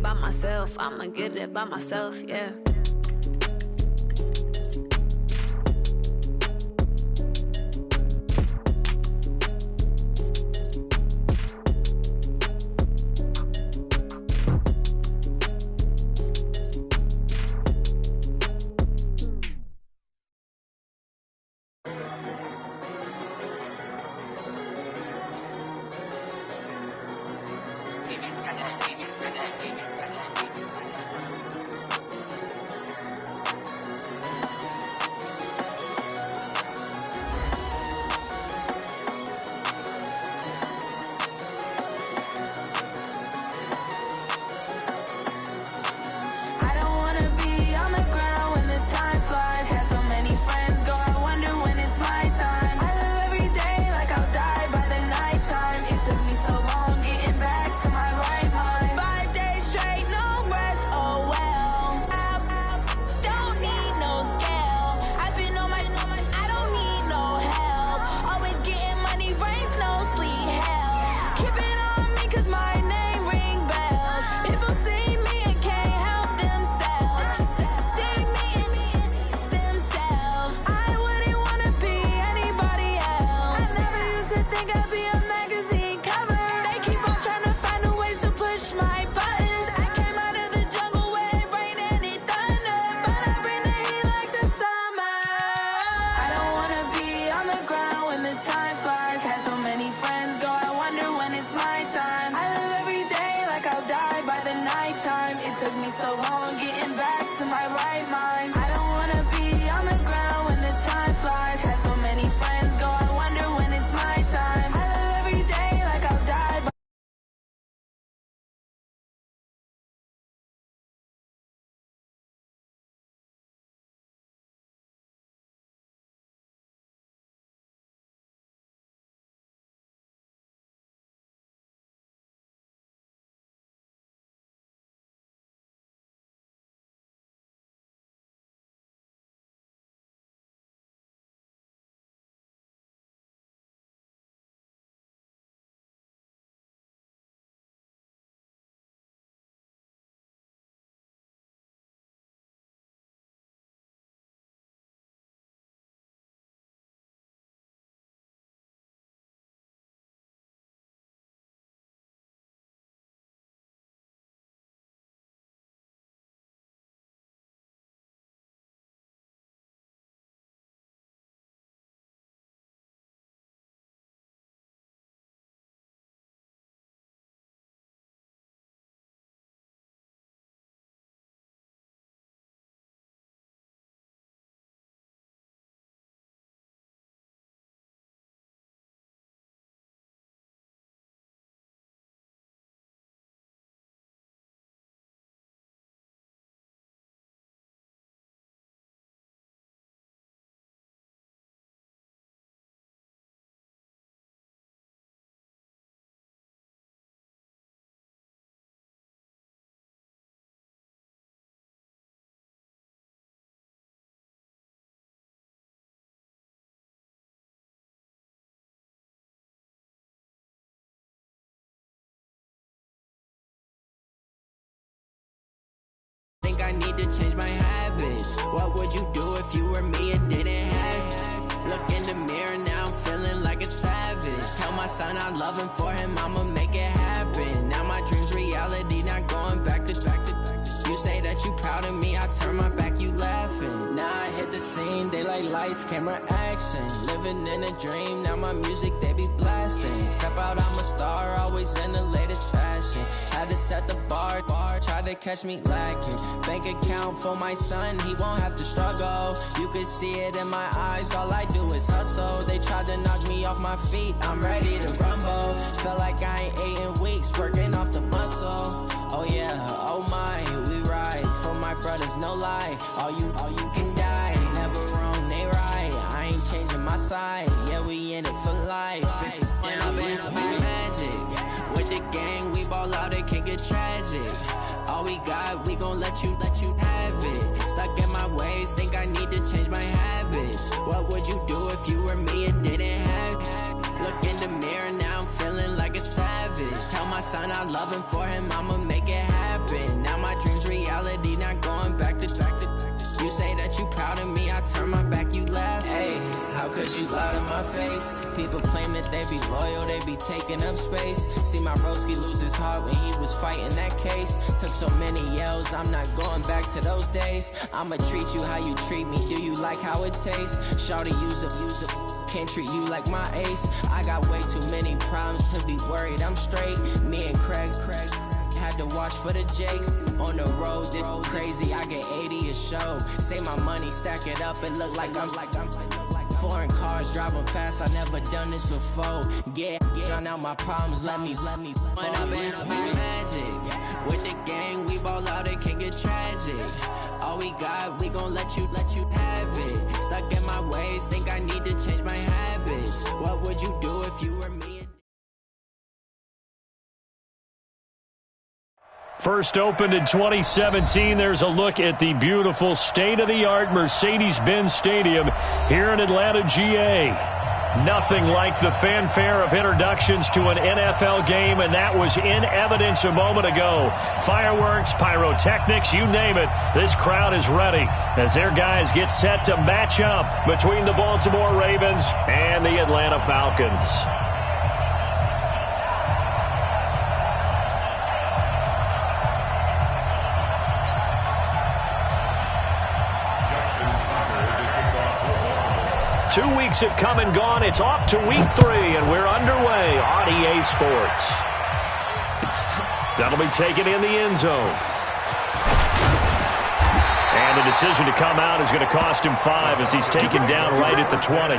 by myself. I'ma get it by myself, yeah. I need to change my habits. What would you do if you were me and didn't have? Look in the mirror now, I'm feeling like a savage. Tell my son I love him, for him I'ma make it happen. Now my dream's reality, not going back to back. You say that you proud of me, I turn my back, you laughing. Now I hit the scene, they like lights, camera, action. Living in a dream, now my music they be blasting. Step out, I'm a star, always in the latest fashion. Had to set the bar, try to catch me lacking. Bank account for my son, he won't have to struggle. You could see it in my eyes, all I do is hustle. They tried to knock me off my feet, I'm ready to rumble. Felt like I ain't ate in weeks, working off the muscle. Oh yeah, oh my, we ride for my brothers, no lie. All you can die, never wrong, they right. I ain't changing my side, yeah, we in it for life. And I've been magic with the gang, we ball out, it can get tragic. All we got, we gon' let you have it. Stuck in my ways, think I need to change my habits. What would you do if you were me and didn't have? Look in the mirror, now I'm feeling like a savage. Tell my son I love him, for him I'ma make it happen. you lie to my face. People claim that they be loyal, they be taking up space. See my broski lose his heart when he was fighting that case. Took so many yells, I'm not going back to those days. I'ma treat you how you treat me, do you like how it tastes? Shawty, use up, can't treat you like my ace. I got way too many problems to be worried, I'm straight. Me and Craig had to watch for the Jakes. On the road, this crazy, I get 80 a show. Say my money, stack it up, it look like I'm foreign cars, driving fast, I never done this before. Yeah, drown out my problems, let me When I've been magic. With the gang, we ball out, it can get tragic. All we got, we gon' let you have it. Stuck in my ways, think I need to change my habits. What would you do if you were me? First opened in 2017, there's a look at the beautiful state-of-the-art Mercedes-Benz Stadium here in Atlanta, GA. Nothing like the fanfare of introductions to an NFL game, and that was in evidence a moment ago. Fireworks, pyrotechnics, you name it, this crowd is ready as their guys get set to match up between the Baltimore Ravens and the Atlanta Falcons. Two weeks have come and gone. It's off to week 3, and we're underway on EA Sports. That'll be taken in the end zone. And the decision to come out is going to cost him 5 as he's taken down right at the 20.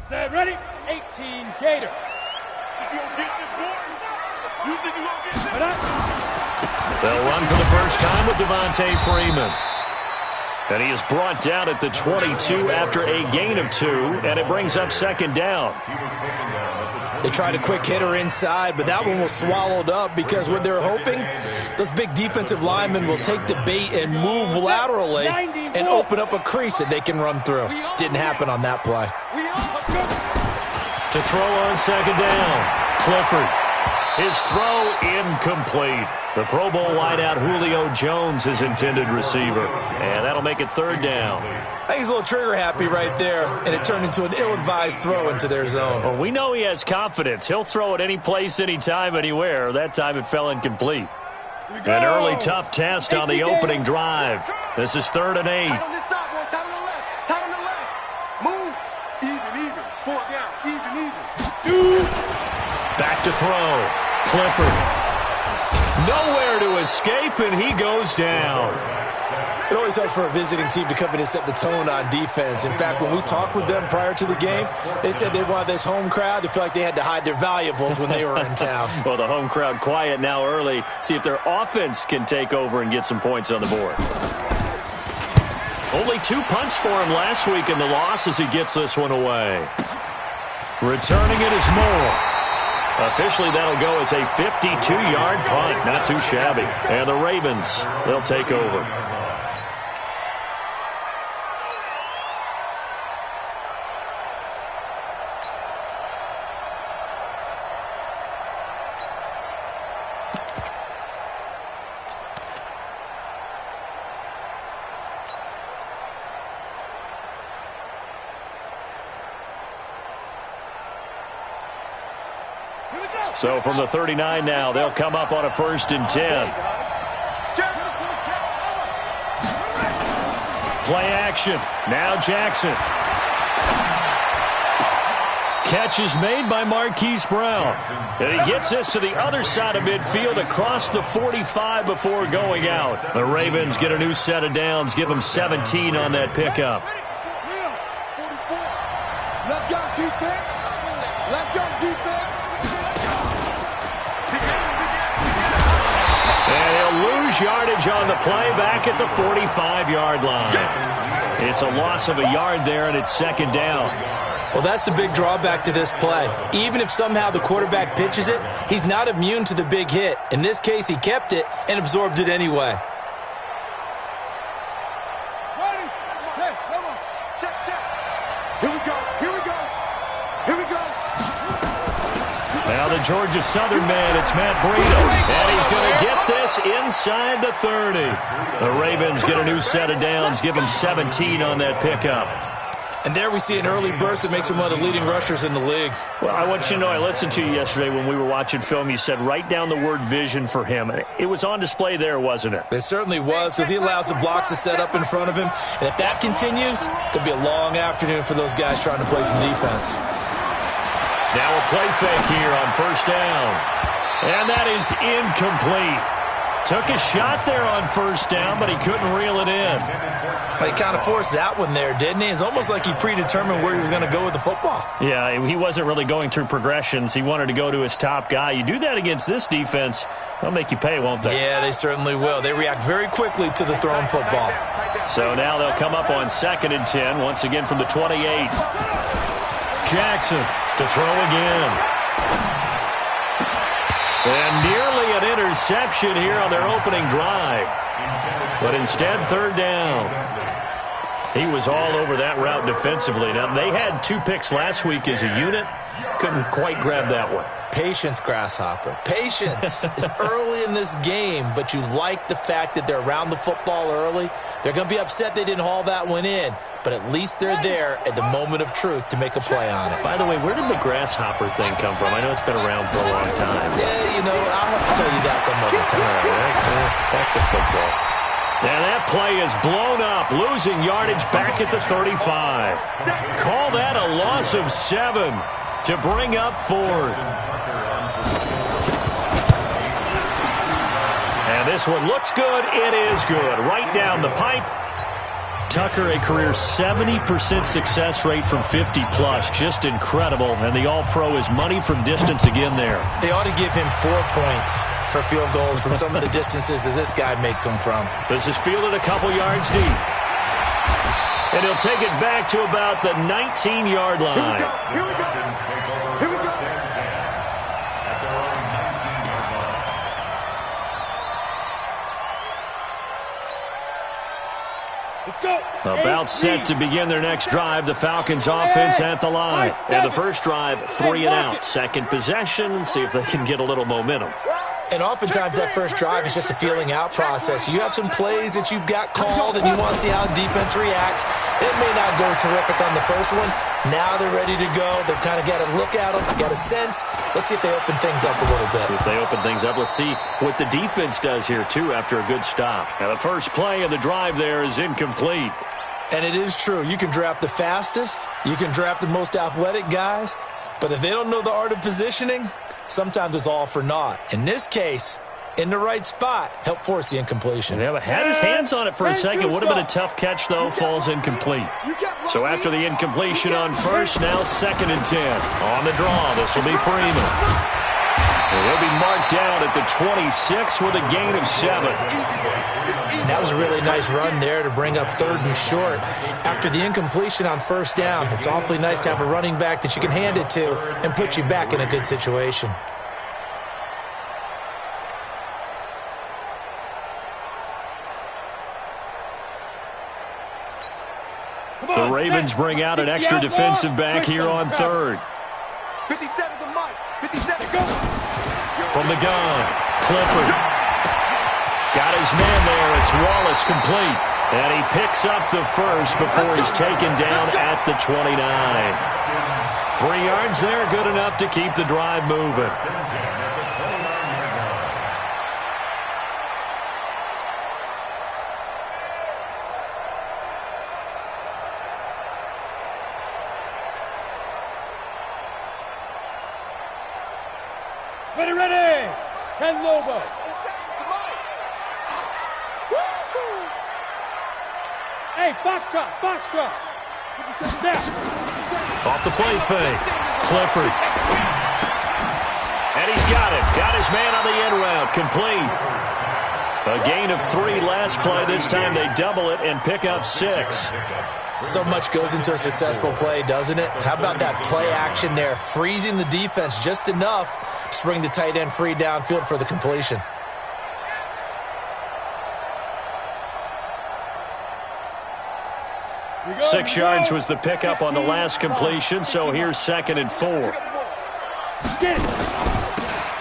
Set, ready? 18 Gator. They'll run for the first time with Devontae Freeman. And he is brought down at the 22 after a gain of 2, and it brings up second down. They tried a quick hitter inside, but that one was swallowed up because what they're hoping, those big defensive linemen will take the bait and move laterally and open up a crease that they can run through. Didn't happen on that play. To throw on second down, Clifford. His throw incomplete. The Pro Bowl wideout Julio Jones is intended receiver. And that'll make it third down. I think he's a little trigger happy right there, and it turned into an ill-advised throw into their zone. Well, we know he has confidence. He'll throw it any place, anytime, anywhere. That time it fell incomplete. An early tough test on the opening drive. This is 3rd and 8. Tight on this side, boys. Tight on the left. Tight on the left. Move. Even. 4 down. Even. Back to throw. Clifford. Nowhere to escape, and he goes down. It always helps for a visiting team to come in and set the tone on defense. In fact, when we talked with them prior to the game, they said they wanted this home crowd to feel like they had to hide their valuables when they were in town. Well, the home crowd quiet now early. See if their offense can take over and get some points on the board. Only 2 punts for him last week in the loss as he gets this one away. Returning it is Moore. Officially, that'll go as a 52-yard punt. Not too shabby. And the Ravens, they'll take over. So from the 39 now, they'll come up on a 1st and 10. Play action. Now Jackson. Catch is made by Marquise Brown. And he gets this to the other side of midfield across the 45 before going out. The Ravens get a new set of downs, give them 17 on that pickup. go, defense. And he'll lose yardage on the play back at the 45-yard line. It's a loss of a yard there, and it's second down. Well, that's the big drawback to this play. Even if somehow the quarterback pitches it, he's not immune to the big hit. In this case, he kept it and absorbed it anyway. Ready? Hey, come on. Check. Here we go. Now the Georgia Southern man, it's Matt Breida. And he's going to get this inside the 30. The Ravens get a new set of downs, give him 17 on that pickup. And there we see an early burst that makes him one of the leading rushers in the league. Well, I want you to know, I listened to you yesterday when we were watching film. You said write down the word vision for him. It was on display there, wasn't it? It certainly was, because he allows the blocks to set up in front of him. And if that continues, there'll be a long afternoon for those guys trying to play some defense. Now a play fake here on first down. And that is incomplete. Took a shot there on first down, but he couldn't reel it in. He kind of forced that one there, didn't he? It's almost like he predetermined where he was going to go with the football. Yeah, he wasn't really going through progressions. He wanted to go to his top guy. You do that against this defense, they'll make you pay, won't they? Yeah, they certainly will. They react very quickly to the thrown football. So now they'll come up on 2nd and 10, once again from the 28. Jackson to throw again. And nearly an interception here on their opening drive. But instead, 3rd down. He was all over that route defensively. Now, they had 2 picks last week as a unit. Couldn't quite grab that one. Patience, Grasshopper. Patience is early in this game, but you like the fact that they're around the football early. They're going to be upset they didn't haul that one in, but at least they're there at the moment of truth to make a play on it. By the way, where did the Grasshopper thing come from? I know it's been around for a long time. Yeah, I'll have to tell you that some other time. All right, back to football. And that play is blown up, losing yardage back at the 35. Call that a loss of 7 to bring up 4th. And this one looks good. It is good. Right down the pipe. Tucker, a career 70% success rate from 50-plus. Just incredible. And the All-Pro is money from distance again there. They ought to give him 4 points for field goals from some of the distances that this guy makes them from. This is fielded a couple yards deep. And he'll take it back to about the 19-yard line. Here we go. Let's go. About set to begin their next drive. The Falcons offense at the line. And the first drive, 3 and out. Second possession. See if they can get a little momentum. And oftentimes that first drive is just a feeling out process. You have some plays that you've got called and you want to see how defense reacts. It may not go terrific on the first one. Now they're ready to go. They've kind of got to look at them, got a sense. Let's see if they open things up a little bit. See if they open things up. Let's see what the defense does here, too, after a good stop. Now, the first play of the drive there is incomplete. And it is true. You can draft the fastest. You can draft the most athletic guys. But if they don't know the art of positioning, sometimes it's all for naught. In this case, in the right spot, help force the incompletion. Yeah, but had his hands on it for a second. Would have been a tough catch, though. Falls incomplete. So after the incompletion on first, now 2nd and 10. On the draw, this will be Freeman. And he'll be marked down at the 26 with a gain of 7. That was a really nice run there to bring up 3rd and short. After the incompletion on first down, it's awfully nice to have a running back that you can hand it to and put you back in a good situation. The Ravens bring out an extra defensive back here on 3rd. 57 to Mike. 57, go. From the gun, Clifford. Got his man there. It's Wallace complete. And he picks up the first before he's taken down at the 29. 3 yards there, good enough to keep the drive moving. Ready. 10 logo. Hey, foxtrot. Step. Off the play fake. Clifford. And he's got it. Got his man on the end route. Complete. A gain of 3 last play. This time they double it and pick up 6. So much goes into a successful play, doesn't it? How about that play action there? Freezing the defense just enough to bring the tight end free downfield for the completion. Six yards was the pickup on the last completion, so here's 2nd and 4.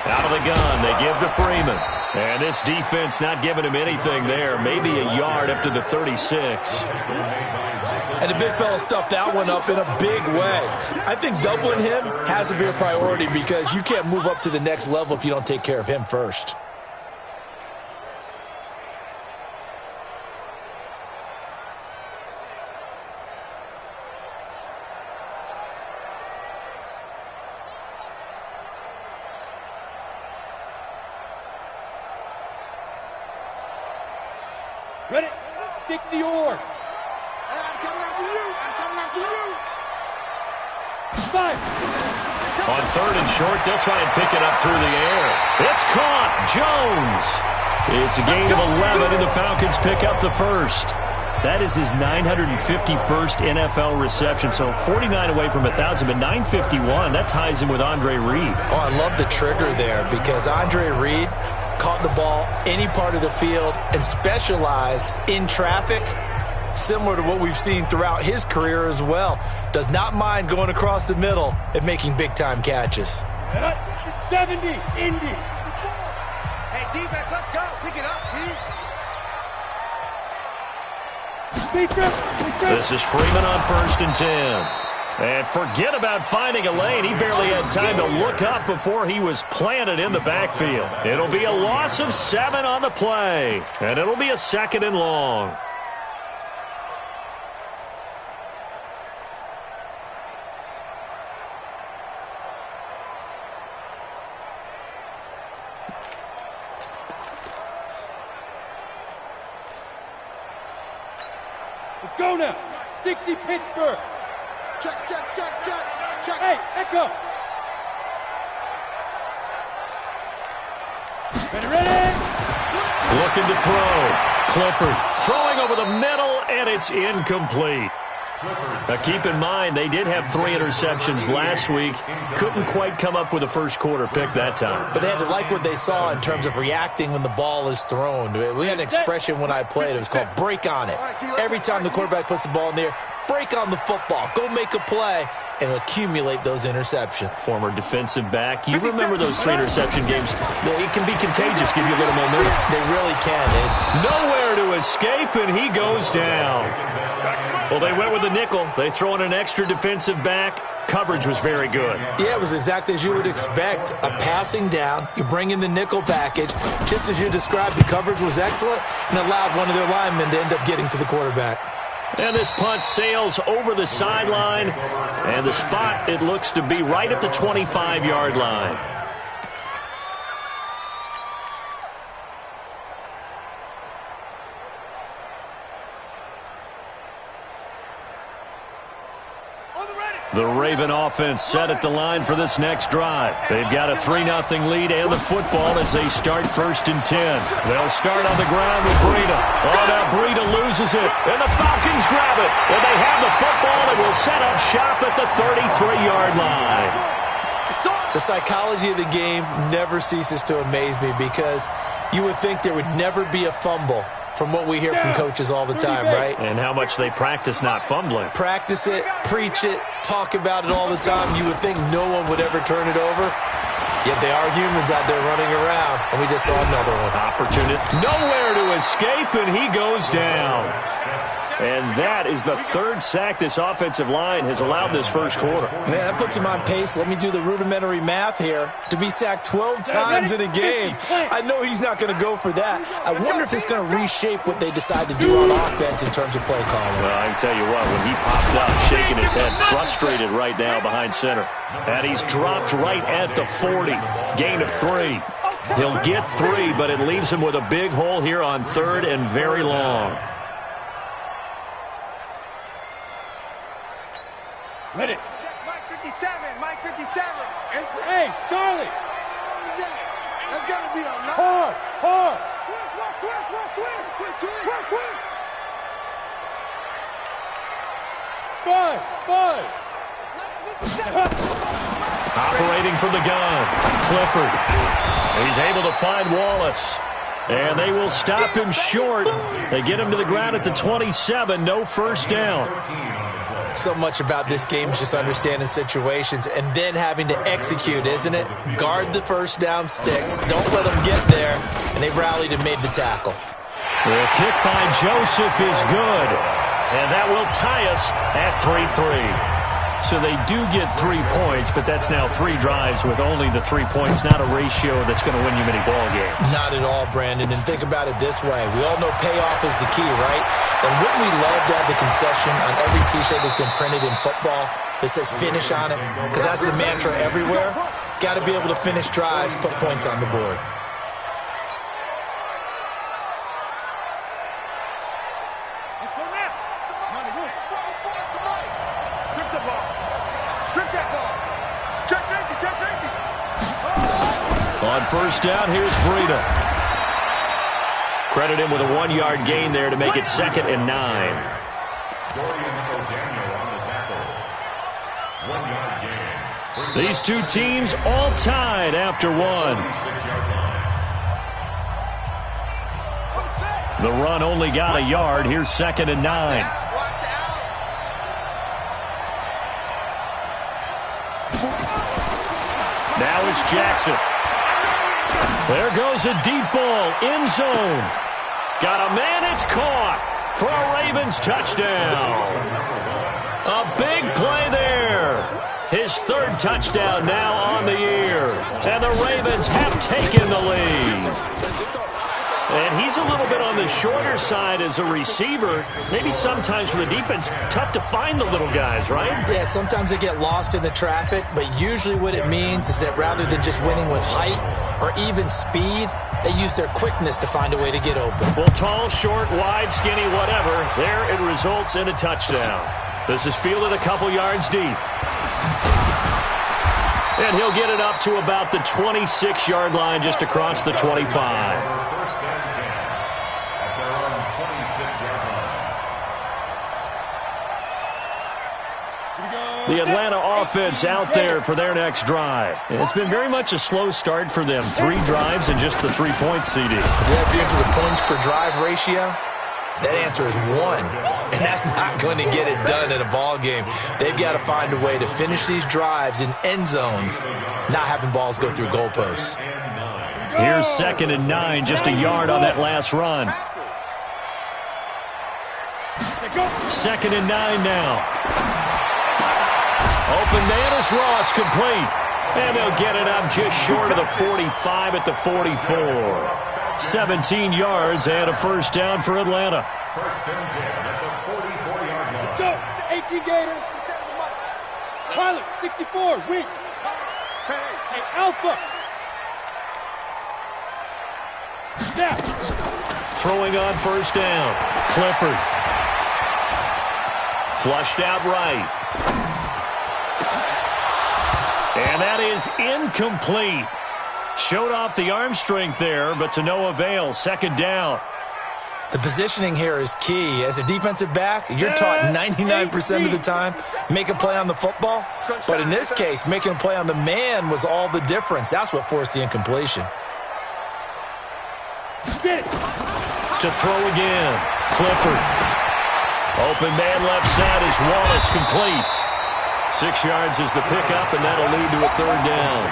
Out of the gun, they give to Freeman. And this defense not giving him anything there. Maybe a yard up to the 36. And the big fella stuffed that one up in a big way. I think doubling him has to be a priority because you can't move up to the next level if you don't take care of him first. Ready? 60 or. I'm coming after you. I'm coming after you. 5. On 3rd and short, they'll try and pick it up through the air. It's caught. Jones. It's a gain of 11, and the Falcons pick up the first. That is his 951st NFL reception, so 49 away from 1,000, but 951. That ties him with Andre Reed. Oh, I love the trigger there because Andre Reed caught the ball any part of the field and specialized in traffic, similar to what we've seen throughout his career as well. Does not mind going across the middle and making big-time catches. 70, Indy. Hey, defense, let's go. Pick it up, This is Freeman on 1st and 10. And forget about finding a lane. He barely had time to look up before he was planted in the backfield. It'll be a loss of 7 on the play. And it'll be a 2nd and long. Let's go now. 60 Pittsburgh. Check, check, check, check, check. Hey, Echo. Ready? Looking to throw. Clifford throwing over the middle, and it's incomplete. Now keep in mind, they did have 3 interceptions last week. Couldn't quite come up with a first quarter pick that time. But they had to like what they saw in terms of reacting when the ball is thrown. We had an expression when I played. It was called break on it. Every time the quarterback puts the ball in the air, break on the football. Go make a play and accumulate those interceptions. Former defensive back. You remember those 3 interception games. It can be contagious, give you a little momentum. They really can. Nowhere to escape, and he goes down. Well, they went with the nickel. They throw in an extra defensive back. Coverage was very good. Yeah, it was exactly as you would expect. A passing down. You bring in the nickel package. Just as you described, the coverage was excellent and allowed one of their linemen to end up getting to the quarterback. And this punt sails over the sideline. And the spot, it looks to be right at the 25-yard line. The Raven offense set at the line for this next drive. They've got a 3-0 lead and the football as they start 1st and 10. They'll start on the ground with Breida. Oh, now Breida loses it, and the Falcons grab it. And they have the football and will set up shop at the 33-yard line. The psychology of the game never ceases to amaze me because you would think there would never be a fumble from what we hear from coaches all the time, right? And how much they practice not fumbling. Practice it, preach it, talk about it all the time. You would think no one would ever turn it over. Yet they are humans out there running around, and we just saw another one. Opportunity. Nowhere to escape, and he goes down. And that is the 3rd sack this offensive line has allowed this first quarter. Man, that puts him on pace. Let me do the rudimentary math here. To be sacked 12 times in a game, I know he's not going to go for that. I wonder if it's going to reshape what they decide to do on offense in terms of play calling. Well, I can tell you what, when he popped up, shaking his head, frustrated right now behind center. And he's dropped right at the 40. Gain of 3. He'll get 3, but it leaves him with a big hole here on 3rd and very long. Ready. 57, Mike 57. Hey, Charlie. That's got to be a lot. Hard. Twist. Five. Operating from the gun, Clifford. He's able to find Wallace. And they will stop him short. They get him to the ground at the 27, no first down. So much about this game is just understanding situations and then having to execute, isn't it? Guard the first down sticks. Don't let them get there. And they rallied and made the tackle. The kick by Joseph is good. And that will tie us at 3-3. So they do get 3 points, but that's now 3 drives with only the 3 points, not a ratio that's going to win you many ball games. Not at all, Brandon. And think about it this way. We all know payoff is the key, right? And wouldn't we love to have the concession on every T-shirt that's been printed in football that says finish on it? Because that's the mantra everywhere. Got to be able to finish drives, put points on the board. On first down, here's Breida. Credit him with a 1-yard gain there to make it 2nd and 9. These two teams all tied after 1. The run only got a yard. Here's 2nd and 9. Now it's Jackson. There goes a deep ball, end zone. Got a man, it's caught for a Ravens touchdown. A big play there. His 3rd touchdown now on the year. And the Ravens have taken the lead. And he's a little bit on the shorter side as a receiver. Maybe sometimes for the defense, tough to find the little guys, right? Yeah, sometimes they get lost in the traffic, but usually what it means is that rather than just winning with height or even speed, they use their quickness to find a way to get open. Well, tall, short, wide, skinny, whatever, there it results in a touchdown. This is fielded a couple yards deep. And he'll get it up to about the 26-yard line just across the 25. The Atlanta offense out there for their next drive. It's been very much a slow start for them. 3 drives and just the 3 points, CD. Yeah, if you're into the points per drive ratio, that answer is 1. And that's not going to get it done in a ball game. They've got to find a way to finish these drives in end zones, not having balls go through goalposts. Here's 2nd and 9, just a yard on that last run. 2nd and 9 now. Open man is Ross, complete. And they'll get it up just short of the 45 at the 44. 17 yards and a first down for Atlanta. First and 10 at the 44-yard line. Let's go. 18 Gator. Pilot, 64, weak. Hey, Alpha. Snap. Throwing on first down. Clifford. Flushed out right. And that is incomplete. Showed off the arm strength there, but to no avail. 2nd down. The positioning here is key. As a defensive back, you're taught 99% of the time, make a play on the football. But in this case, making a play on the man was all the difference. That's what forced the incompletion. To throw again. Clifford. Open man left side is Wallace, complete. 6 yards is the pickup, and that'll lead to a 3rd down.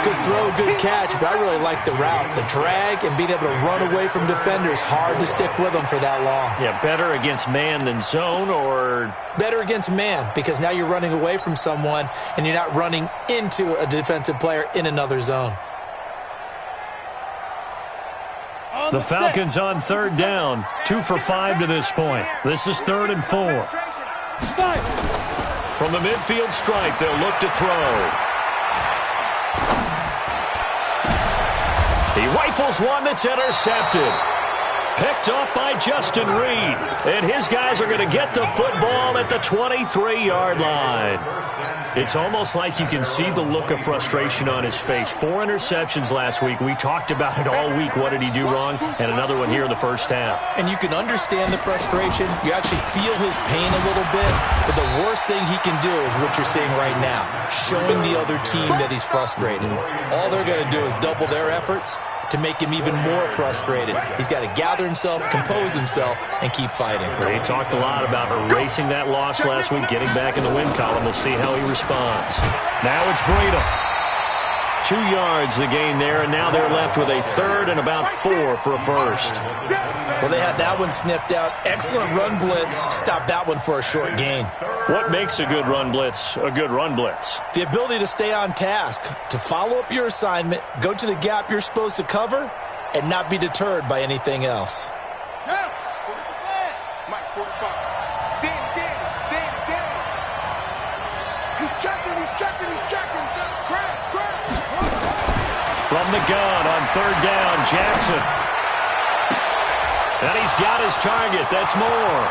Good throw, good catch, but I really like the route. The drag and being able to run away from defenders, hard to stick with them for that long. Yeah, better against man than zone, or? Better against man, because now you're running away from someone, and you're not running into a defensive player in another zone. The Falcons on 3rd down. 2 for 5 to this point. This is 3rd and 4. From the midfield stripe, they'll look to throw. He rifles one that's intercepted. Picked off by Justin Reed. And his guys are going to get the football at the 23-yard line. It's almost like you can see the look of frustration on his face. 4 interceptions last week. We talked about it all week. What did he do wrong? And another one here in the first half. And you can understand the frustration. You actually feel his pain a little bit. But the worst thing he can do is what you're seeing right now, showing the other team that he's frustrated. All they're going to do is double their efforts to make him even more frustrated. He's got to gather himself, compose himself, and keep fighting. He talked a lot about erasing that loss last week, getting back in the win column. We'll see how he responds. Now it's Breida. 2 yards the gain there, and now they're left with a third and about 4 for a first. Well, they had that one sniffed out. Excellent run blitz. Stopped that one for a short gain. What makes a good run blitz a good run blitz? The ability to stay on task, to follow up your assignment, go to the gap you're supposed to cover, and not be deterred by anything else. Yeah, Mike 45. He's checking. Crash. From the gun on third down, Jackson. And he's got his target. That's Moore.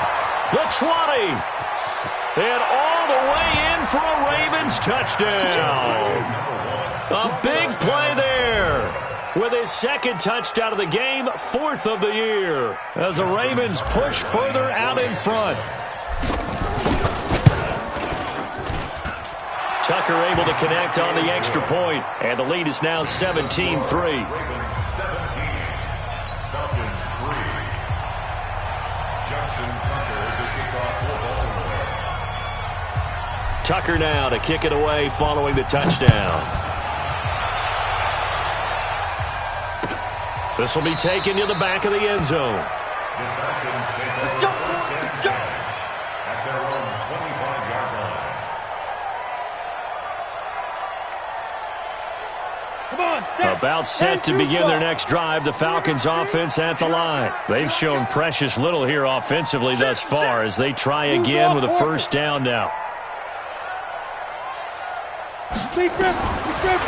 The 20. And all the way in for a Ravens touchdown. A big play there. With his second touchdown of the game, 4th of the year. As the Ravens push further out in front. Tucker able to connect on the extra point, and the lead is now 17-3. Tucker now to kick it away following the touchdown. This will be taken to the back of the end zone. Let's go. At their own 25-yard line. Come on, set. About set to begin their next drive, the Falcons offense at the line. They've shown precious little here offensively thus far as they try again with a first down now.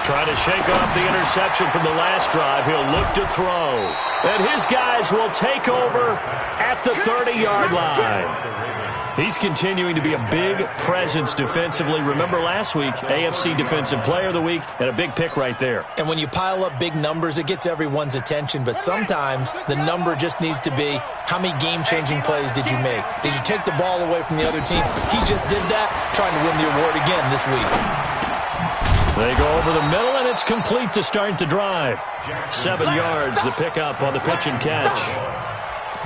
Trying to shake off the interception from the last drive. He'll look to throw. And his guys will take over at the 30-yard line. He's continuing to be a big presence defensively. Remember last week, AFC Defensive Player of the Week, and a big pick right there. And when you pile up big numbers, it gets everyone's attention. But sometimes the number just needs to be, how many game-changing plays did you make? Did you take the ball away from the other team? He just did that, trying to win the award again this week. They go over the middle, and it's complete to start the drive. 7 yards, the pickup on the pitch and catch.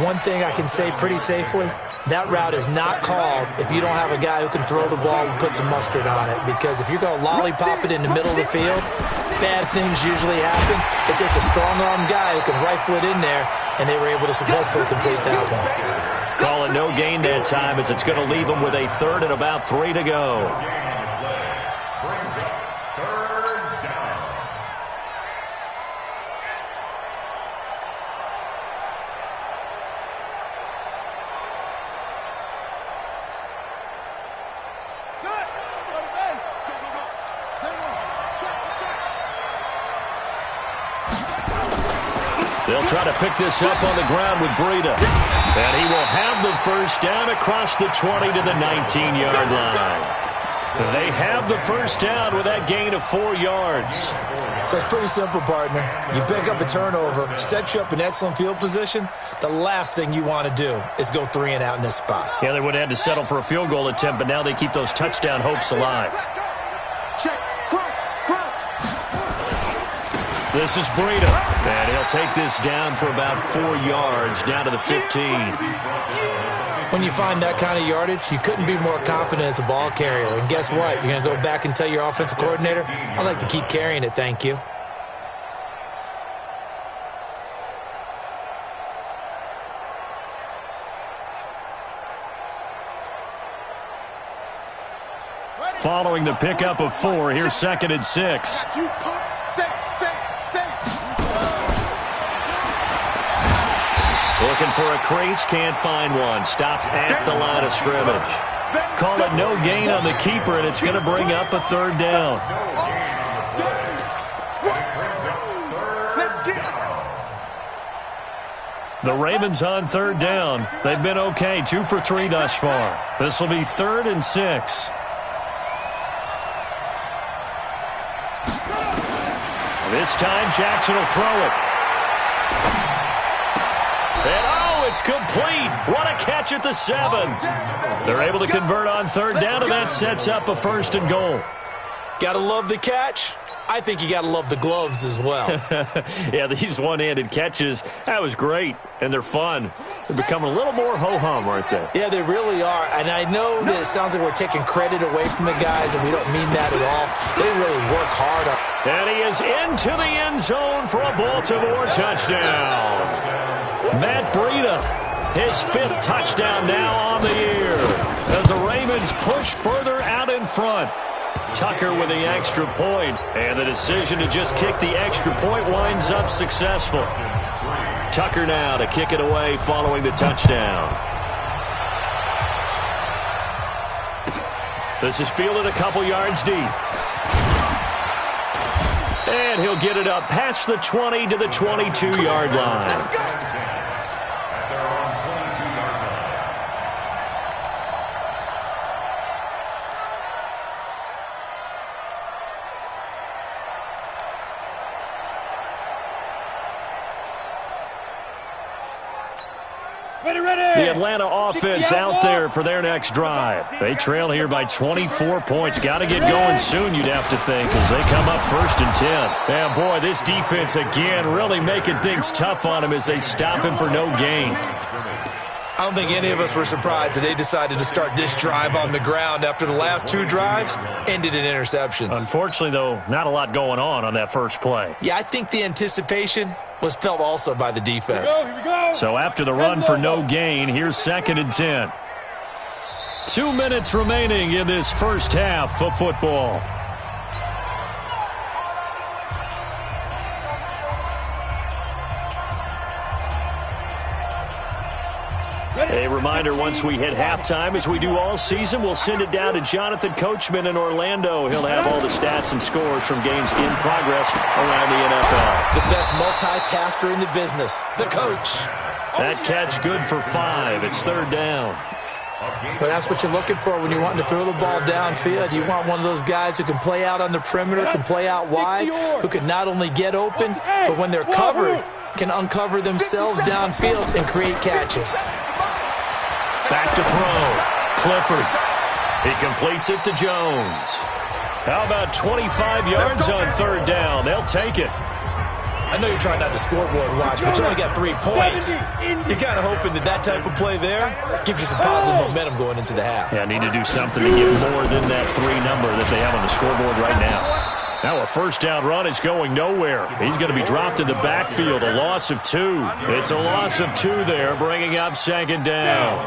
One thing I can say pretty safely, that route is not called if you don't have a guy who can throw the ball and put some mustard on it. Because if you're going to lollipop it in the middle of the field, bad things usually happen. It takes a strong-arm guy who can rifle it in there, and they were able to successfully complete that one. Call it no gain that time as it's going to leave them with a third and about 3 to go. They'll try to pick this up on the ground with Breida. And he will have the first down across the 20 to the 19-yard line. They have the first down with that gain of 4 yards. So it's pretty simple, partner. You pick up a turnover, set you up in excellent field position. The last thing you want to do is go 3 and out in this spot. Yeah, they would have had to settle for a field goal attempt, but now they keep those touchdown hopes alive. Check. Crunch. This is Breida, and he'll take this down for about 4 yards, down to the 15. When you find that kind of yardage, you couldn't be more confident as a ball carrier. And guess what? You're going to go back and tell your offensive coordinator, I'd like to keep carrying it, thank you. Following the pickup of 4, here's 2nd and 6. Looking for a crease, can't find one. Stopped at the line of scrimmage. Call it no gain on the keeper, and it's going to bring up a third down. The Ravens on third down. They've been okay, 2 for 3 thus far. This will be 3rd and 6. This time, Jackson will throw it. And, it's complete. What a catch at the 7. They're able to convert on third down, and that sets up a 1st and goal. Gotta love the catch. I think you gotta love the gloves as well. Yeah, these one-handed catches, that was great, and they're fun. They're becoming a little more ho-hum right there. Yeah, they really are, and I know that it sounds like we're taking credit away from the guys, and we don't mean that at all. They really work hard on. And he is into the end zone for a Baltimore touchdown. Matt Breida, his 5th touchdown now on the year, as the Ravens push further out in front. Tucker with the extra point, and the decision to just kick the extra point winds up successful. Tucker now to kick it away following the touchdown. This is fielded a couple yards deep. And he'll get it up past the 20 to the 22-yard line. The Atlanta offense out there for their next drive. They trail here by 24 points. Got to get going soon, you'd have to think, as they come up 1st and 10. And, boy, this defense, again, really making things tough on them as they stop him for no gain. I don't think any of us were surprised that they decided to start this drive on the ground after the last 2 drives ended in interceptions. Unfortunately, though, not a lot going on that first play. Yeah, I think the anticipation was felt also by the defense. Here we go. So after the run for no gain, here's 2nd and 10. 2 minutes remaining in this first half of football. A reminder, once we hit halftime, as we do all season, we'll send it down to Jonathan Coachman in Orlando. He'll have all the stats and scores from games in progress around the NFL. The best multitasker in the business, the coach. That catch good for 5. It's 3rd down. But that's what you're looking for when you're wanting to throw the ball downfield. You want one of those guys who can play out on the perimeter, can play out wide, who can not only get open, but when they're covered, can uncover themselves downfield and create catches. Back to throw. Clifford. He completes it to Jones. How about 25 yards on 3rd down? They'll take it. I know you're trying not to scoreboard watch, but you only got 3 points. You're kind of hoping that type of play there gives you some positive momentum going into the half. Yeah, need to do something to get more than that 3 number that they have on the scoreboard right now. Now a 1st down run is going nowhere. He's going to be dropped in the backfield, a loss of 2. It's a loss of 2 there, bringing up 2nd down.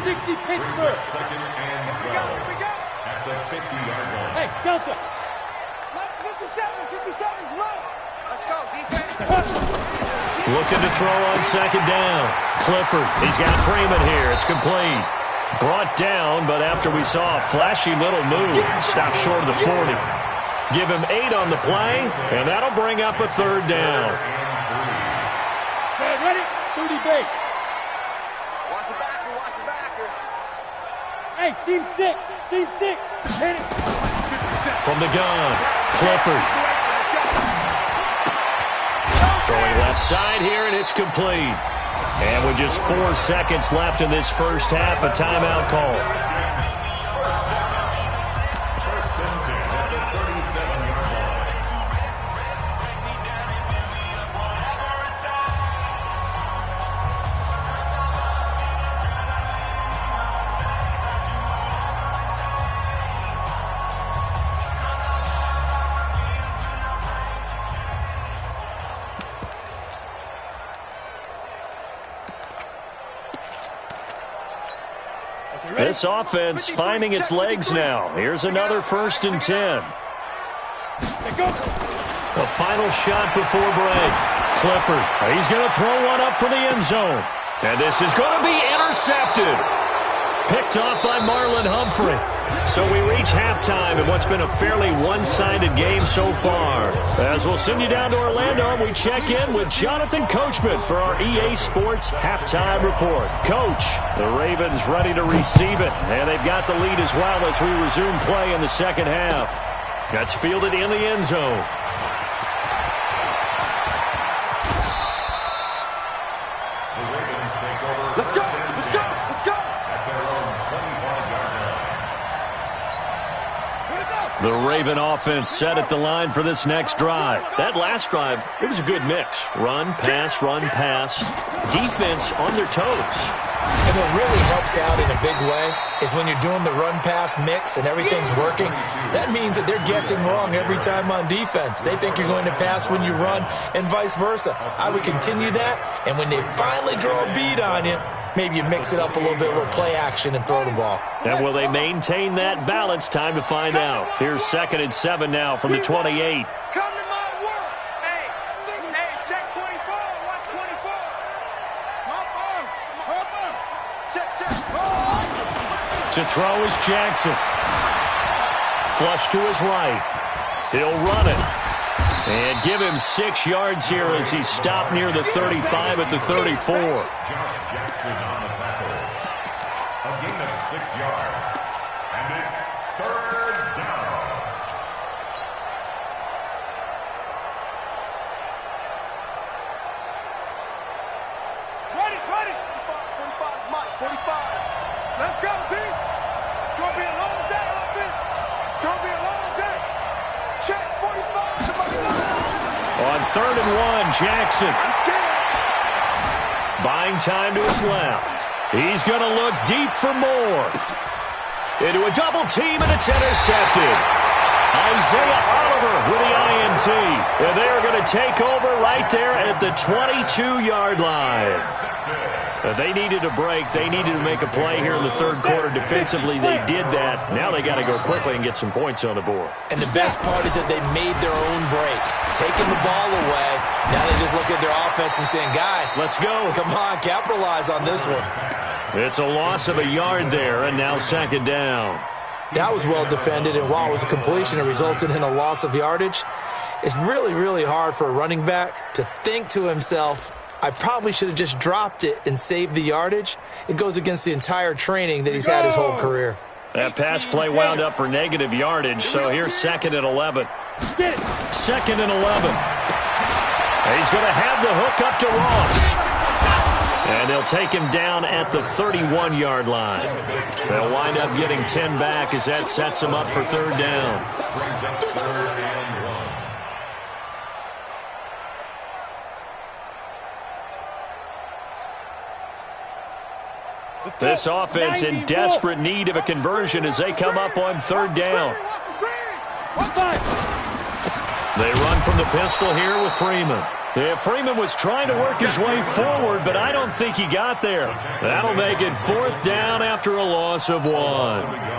60 Pittsburgh. 2nd and 12 at the 50-yard line. Hey, Delta. Let's 57's right. Let's go, defense. Looking to throw on 2nd down. Clifford, he's got Freeman here. It's complete. Brought down, but after we saw a flashy little move, stopped short of the 40. Give him 8 on the play, and that'll bring up a 3rd down. Set, ready? 30 base. Watch the backer, watch the backer. Hey, seam 6. Seam 6. Hit it. From the gun, Clifford. Throwing left side here, and it's complete. And with just 4 seconds left in this first half, a timeout call. This offense finding its legs now. Here's another 1st and 10. The final shot before break. Clifford, he's going to throw one up for the end zone. And this is going to be intercepted. Picked off by Marlon Humphrey. So we reach halftime in what's been a fairly one-sided game so far. As we'll send you down to Orlando, and we check in with Jonathan Coachman for our EA Sports Halftime Report. Coach, the Ravens ready to receive it, and they've got the lead as well as we resume play in the second half. That's fielded in the end zone. Let's go! Let's go! Let's go! The Raven offense set at the line for this next drive. That last drive, it was a good mix. Run, pass, defense on their toes. And what really helps out in a big way is when you're doing the run-pass mix and everything's working, that means that they're guessing wrong every time on defense. They think you're going to pass when you run and vice versa. I would continue that, and when they finally draw a bead on you, maybe you mix it up a little bit, a little play action, and throw the ball. And will they maintain that balance? Time to find out. Here's 2nd and 7 now from the 28. Come to my world. Hey, check 24. Watch 24. Hop on. Check. To throw is Jackson. Flush to his right. He'll run it. And give him 6 yards here as he's stopped near the 35 at the 34. Josh Jackson on the tackle. A gain of 6 yards. And it's 3rd down. Run it. 45 is mine. 45. Let's go, D. It's going to be a long day, offense. It's going to be a long day. Check 45. Somebody On 3rd and 1, Jackson. Buying time to his left. He's going to look deep for more. Into a double team, and it's intercepted. Isaiah Oliver with the INT. And they are going to take over right there at the 22-yard line. They needed a break. They needed to make a play here in the 3rd quarter. Defensively, they did that. Now they got to go quickly and get some points on the board. And the best part is that they made their own break. Taking the ball away, now they just look at their offense and saying, guys, let's go. Come on, capitalize on this one. It's a loss of a yard there, and now 2nd down. That was well defended, and while it was a completion, it resulted in a loss of yardage. It's really, really hard for a running back to think to himself, I probably should have just dropped it and saved the yardage. It goes against the entire training that he's had his whole career. That pass play wound up for negative yardage, so here's 2nd and 11. 2nd and 11. He's going to have the hook up to Ross. And they'll take him down at the 31-yard line. They'll wind up getting 10 back as that sets him up for 3rd down. Brings up 3rd and 1. This offense in desperate need of a conversion as they come up on 3rd down. They run from the pistol here with Freeman. Yeah, Freeman was trying to work his way forward, but I don't think he got there. That'll make it 4th down after a loss of 1.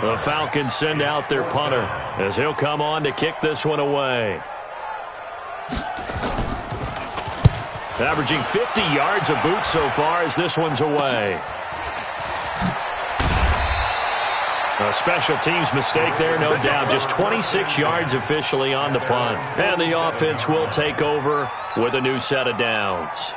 The Falcons send out their punter as he'll come on to kick this one away. Averaging 50 yards of boot so far as this one's away. A special teams mistake there, no doubt. Just 26 yards officially on the punt. And the offense will take over with a new set of downs.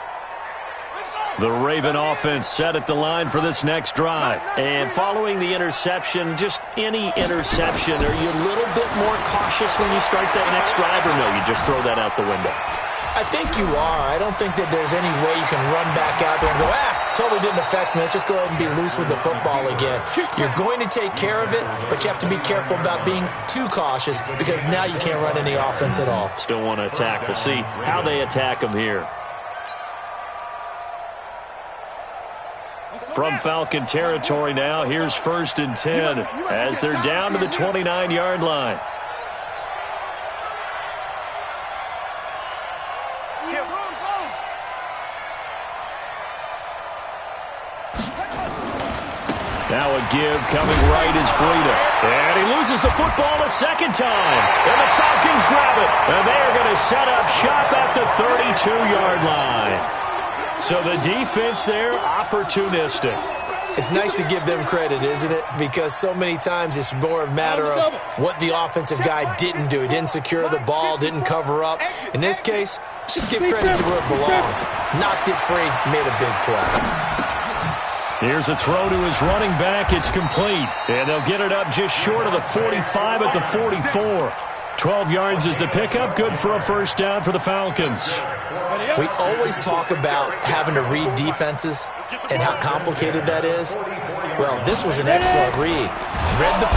The Raven offense set at the line for this next drive. And following the interception, just any interception, are you a little bit more cautious when you start that next drive, or no, you just throw that out the window? I think you are. I don't think that there's any way you can run back out there and go, totally didn't affect me. Let's just go ahead and be loose with the football again. You're going to take care of it, but you have to be careful about being too cautious because now you can't run any offense at all. Still want to attack. We'll see how they attack them here. From Falcon territory now, here's 1st and 10 as they're down to the 29-yard line. Now a give coming right is Breida. And he loses the football a 2nd time. And the Falcons grab it. And they are going to set up shop at the 32-yard line. So the defense there, opportunistic. It's nice to give them credit, isn't it? Because so many times it's more a matter of what the offensive guy didn't do. He didn't secure the ball, didn't cover up. In this case, let's just give credit to where it belongs. Knocked it free, made a big play. Here's a throw to his running back. It's complete. And they'll get it up just short of the 45 at the 44. 12 yards is the pickup. Good for a first down for the Falcons. We always talk about having to read defenses and how complicated that is. Well, this was an excellent read. Read the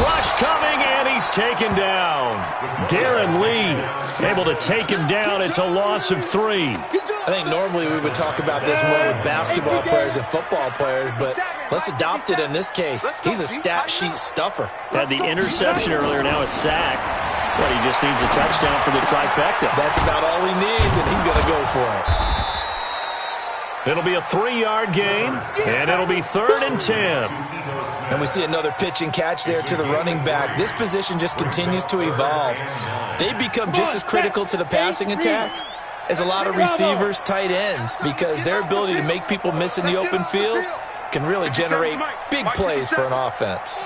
rush coming, and he's taken down. Darren Lee able to take him down. It's a loss of 3. I think normally we would talk about this more with basketball players and football players, but let's adopt it in this case. He's a stat sheet stuffer. Had the interception earlier, now a sack. But he just needs a touchdown for the trifecta. That's about all he needs, and he's going to go for it. It'll be a 3-yard gain, and it'll be 3rd and 10. And we see another pitch and catch there to the running back. This position just continues to evolve. They become just as critical to the passing attack as a lot of receivers, tight ends, because their ability to make people miss in the open field can really generate big plays for an offense.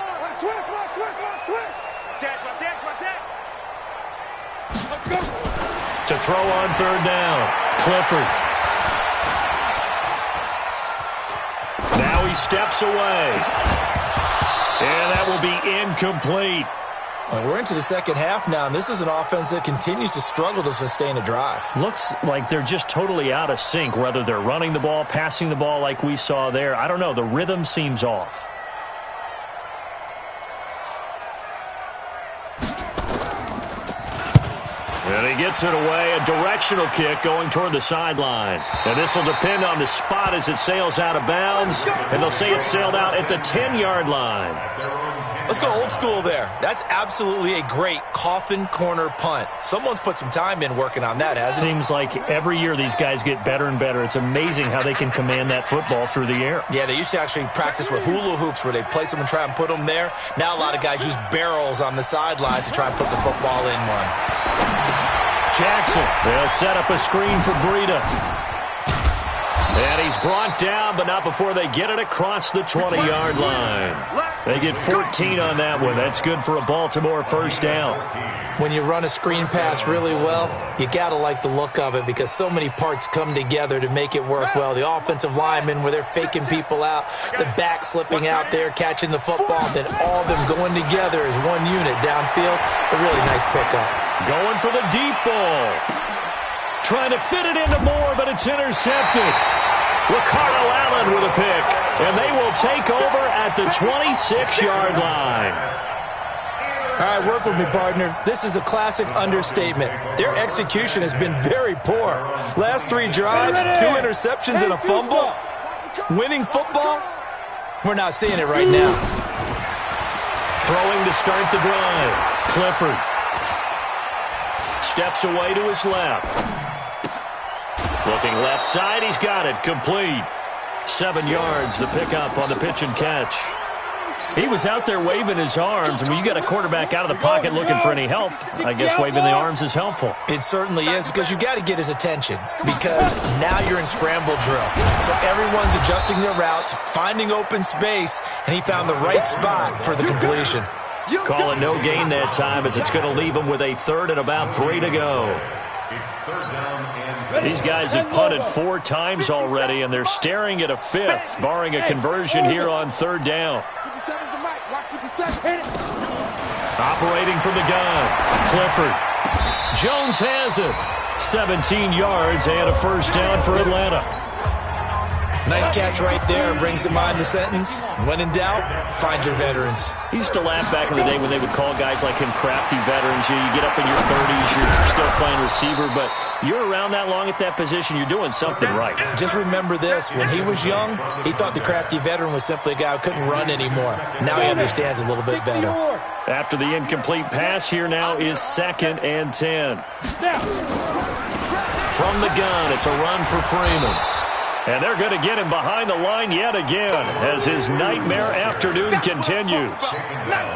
To throw on 3rd down, Clifford. Now he steps away. And that will be incomplete. Well, we're into the second half now, and this is an offense that continues to struggle to sustain a drive. Looks like they're just totally out of sync, whether they're running the ball, passing the ball like we saw there. I don't know. The rhythm seems off. And he gets it away, a directional kick going toward the sideline. And this will depend on the spot as it sails out of bounds. And they'll say it sailed out at the 10-yard line. Let's go old school there. That's absolutely a great coffin corner punt. Someone's put some time in working on that, hasn't it? Seems like every year these guys get better and better. It's amazing how they can command that football through the air. Yeah, they used to actually practice with hula hoops where they place them and try and put them there. Now a lot of guys use barrels on the sidelines to try and put the football in one. Jackson, they'll set up a screen for Breida. And he's brought down, but not before they get it across the 20-yard line. They get 14 on that one. That's good for a Baltimore first down. When you run a screen pass really well, you got to like the look of it because so many parts come together to make it work well. The offensive linemen, where they're faking people out, the back slipping out there, catching the football, then all of them going together as one unit downfield. A really nice pickup. Going for the deep ball. Trying to fit it into Moore, but it's intercepted. Ricardo Allen with a pick, and they will take over at the 26-yard line. All right, work with me, partner. This is a classic understatement. Their execution has been very poor. Last 3 drives, 2 interceptions and a fumble. Winning football? We're not seeing it right now. Throwing to start the drive. Clifford steps away to his left. Looking left side, he's got it. Complete. 7 yards, the pickup on the pitch and catch. He was out there waving his arms, and when you got a quarterback out of the pocket looking for any help, I guess waving the arms is helpful. It certainly is, because you got to get his attention, because now you're in scramble drill. So everyone's adjusting their routes, finding open space, and he found the right spot for the completion. Call it no gain that time, as it's going to leave him with a 3rd and about 3 to go. It's 3rd down and These guys have punted 4 times already, and they're staring at a 5th, barring a conversion here on 3rd down. Operating from the gun, Clifford. Jones has it. 17 yards and a first down for Atlanta. Nice catch right there. Brings to mind the sentence, when in doubt, find your veterans. He used to laugh back in the day when they would call guys like him crafty veterans. You get up in your 30s, you're still playing receiver, but you're around that long at that position, you're doing something right. Just remember this. When he was young, he thought the crafty veteran was simply a guy who couldn't run anymore. Now he understands a little bit better. After the incomplete pass, here now is 2nd and 10. From the gun, it's a run for Freeman. And they're going to get him behind the line yet again as his nightmare afternoon continues.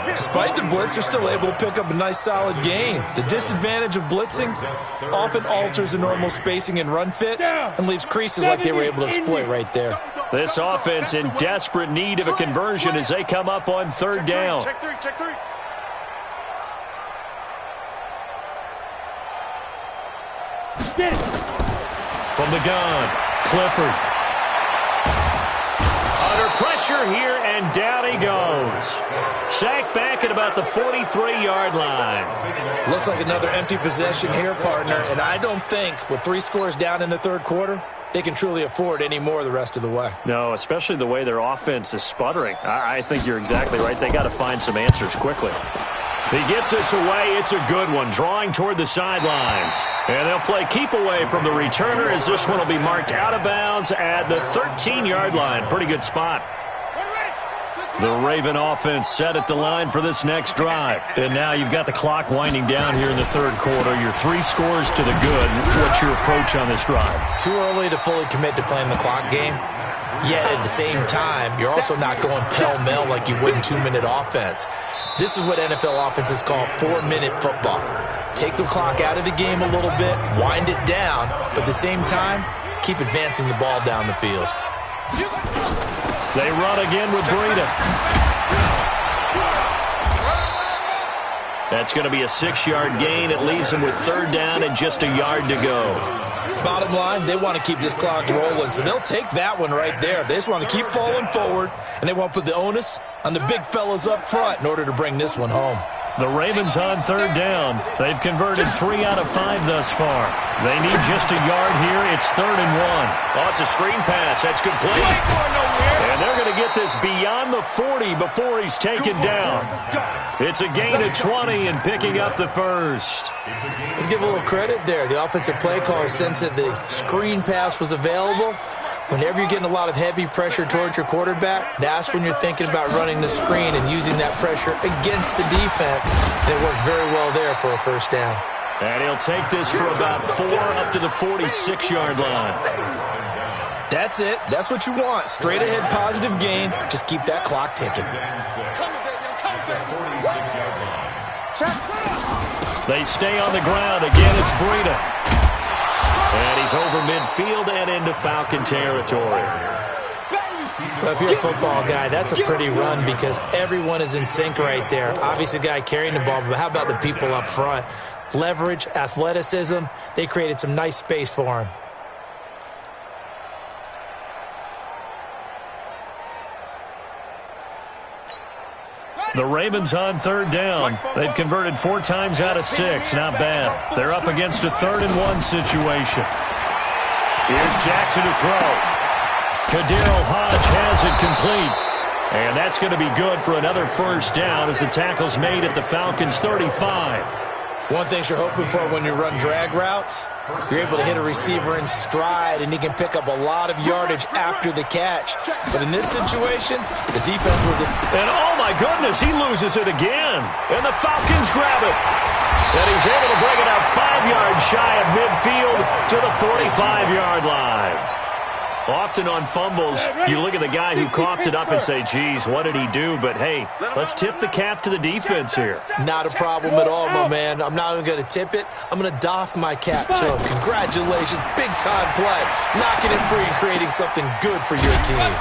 Despite the blitz, they're still able to pick up a nice solid gain. The disadvantage of blitzing often alters the normal spacing and run fits and leaves creases like they were able to exploit right there. This offense in desperate need of a conversion as they come up on third down. Check three. From the gun, Clifford. Under pressure here, and down he goes. Sacked back at about the 43-yard line. Looks like another empty possession here, partner, and I don't think with 3 scores down in the third quarter, they can truly afford any more the rest of the way. No, especially the way their offense is sputtering. I think you're exactly right. They got to find some answers quickly. He gets this away. It's a good one, drawing toward the sidelines. And they'll play keep away from the returner as this one will be marked out of bounds at the 13-yard line. Pretty good spot. The Raven offense set at the line for this next drive. And now you've got the clock winding down here in the third quarter. You're 3 scores to the good. What's your approach on this drive? Too early to fully commit to playing the clock game. Yet at the same time, you're also not going pell-mell like you would in 2-minute offense. This is what NFL offenses call 4-minute football. Take the clock out of the game a little bit, wind it down, but at the same time, keep advancing the ball down the field. They run again with Breida. That's going to be a 6-yard gain. It leaves them with third down and just a yard to go. Bottom line, they want to keep this clock rolling, so they'll take that one right there. They just want to keep falling forward, and they want to put the onus on the big fellas up front in order to bring this one home. The Ravens on third down. They've converted 3 out of 5 thus far. They need just a yard here. It's 3rd and 1. Oh, it's a screen pass. That's complete. And they're going to get this beyond the 40 before he's taken down. It's a gain of 20 and picking up the first. Let's give a little credit there. The offensive play caller sensed that the screen pass was available. Whenever you're getting a lot of heavy pressure towards your quarterback, that's when you're thinking about running the screen and using that pressure against the defense. And it worked very well there for a first down. And he'll take this for about 4 up to the 46-yard line. That's it. That's what you want. Straight ahead positive gain. Just keep that clock ticking. They stay on the ground. Again, it's Breida. And he's over midfield and into Falcon territory. Well, if you're a football guy, that's a pretty run because everyone is in sync right there. Obviously, the guy carrying the ball, but how about the people up front? Leverage, athleticism, they created some nice space for him. The Ravens on third down. They've converted 4 times out of 6. Not bad. They're up against a 3rd and 1 situation. Here's Jackson to throw. Kadiril Hodge has it complete. And that's going to be good for another first down as the tackle's made at the Falcons' 35. One thing you're hoping for when you run drag routes, you're able to hit a receiver in stride, and he can pick up a lot of yardage after the catch. But in this situation, the defense was... And oh my goodness, he loses it again. And the Falcons grab it. And he's able to bring it out 5 yards shy of midfield to the 45-yard line. Often on fumbles, you look at the guy who coughed it up and say, geez, what did he do? But, hey, let's tip the cap to the defense here. Not a problem at all, my man. I'm not even going to tip it. I'm going to doff my cap to him. Congratulations. Big-time play. Knocking it free and creating something good for your team.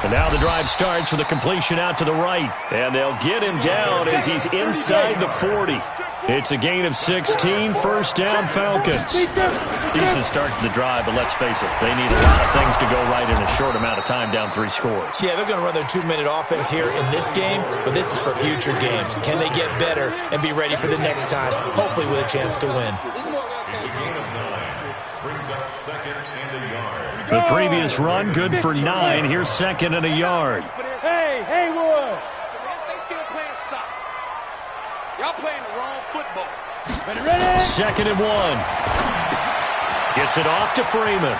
And now the drive starts with a completion out to the right. And they'll get him down as he's inside the 40. It's a gain of 16, first down Falcons. Decent start to the drive, but let's face it, they need a lot of things to go right in a short amount of time down 3 scores. Yeah, they're going to run their 2-minute offense here in this game, but this is for future games. Can they get better and be ready for the next time, hopefully with a chance to win? It's a gain of 9. Brings up 2nd and a yard. The previous run, good for 9. Here's 2nd and a yard. Hey, Haywood! They still playing soccer. Y'all playing the wrong football. Ready? 2nd and 1. Gets it off to Freeman.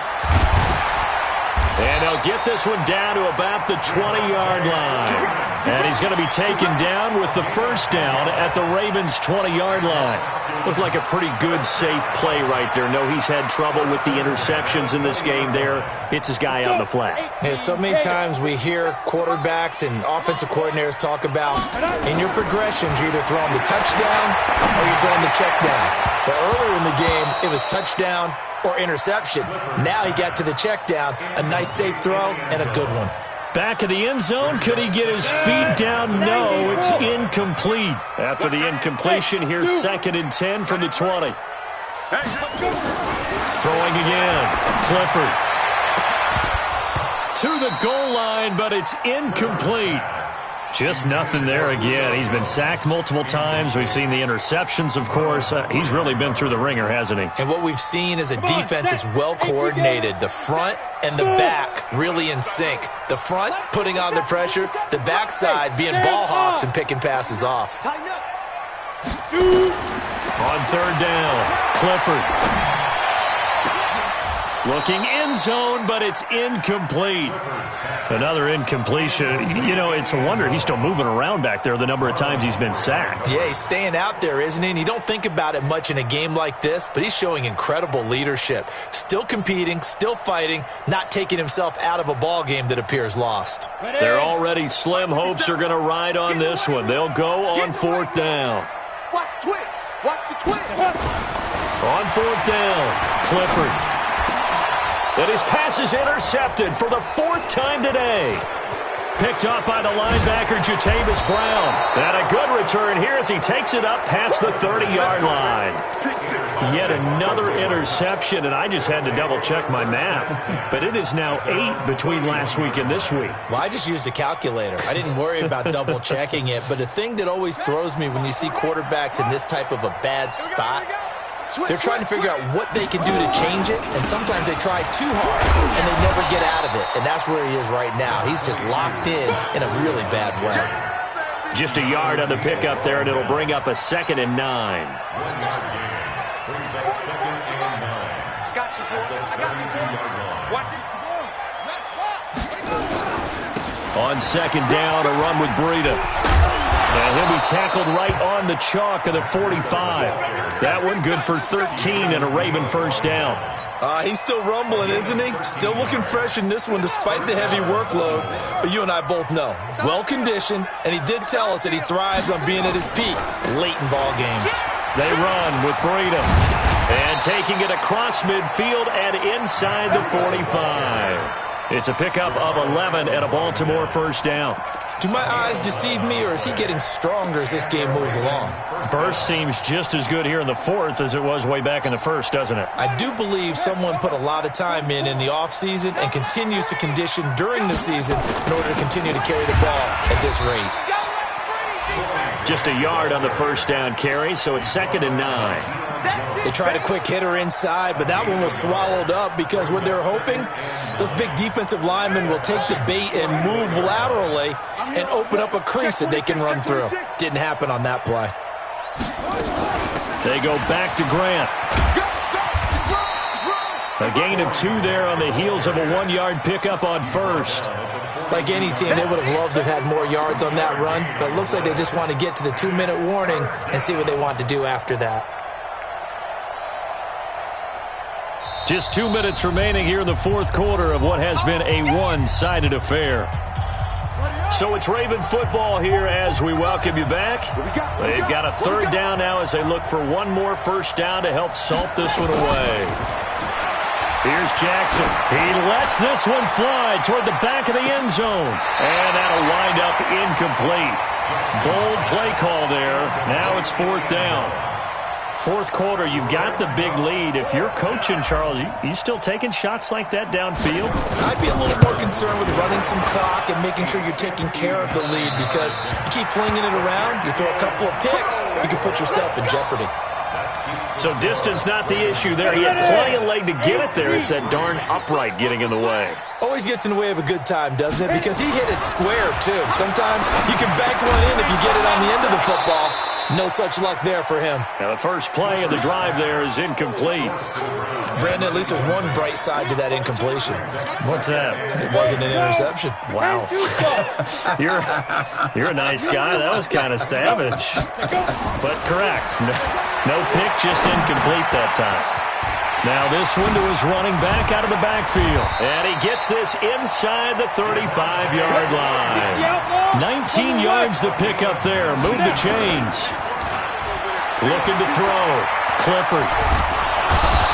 And they'll get this one down to about the 20-yard line. And he's going to be taken down with the first down at the Ravens' 20-yard line. Looked like a pretty good, safe play right there. No, he's had trouble with the interceptions in this game there. Hits his guy out in the flat. Yeah, so many times we hear quarterbacks and offensive coordinators talk about in your progressions, you're either throwing the touchdown or you're throwing the check down. But earlier in the game, it was touchdown or interception. Now he got to the check down, a nice safe throw, and a good one. Back of the end zone. Could he get his feet down? No, it's incomplete. After the incompletion, here's 2nd and 10 from the 20. Throwing again. Clifford. To the goal line, but it's incomplete. Just nothing there again. He's been sacked multiple times. We've seen the interceptions, of course. He's really been through the ringer, hasn't he? And what we've seen is a defense that's well coordinated. The front and the back really in sync. The front putting on the pressure. The backside being ball hawks and picking passes off. On 3rd down, Clifford. Looking end zone, but it's incomplete. Another incompletion. You know, it's a wonder he's still moving around back there the number of times he's been sacked. Yeah, he's staying out there, isn't he? And you don't think about it much in a game like this, but he's showing incredible leadership. Still competing, still fighting, not taking himself out of a ball game that appears lost. They're already slim hopes are going to ride on this one. They'll go on 4th down. Watch the twist. Watch the twist. On 4th down, Clifford. And his pass is intercepted for the 4th time today. Picked up by the linebacker, Jatavis Brown. And a good return here as he takes it up past the 30-yard line. Yet another interception, and I just had to double-check my math. But it is now 8 between last week and this week. Well, I just used a calculator. I didn't worry about double-checking it. But the thing that always throws me when you see quarterbacks in this type of a bad spot, they're trying to figure out what they can do to change it, and sometimes they try too hard, and they never get out of it. And that's where he is right now. He's just locked in a really bad way. Just a yard on the pickup there, and it'll bring up a 2nd and 9. Brings up 2nd and 9. I got you, boy. I got you, boy. Watch it. On 2nd down, a run with Breida. And he'll be tackled right on the chalk of the 45. That one good for 13 and a Raven first down. He's still rumbling, isn't he? Still looking fresh in this one despite the heavy workload. But you and I both know, well-conditioned, and he did tell us that he thrives on being at his peak late in ball games. They run with Breida. And taking it across midfield and inside the 45. It's a pickup of 11 and a Baltimore first down. Do my eyes deceive me, or is he getting stronger as this game moves along? Burst seems just as good here in the 4th as it was way back in the 1st, doesn't it? I do believe someone put a lot of time in the offseason and continues to condition during the season in order to continue to carry the ball at this rate. Just a yard on the first down carry, so it's 2nd and 9. They tried a quick hitter inside, but that one was swallowed up because what they're hoping, those big defensive linemen will take the bait and move laterally and open up a crease that they can run through. Didn't happen on that play. They go back to Grant. A gain of 2 there on the heels of a 1-yard pickup on first. Like any team, they would have loved to have had more yards on that run, but it looks like they just want to get to the 2-minute warning and see what they want to do after that. Just 2 minutes remaining here in the 4th quarter of what has been a one-sided affair. So it's Raven football here as we welcome you back. They've got a 3rd down now as they look for one more first down to help salt this one away. Here's Jackson. He lets this one fly toward the back of the end zone. And that'll wind up incomplete. Bold play call there. Now it's 4th down. 4th quarter, you've got the big lead. If you're coaching, Charles, you still taking shots like that downfield? I'd be a little more concerned with running some clock and making sure you're taking care of the lead, because you keep flinging it around, you throw a couple of picks, you can put yourself in jeopardy. So distance not the issue there. He had plenty of leg to get it there. It's that darn upright getting in the way. Always gets in the way of a good time, doesn't it? Because he hit it square, too. Sometimes you can bank one in if you get it on the end of the football. No such luck there for him. Now the first play of the drive there is incomplete. Brandon, at least there's one bright side to that incompletion. What's that? It wasn't an interception. Wow. You're a nice guy. That was kind of savage. But correct. No pick, just incomplete that time. Now this one to his running back out of the backfield. And he gets this inside the 35-yard line. 19 yards to pick up there. Move the chains. Looking to throw. Clifford.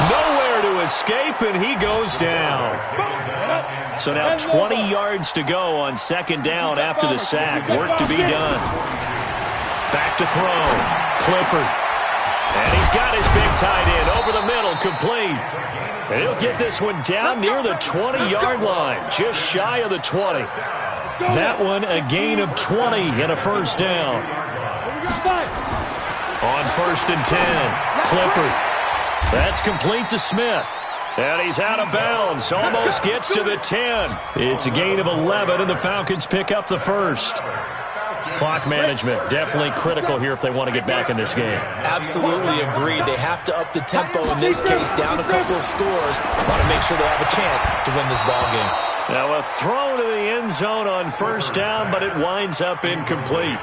Nowhere to escape, and he goes down. So now 20 yards to go on second down after the sack. Work to be done. Back to throw. Clifford. And he's got his big tight end over the middle, complete. And he'll get this one down near the 20-yard line, just shy of the 20. That one a gain of 20 and a first down. On 1st and 10, Clifford. That's complete to Smith. And he's out of bounds, almost gets to the 10. It's a gain of 11, and the Falcons pick up the first. Clock management, definitely critical here if they want to get back in this game. Absolutely agreed. They have to up the tempo in this case, down a couple of scores. Want to make sure they have a chance to win this ball game. Now a throw to the end zone on first down, but it winds up incomplete.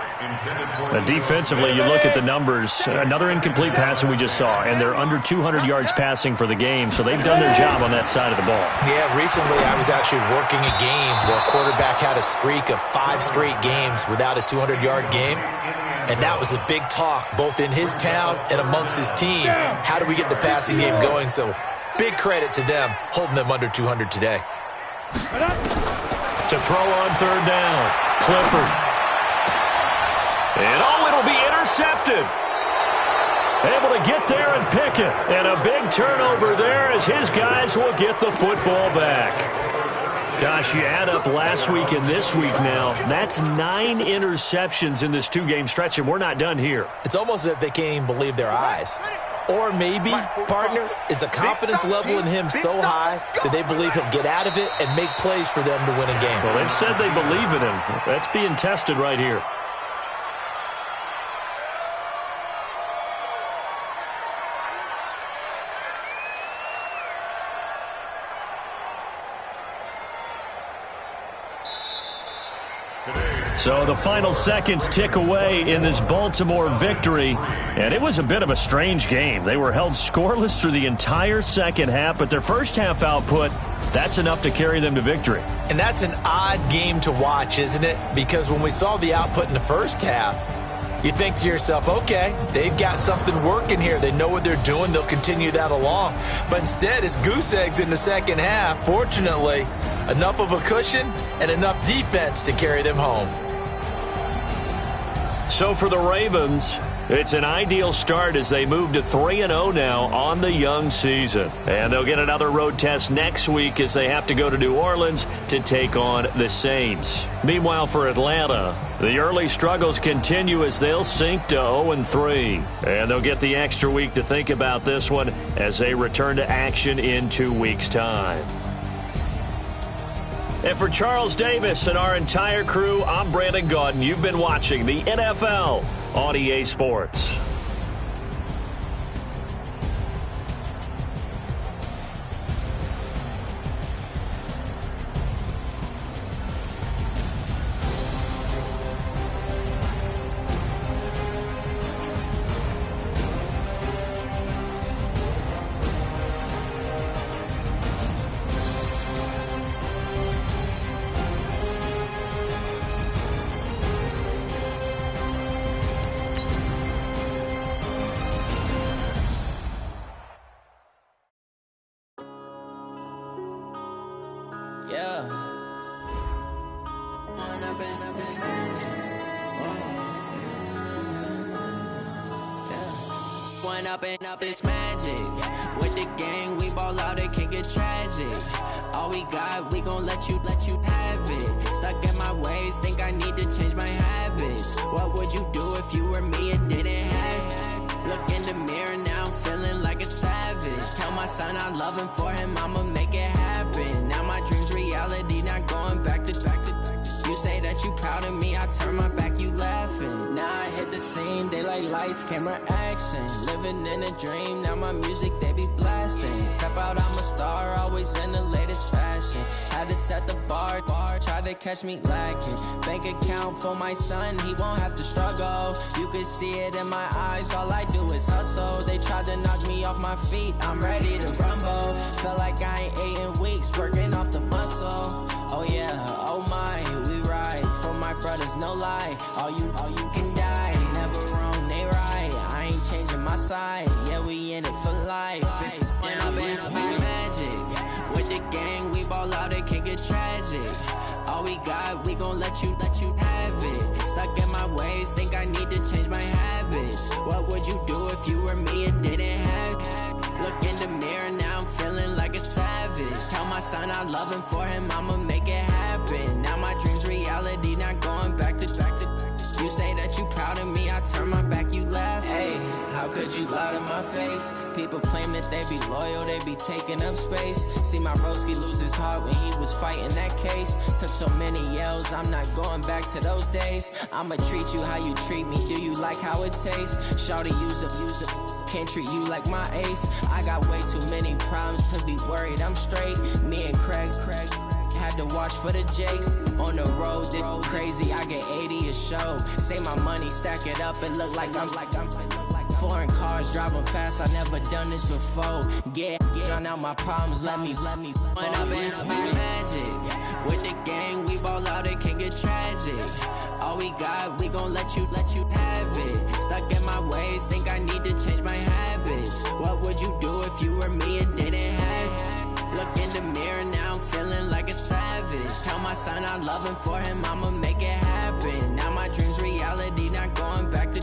Defensively, you look at the numbers. Another incomplete pass that we just saw, and they're under 200 yards passing for the game, so they've done their job on that side of the ball. Yeah, recently I was actually working a game where a quarterback had a streak of 5 straight games without a 200-yard game, and that was a big talk both in his town and amongst his team. How do we get the passing game going? So big credit to them holding them under 200 today. To throw on third down, Clifford. And it'll be intercepted. Able to get there and pick it. And a big turnover there as his guys will get the football back. Gosh, you add up last week and this week now. That's 9 interceptions in this 2-game stretch, and we're not done here. It's almost as if they can't even believe their eyes. Or maybe, partner, is the confidence level in him so high that they believe he'll get out of it and make plays for them to win a game. Well, they've said they believe in him. That's being tested right here. So the final seconds tick away in this Baltimore victory, and it was a bit of a strange game. They were held scoreless through the entire second half, but their first half output, that's enough to carry them to victory. And that's an odd game to watch, isn't it? Because when we saw the output in the first half, you think to yourself, okay, they've got something working here. They know what they're doing. They'll continue that along. But instead, it's goose eggs in the second half. Fortunately, enough of a cushion and enough defense to carry them home. So for the Ravens, it's an ideal start as they move to 3-0 now on the young season. And they'll get another road test next week as they have to go to New Orleans to take on the Saints. Meanwhile, for Atlanta, the early struggles continue as they'll sink to 0-3. And they'll get the extra week to think about this one as they return to action in 2 weeks' time. And for Charles Davis and our entire crew, I'm Brandon Gaudin. You've been watching the NFL on EA Sports. Up this magic with the gang, we ball out, it can get tragic. All we got, we gon' let you have it. Stuck in my ways, think I need to change my habits. What would you do if you were me and didn't have it? Look in the mirror now, I'm feeling like a savage. Tell my son I love him, for him I'ma make it happen. Now my dreams reality, not going back to. You say that you proud of me, I turn my back, you laughing. Now I hit the scene, they like lights, camera, action. Living in a dream, now my music, they be blasting. Step out, I'm a star, always in the latest fashion. Had to set the bar, try to catch me lacking. Bank account for my son, he won't have to struggle. You can see it in my eyes, all I do is hustle. They tried to knock me off my feet, I'm ready to rumble. Felt like I ain't ate in weeks, working off the muscle. Oh yeah, oh my, we ride for my brothers, no lie. All you can die, never wrong, they right. I ain't changing my side, yeah, we in it for life. And I've been magic with the gang, we ball out, it can get tragic. All we got, we gon' let you have it. Stuck in my ways, think I need to change my habits. What would you do if you were me and didn't have it? Look in the mirror, now I'm feeling like a savage. Tell my son I love him, for him I'ma make it happen. Now my dream's reality, not going back to. You say that you proud of me, I turn my back, you laugh. Hey, how could you lie to my face? People claim that they be loyal, they be taking up space. See my broski lose his heart when he was fighting that case. Took so many yells, I'm not going back to those days. I'ma treat you how you treat me, do you like how it tastes? Shawty, use up, can't treat you like my ace. I got way too many problems to be worried, I'm straight. Me and Craig had to watch for the Jakes. On the road, this crazy, I get 80 a show. Say my money, stack it up, it look like I'm foreign cars, driving fast, I never done this before. Get drown out my problems, let me When I've been magic with the gang, we ball out, it can get tragic. All we got, we gon' let you have it. Stuck in my ways, think I need to change my habits. What would you do if you were me and didn't have it? Look in the mirror, now I'm feeling like a savage. Tell my son I love him, for him I'ma make it happen. Now my dream's reality, not going back to.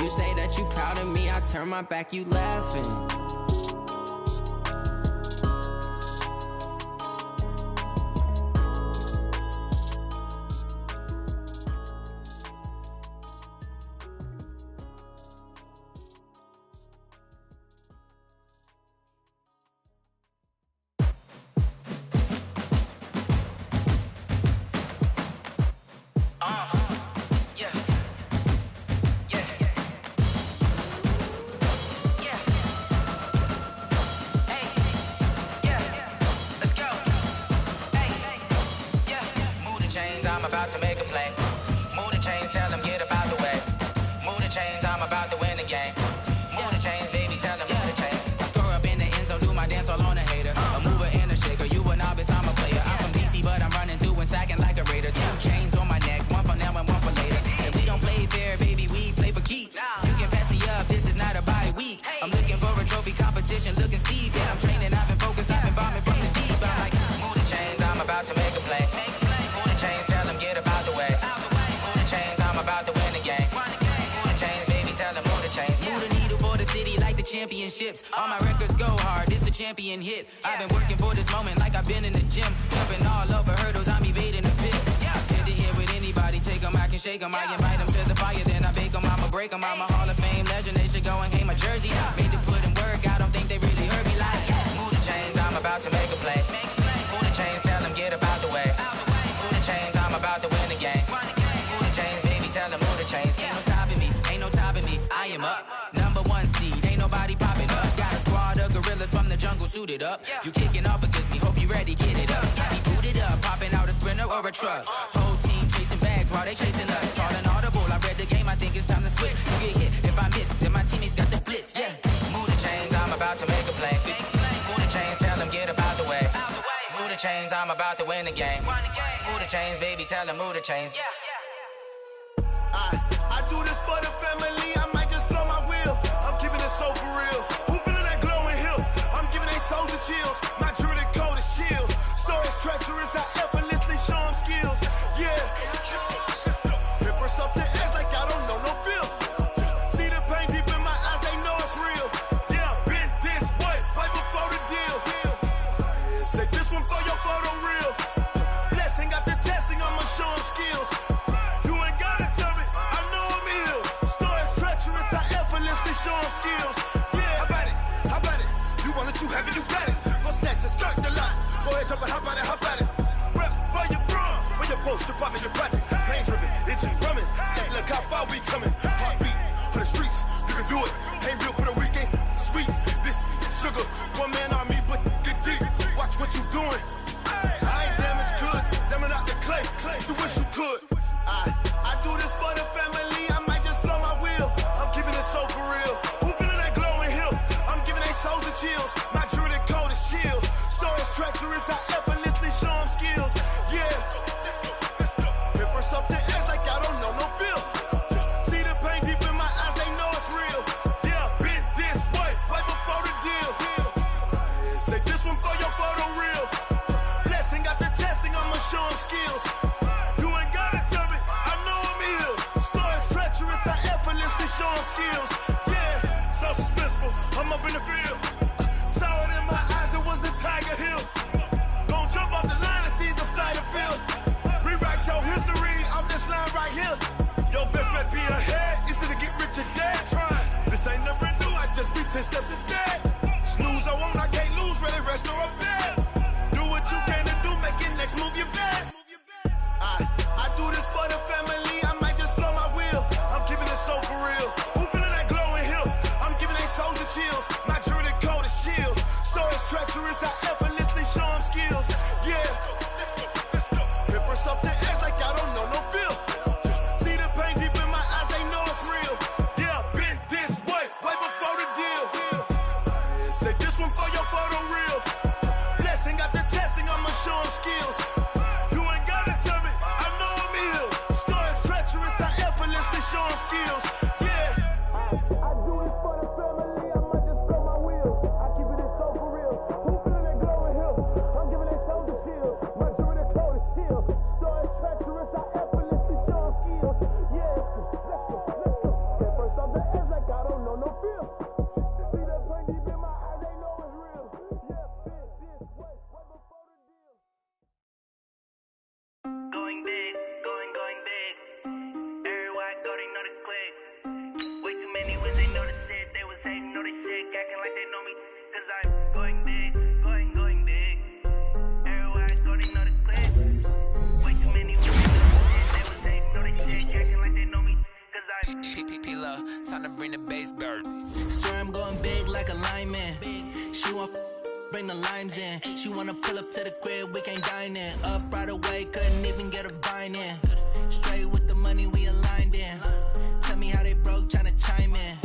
You say that you proud of me, I turn my back, you laughing. I'm about to make a play. Move the chains, tell them get about the way. Move the chains, I'm about to win the game. Move the chains, baby, tell them move the chains. I score up in the end zone, do my dance all on a hater. A mover and a shaker, you a novice, I'm a player. I'm from DC, but I'm running through and sacking like a raider. 2 chains on my neck, one for now and one for later. And we don't play fair, baby, we play for keeps. You can pass me up, this is not a bye week. I'm looking for a trophy competition, looking steep. Yeah, I'm training, I've been focused, I've been bombing from the deep. I'm like, move the chains, I'm about to make a play. Move the chains, tell them get about the way. Move the chains, I'm about to win the game. Move the chains, baby, tell them move the chains. Move the needle for the city like the championships. All my records go hard, this a champion hit. I've been working for this moment like I've been in the gym. Jumping all over hurdles, I'm evading the pit. Head to head with anybody, take them, I can shake them. I invite them to the fire, then I bake them, I'ma break them. I'm a Hall of Fame legend, they should go and hang my jersey. Made to put in work, I don't think they really heard me like. Move the chains, I'm about to make a play. Move the chains, tell them get about the way. Move the chains, I'm about to win the game. Move the chains, baby, tell them move the chains. Ain't no stopping me, ain't no topping me. I am up, #1 seed, ain't nobody popping up. Got a squad of gorillas from the jungle suited up. You kicking off against me, hope you ready, get it up. I be booted up, popping out a Sprinter or a truck. Whole team chasing bags while they chasing us. Calling audible, I read the game, I think it's time to switch. You get hit, if I miss, then my teammates got the blitz, yeah. Move the chains, I'm about to make a play. Move the chains, tell them get about the way. Move the chains, I'm about to win the game. Move the chains, baby, tell them move the chains. I do this for the family, I might just blow my wheel. I'm keeping it so for real. Who feeling that glowing hill? I'm giving they souls the chills. My jewelry code is chill. Stories treacherous, I effortlessly show them skills. Yeah. Ripper stuff the edge like I don't know no feel. See the pain deep in my eyes, they know it's real. Yeah, been this way, right before the deal. Say this one for your photo real. Blessing after testing, I'ma show them skills. You ain't gotta tell me, I know I'm ill. Stories treacherous, I effortlessly show them skills. Yeah, how about it? You want it, you have it, you got it. Go snatch it, skirt the lot. Go ahead, jump it, how about it? Rep where you from, where you supposed to pop in your projects. Pain driven, itching, drumming. Hey, look how far we coming. can do it. Ain't built for the weekend. Sweet, this sugar. One man on me, but get deep. Watch what you doing. I ain't damaged goods. Damn out the clay. You wish you could. I do this for the family. I might just blow my wheel. I'm keeping it so for real. Who feeling that glowing hill? I'm giving they souls the chills. My jewelry cold is chill. Stories treacherous. I effortlessly show them skills. Yeah. Paper stuff to edge like I don't know no feel. See the pain deep in my eyes, they know it's real. Yeah, been this way, right before the deal. Say this one for your photo reel. Blessing after testing, I'ma show them skills. You ain't gotta tell me, I know I'm ill. Stories treacherous, I effortlessly show them skills. Yeah, so suspenseful, I'm up in the field. Saw it in my eyes, it was the Tiger Hill. Gon' jump off the line and see the flight of field. Rewrite your history, I'm this line right here. Your best bet be ahead, easy to get rich or dead. Trying, this ain't never new, I just be 10 steps instead. Snooze I won't, I can't lose, ready, rest or a bed. Do what you can to do, make it next move your best. I do this for the family, I might just blow my wheel. I'm keeping it so for real. Who feeling that glowing hill? I'm giving they souls the chills. My jewelry cold is chill. Stories treacherous, I effortlessly show them skills. Yeah. Paper stuff to edge like I don't know no feel. See the pain deep in my eyes, they know it's real. Yeah, been this way, way before the deal. Say this one for your photo reel. Blessing after testing, I'ma show them skills. You ain't gotta tell me, I know I'm ill. Stories treacherous, I effortlessly show them skills. Yeah. I do this for the family, I might just blow my wheel. I keep it so for real. Who feeling that glowing hill? I'm giving they souls the chills. My jewelry cold is chill. Stories treacherous, I effortlessly show them skills. Yeah, let's go. Get first off the edge like I don't know no feel. See that pain deep in my eyes, they know it's real. Yeah, this way, way before the deal. Going big, going big. Everywhere I go, they know the click. Way too many wins, they know the shit. They was hating, know they sick, acting like they know me. Cause I'm going big, going big. Everywhere I go, they know the click. Way too many wins, they know the shit. They was hating, know they sick, acting like they know me. Cause I'm P-P-P-Love, time to bring the bass bird. Swear I'm going big like a lineman. She want bring the limes in. She wanna pull up to the crib, we can't dine in. Up right away, couldn't even get a vine in. Straight with the money we aligned in. Tell me how they broke, tryna chime in.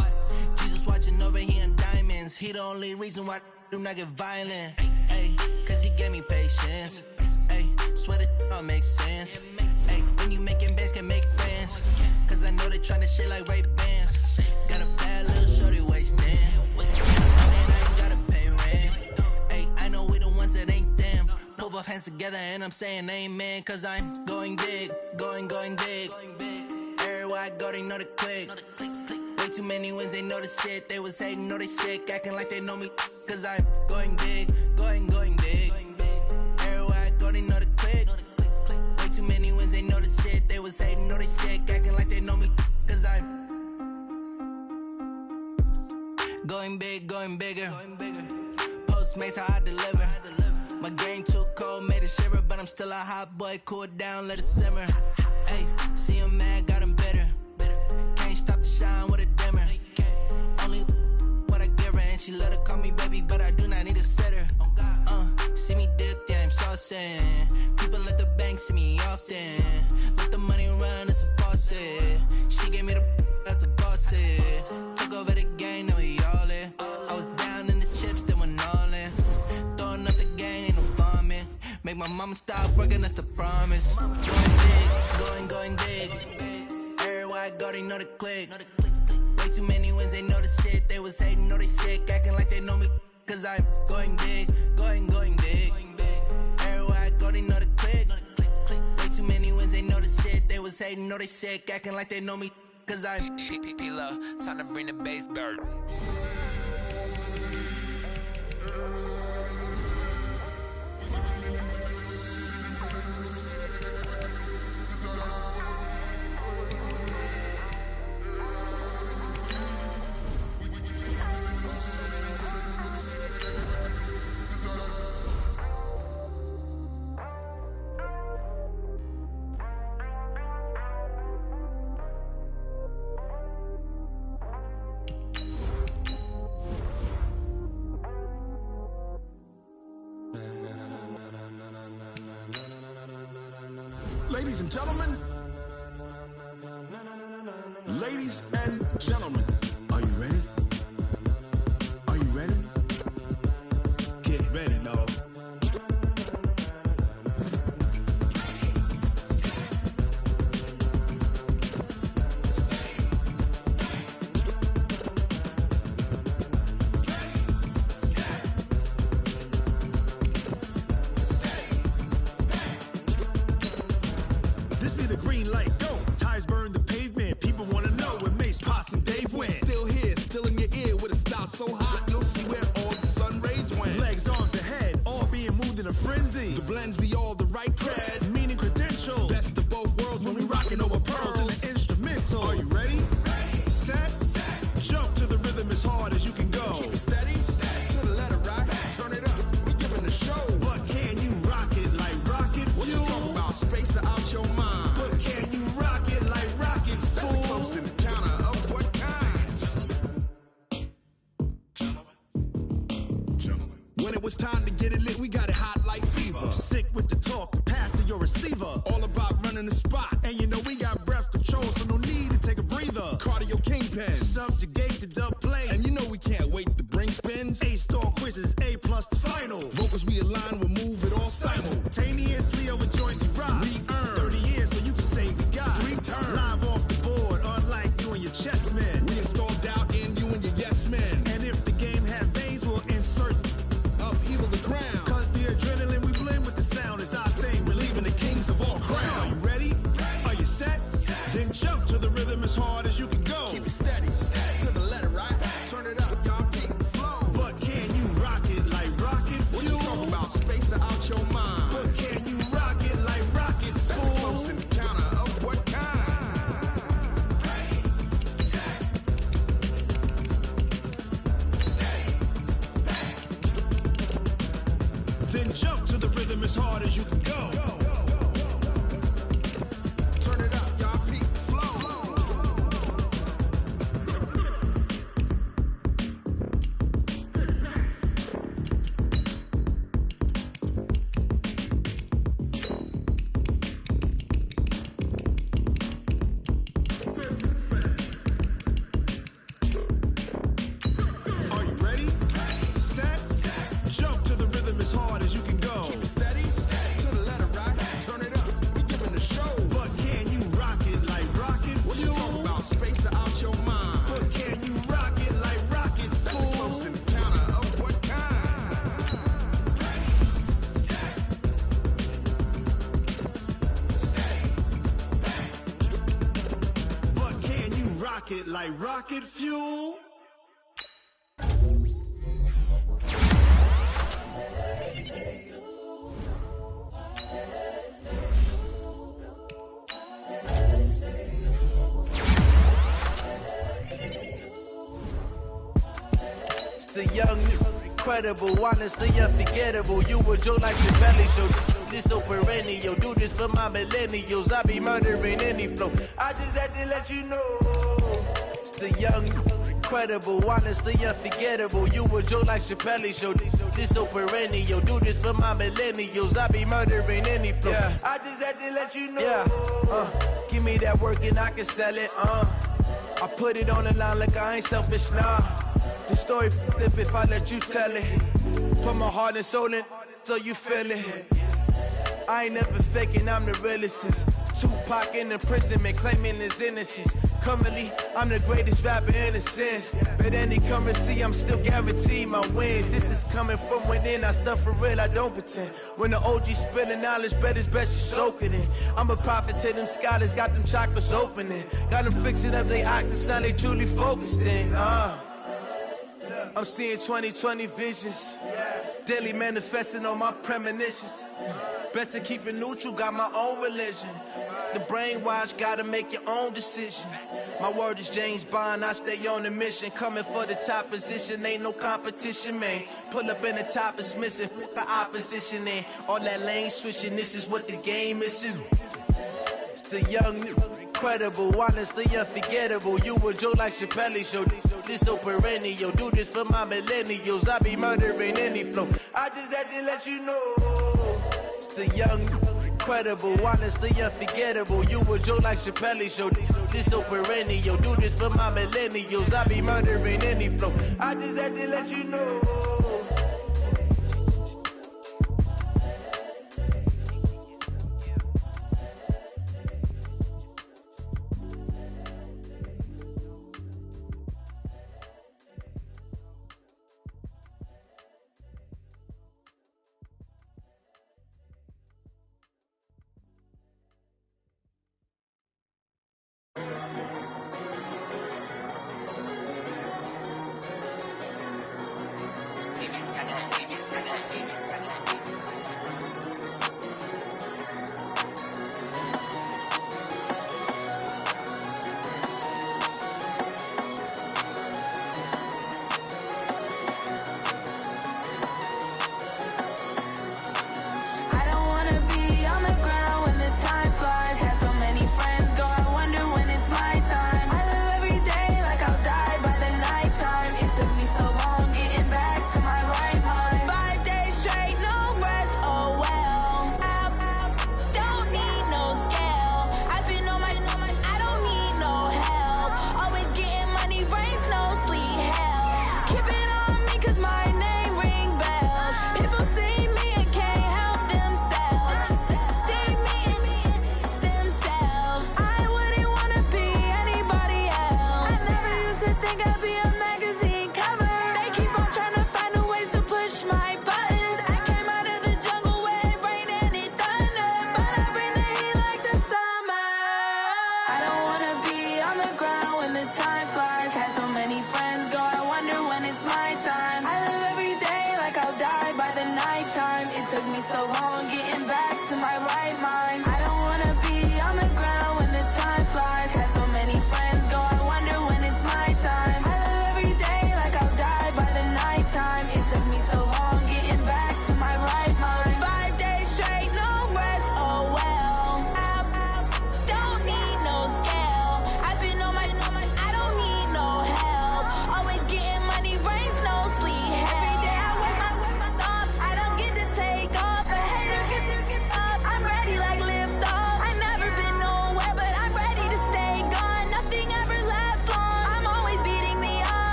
Jesus watching over here in diamonds. He the only reason why I do not get violent. Ay, cause he gave me patience. Ay, swear that all makes sense. Ay, when you making bands, can make friends. Cause I know they tryna shit like Ray-Bans. Got a bad little shorty wasting. Put both hands together and I'm saying amen. Cause I'm going big, going big. Everywhere I go, they know the click. Way too many wins, they know the shit. They was hating, know they sick, acting like they know me. Cause I'm going big, going big. Everywhere I go, they know the click. Way too many wins, they know the shit. They was hating, know they sick, acting like they know me. Cause I'm going big, going bigger. Postmates how I deliver. My game too cold, made it shiver, but I'm still a hot boy. Cool it down, let it simmer. Hey, see him mad, got him bitter. Can't stop the shine with a dimmer. Only what I give her, and she let her call me baby, but I do not need a sitter. See me dip, yeah, I'm saucing. People at the bank see me often. Let the money run, it's a faucet. She gave me the that's a faucet. Took over the game, now we all in. I was down in the chips, then went all in. Throwing up the game, ain't no vomit. Make my mama stop working, that's the promise. Going big. Everywhere I go, they know the click. Way too many wins, they know the shit. They was hating, know they sick, acting like they know me. Cause I'm going big, going big. Everywhere I go, they know the click. Way too many wins, they know the shit. They was hating, know they sick, acting like they know me. Cause I'm P-P-P-Love, time to bring the bass bird. Ladies and gentlemen. Ladies and gentlemen. Are you ready? Are you ready? Get ready, no. This be the green light, go. Tires burn the pavement. People wanna know when Mace, Posse, and Dave went. Still here, still in your ear with a style so hot, you'll see where all the sun rays went. Legs, arms, and head, all being moved in a frenzy. The blends be all the right cred, meaning credentials. best of both worlds when we rockin' over pearls. in the instrumental. Are you ready? Set. Jump to the rhythm as hard as you can go. Keep it steady, to the letter right, turn it up, we giving the show. But can you rock it like rocket fuel? What you talking about, space out your mind? But can you rock it like rockets, That's a close encounter of what kind? Gentlemen. When it was time to get it lit, we got it hot like fever. Sick with the talk, pass to your receiver. All about running the spot. And you know we got breath control, so no need to take a breather. Cardio kingpin. Subjugate the dub play. And you know we can't wait to bring spins. A-star quizzes, A+ the final. Vocals we align, we'll move it all Simultaneously over joints we rock. We earn 30 years so you can say we got 3 turns. live off the board, unlike you and your chess men. We install doubt in you and your yes men. And if the game had veins, we'll insert Upheaval the crown. cause the adrenaline we blend with the sound is our thing. Relieving the kings of all Crown. crown. Are you ready? Are you set? Then jump to the rhythm as hard as you can go. Keep it steady, to the letter right. Turn it up, y'all beat the flow. But can you rock it like rocket fuel? What you talking about, space out your mind? But can you rock it like rockets, That's a fool? close encounter of what kind? Then jump to the rhythm as hard as you can go. Turn it up, y'all beat the flow. Are you ready? Set. Jump to the rhythm as hard as you can go. Keep it steady, to the letter right. Turn it up, we giving the show. But can you rock it like rocket What you fuel? talking about, space out your mind? But can you rock it like rockets, That's a fool? close encounter of what kind? But can you rock it like rocket fuel? It's the young, incredible, honestly unforgettable. You a Joe like the belly show. This so perennial, do this for my millennials. I be murdering any flow. I just had to let you know. It's the young, incredible, honestly unforgettable. You a Joe like Chappelle show. This so perennial, do this for my millennials. I be murdering any flow. Yeah. I just had to let you know. Yeah. Give me that work and I can sell it. I put it on the line like I ain't selfish, nah. The story flip if I let you tell it. Put my heart and soul in so you feel it. I ain't never faking, I'm the realest since Tupac in imprisonment, claiming his innocence. Currently, I'm the greatest rapper in a sense. But any currency, I'm still guaranteed my wins. This is coming from within, I stuff for real, I don't pretend. When the OG spilling knowledge, bet it's best you soak it in. I'm a prophet to them scholars, got them chakras opening. Got them fixing up their octaves, now they truly focused in. I'm seeing 2020 visions. Daily manifesting on my premonitions. Best to keep it neutral, got my own religion. The brainwash, gotta make your own decision. My word is James Bond, I stay on the mission. Coming for the top position, ain't no competition, man. Pull up in the top is missing, the opposition in. All that lane switching, this is what the game is. It's the young, incredible, honestly unforgettable. You a Joe like Chappelle show. This so perennial, do this for my millennials. I be murdering any flow. I just had to let you know. It's the young, incredible, honestly unforgettable. You a joke like Chappelle Show. This so perennial. Do this for my millennials. I be murdering any flow. I just had to let you know.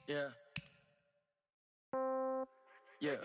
Yeah. Yeah.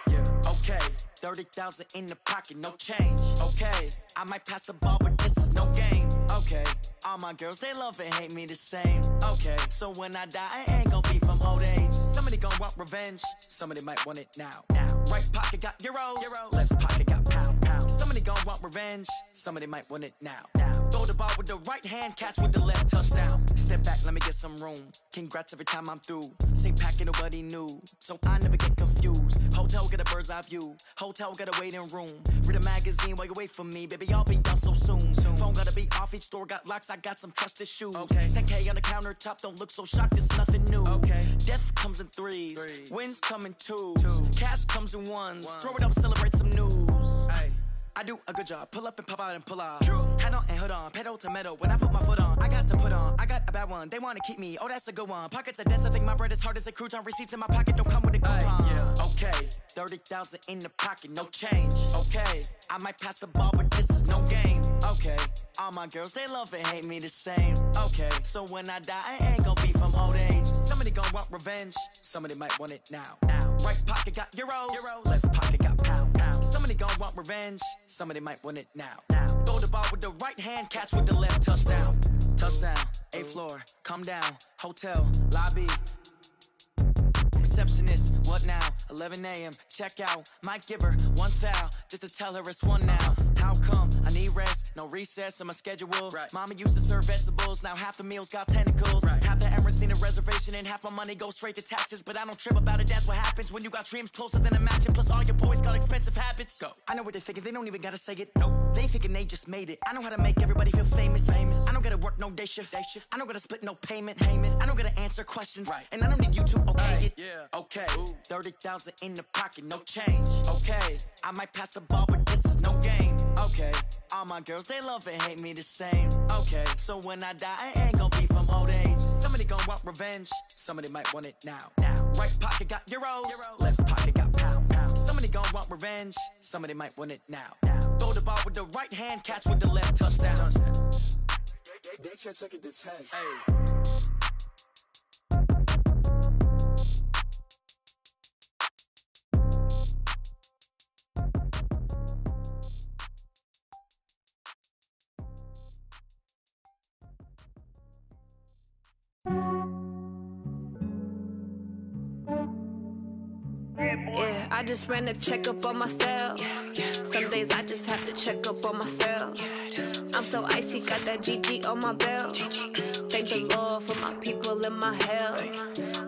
Yeah. Okay. 30,000 in the pocket, no change. Okay. I might pass the ball, but this is no game. Okay. All my girls, they love and hate me the same. Okay. So when I die, I ain't gonna be from old age. Somebody gonna want revenge. Somebody might want it now. Right pocket got euros. Left pocket got pounds. Somebody gonna want revenge. Somebody might want it now. Throw the ball with the right hand, catch with the left, touchdown. Step back, let me get some room. Congrats every time I'm through. Same packet, nobody knew, so I never get confused. Hotel get a bird's eye view. Hotel got a waiting room. Read a magazine while you wait for me, baby. I'll be done so soon. Phone gotta be off. Each store got locks. I got some trusted shoes. Okay. 10K on the countertop. Don't look so shocked. It's nothing new. Okay. Death comes in threes. Wins come in twos. Cash comes in ones. Throw it up, celebrate some news. Ay. I do a good job. Pull up and pop out and pull out. Head on and hood on. Pedal to metal. When I put my foot on, I got to put on. I got a bad one. They want to keep me. Oh, that's a good one. Pockets are dense. I think my bread is hard as a crouton. Receipts in my pocket don't come with a coupon. Yeah. Okay. 30,000 in the pocket. No change. Okay. I might pass the ball, but this is no game. Okay, all my girls, they love and hate me the same. Okay, so when I die, I ain't gonna be from old age. Somebody gon' want revenge, somebody might want it now. Right pocket got euros, left pocket got pounds. Somebody gon' want revenge, somebody might want it now. Throw the ball with the right hand, catch with the left, touchdown. Touchdown, 8th floor, come down, hotel, lobby. Receptionist, what now? 11 a.m., check out. Might give her one foul, just to tell her it's one now. How come? I need rest, no recess in my schedule. Right. Mama used to serve vegetables, now half the meals got tentacles. Right. Half the Emirates need a reservation and half my money goes straight to taxes. But I don't trip about it, that's what happens when you got dreams closer than a match. And plus all your boys got expensive habits. Go. I know what they're thinking, they don't even gotta say it. Nope. They ain't thinking they just made it. I know how to make everybody feel famous. I don't gotta work no day shift. I don't gotta split no payment. I don't gotta answer questions. Right. And I don't need you to okay it. Yeah. Okay, 30,000 in the pocket, no change. Okay, I might pass the ball, but this is no game. Okay, all my girls, they love and hate me the same. Okay, so when I die, I ain't gonna be from old age. Somebody gon' want revenge, somebody might want it now. Right pocket got euros, left pocket got pounds. Somebody gon' want revenge, somebody might want it now. Throw the ball with the right hand, catch with the left, touchdown. They can't take it to 10. Hey. Yeah, I just ran a checkup on myself. Some days I just have to check up on myself. I'm so icy, got that GG on my belt. Thank the Lord for my people in my health.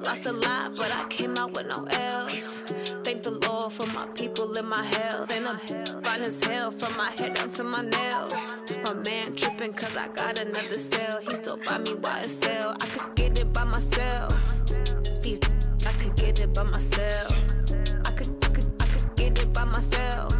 Lost a lot, but I came out with no L's. Thank the Lord for my people in my health. And I'm fine as hell from my head down to my nails. My man tripping cause I got another cell. He still buy me YSL. I could get it by myself. These I could get it by myself. I could get it by myself.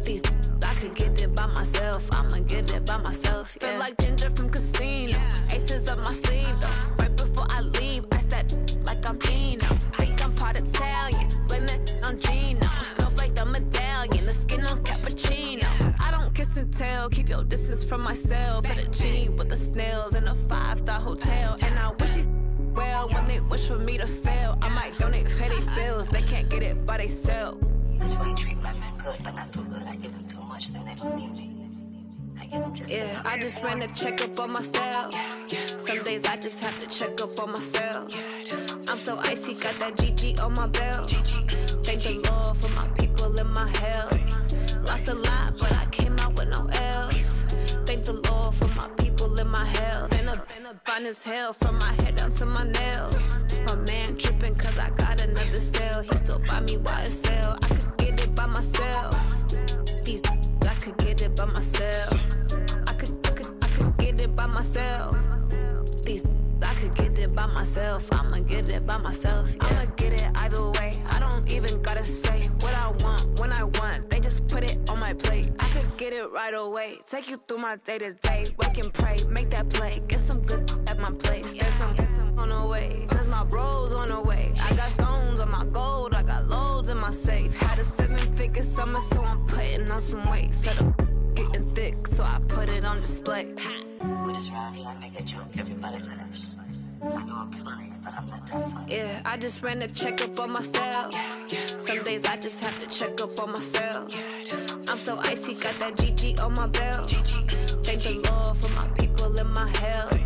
These I could get it by myself. I'ma get it by myself. Yeah. Feel like Ginger from Casino. Aces up my sleeve though. Right before I leave, I said like I'm Dino. Think I'm part Italian. Blame it on Gino. Snowflake the medallion. The skin on cappuccino. I don't kiss and tell. Keep your distance from myself. For the genie with the snails in a 5-star hotel. And I wish he's well when they wish for me to fail. I might donate petty bills. They can't get it by themselves. That's why you treat my men good, but not too good. I give them too much, then they don't need me. I give them just yeah, I just ran a checkup on myself. Some days I just have to check up on myself. I'm so icy, got that GG on my belt. Thank the Lord for my people in my health. Lost a lot, but I came out with no L's. Thank the Lord for my people in my health. And I'm fine as hell from my head down to my nails. My man tripping cause I got another cell. He still buy me YSL. I could get it by myself. These I could get it by myself. I could get it by myself. These I could get it by myself. I'ma get it by myself. Yeah. I'ma get it either way. I don't even gotta say what I want when I want. They just put it on my plate. I could get it right away. Take you through my day to day. Wake and pray, make that play. Get some good at my place. There's some on the way. Cause my bros on the way. I got stones on my gold. I got loads in my safe. Had a 7-figure summer, so I'm putting on some weight. Set up getting thick, so I put it on display. With this round, I make a joke, everybody laughs. I know I'm funny, but I'm not that funny. Yeah, I just ran a checkup on myself. Some days I just have to check up on myself. I'm so icy, got that GG on my belt. Thank the Lord for my people in my health.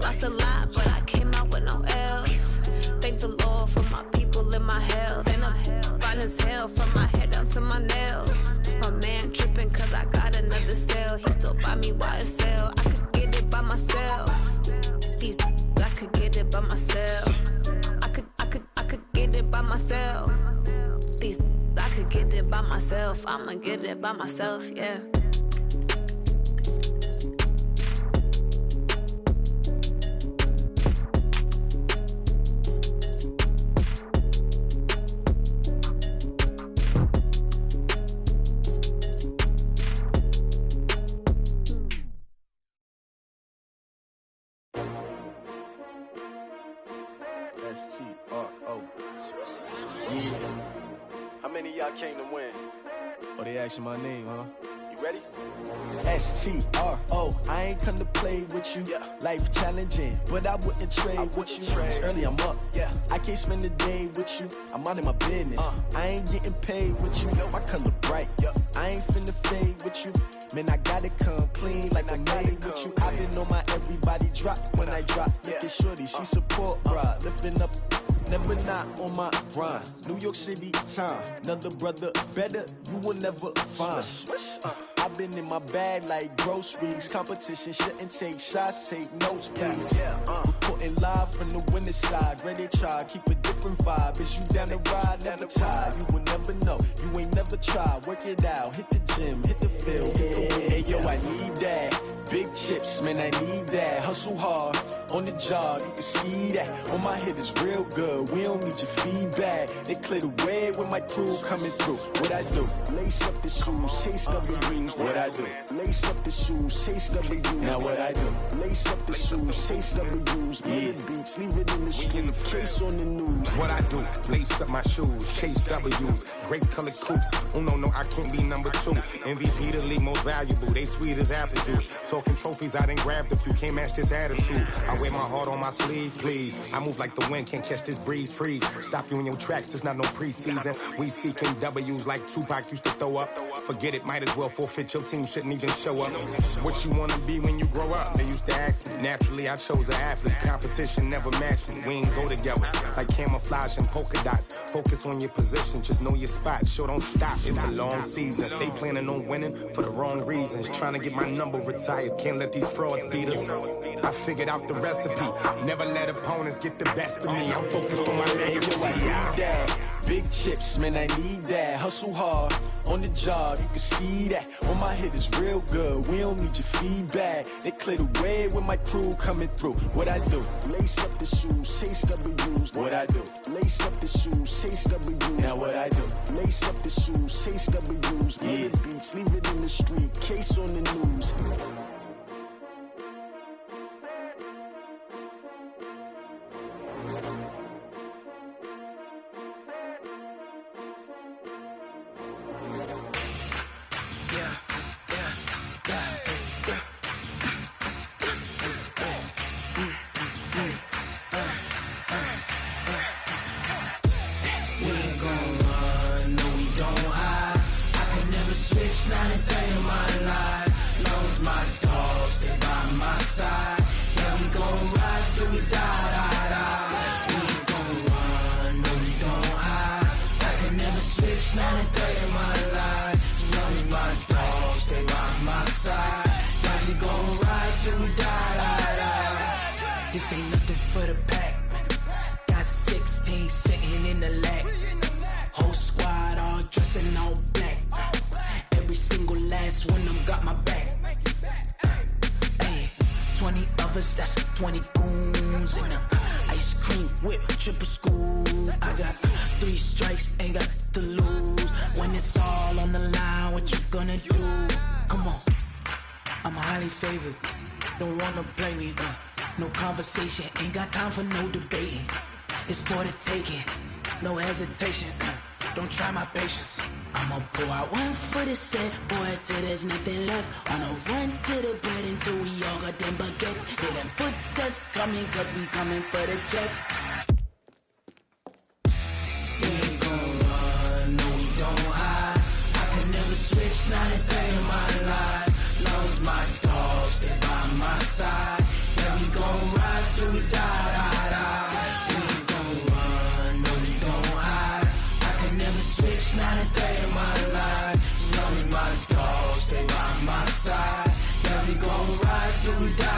Lost a lot, but I came out with no L's. Thank the Lord for my people in my health. And I'm fine as hell from my head down to my nails. My man tripping cause I got another cell. He still buy me YSL. I could get it by myself. These I could get it by myself. I could get it by myself. These I could get it by myself. I'ma get it by myself, yeah. S-T-R-O. Yeah. How many of y'all came to win? Oh, they asking my name, huh? You ready? S-T-R-O, I ain't come to play with you. Life challenging, but I wouldn't trade with you. It's early, I'm up. I can't spend the day with you. I'm out in my business. I ain't getting paid with you. My color bright. I ain't finna fade with you. Man, I gotta come clean like I made with you. I've been on my everybody drop when I drop. Look at shorty, she support, bruh. Lifting up, never not on my grind. New York City time, another brother better, you will never find. I've been in my bag like groceries. Competition shouldn't take shots, take notes, please. Reporting live from the winning side. Ready to try, keep a different vibe. Is you down the ride, never tired. You will never know, you ain't never tried. Work it out, hit the gym, hit the field, hit the wind. Hey yo, I need that. Big chips, man, I need that. Hustle hard, on the job, you can see that. On my head is real good, we don't need your feedback. They clear the way when my crew coming through. What I do? Lace up the shoes, chase double rings. What I do? Lace up the shoes, chase double U's. Now what I do? Lace up the shoes, chase double U's. Mid beats, leave it in the street, case on the news. What I do? Lace up my shoes, chase W's. Great colored coops. Oh no, I can't be number 2. MVP the league most valuable. They sweet as apple juice. Talking trophies, I done grabbed a few. Can't match this attitude. I wear my heart on my sleeve, please. I move like the wind, can't catch this breeze. Freeze. Stop you in your tracks, there's not no preseason. We seeking W's like Tupac used to throw up. Forget it, might as well forfeit. Your team shouldn't even show up. What you wanna be when you grow up? They used to ask me. Naturally, I chose an athlete. Competition never matched me. We ain't go together. Like camouflage and polka dots. Focus on your position, just know your spot. Sure, don't stop. It's a long season. They planning on winning for the wrong reasons. Trying to get my number retired. Can't let these frauds beat us. I figured out the recipe. Never let opponents get the best of me. I'm focused on my legacy. I need that. Big chips, man, I need that. Hustle hard, on the job, you can see that. On my head is real good, we don't need your feedback. They clear the way when my crew coming through. What I do? Lace up the shoes, chase W's. What I do? Lace up the shoes, chase W's. Now what I do? Lace up the shoes, chase W's. Mid beats, leave it in the street, case on the news. Not a day in my life. Knows my dogs, stay by my side. Yeah, we gon' ride till we die. We ain't gon' run, no, we don't hide. I can never switch, not a day in my life. Knows my dogs, stay by my side. Yeah, we gon' ride till we die. This ain't nothing for the pack. Got 16 sitting in the lap. Whole squad all dressing all black. Every single last one of them got my back. Ay, 20 of us, that's 20 goons. And ice cream whip, triple scoop. I got 3 strikes, ain't got to lose. When it's all on the line, what you gonna do? Come on, I'm highly favored. Don't wanna blame me, no conversation. Ain't got time for no debating. It's for the taking, no hesitation. Don't try my patience. I'ma pour out one for the set, boy, till there's nothing left. On a run to the bed until we all got them baguettes. Hear them footsteps coming, cause we coming for the check. We ain't gon' run, no, we don't hide. I can never switch, not a day in my life. Knows my dogs, stay by my side. Yeah, we gon' ride till we die. We ain't gon' run, no, we don't hide. I can never switch, not a day in my life. Knows my dogs, stay by my side. Yeah, we gon' ride till we die.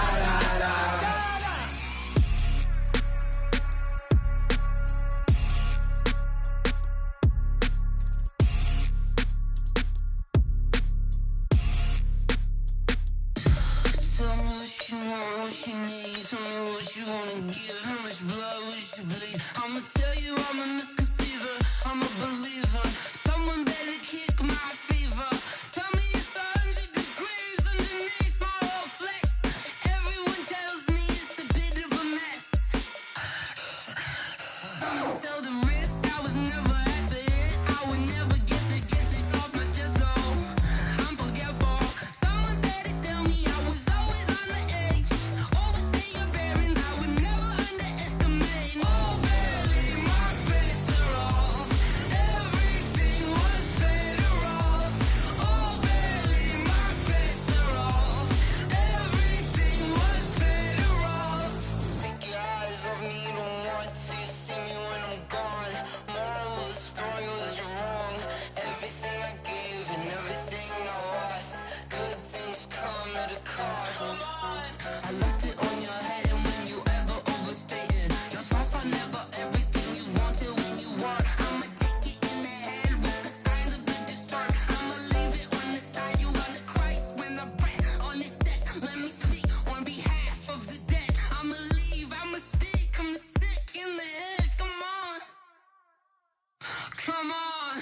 Come on.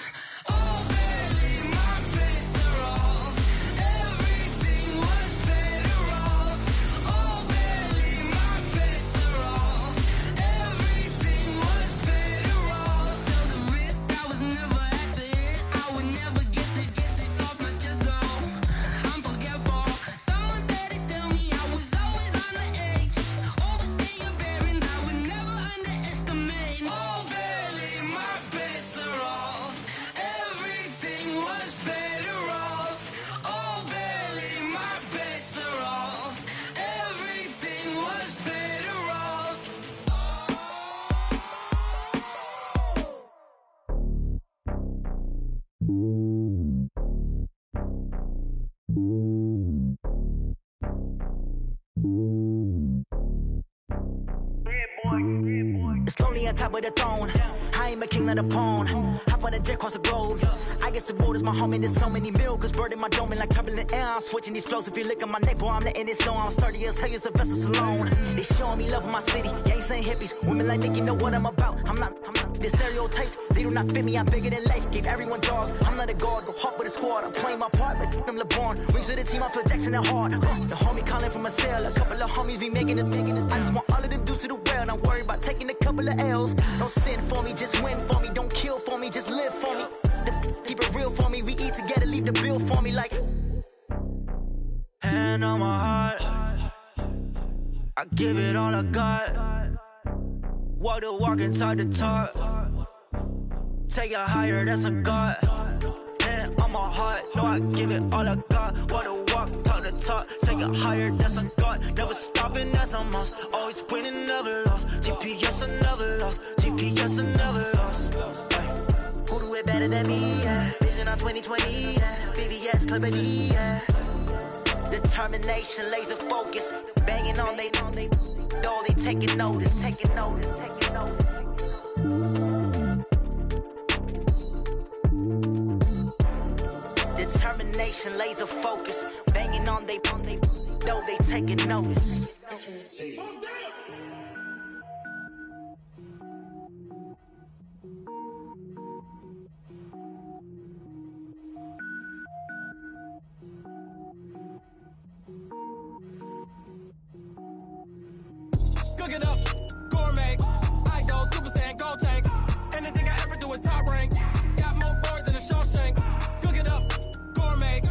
Oh, barely, my bets are off. Everything was better off. Oh, barely, my bets are off. Everything was better off. Till the risk, I was never at the end. I would never get this off my chest, though. I'm forgetful. Someone better tell me I was always on the edge. Overstay your bearings, I would never underestimate. Oh, barely, my bets are off. Everything was better off. Oh, barely, my bets are off. Everything was better off. It's lonely on top of the throne. I ain't a king of the pawn. Hop on a jet across the globe. I guess the road is my home and there's so many miracles burning my dome and like turbulent air. I'm switching these flows. If you look at my neck, boy, I'm letting it slow. I'm sturdy as hell as Sylvester Stallone. They showing me love in my city. Gangsta and hippies. Women like Nick, you know what I'm about. I'm not the stereotypes. They do not fit me. I'm bigger than life. Gave everyone jaws. I'm not a guard. Go hard with a squad. I'm playing my part like I'm LeBron. Wings of the team. I feel Jackson and hard. The homie calling from a cell. A couple of homies be making it. I just want all of them dudes to the well. Not worry about taking a couple of L's. Don't sin for me, just win for me. Don't kill for me, just live for me. Keep it real for me. We eat together, leave the bill for me like. Hand on my heart, I give it all I got. Walk the walk and talk the talk. Take it higher, that's a God. Hand on my heart, no, I give it all I got. Walk the walk, talk the talk. Take it higher, that's a God. Never stopping, that's a must. Always winning, never lost. GPS, I never lost. GPS, I never lost. Who do it better than me? Yeah. Vision on 2020. Yeah. VVS, Clarity. Yeah. Determination, laser focus. Banging on they door, they taking notice. Taking notice. Taking notice. Determination, laser focus. Banging on they door, they taking notice. Cook it up, gourmet. I go Super Saiyan, gold tank. Anything I ever do is top rank. Got more boards than a Shawshank. Cook it up, gourmet.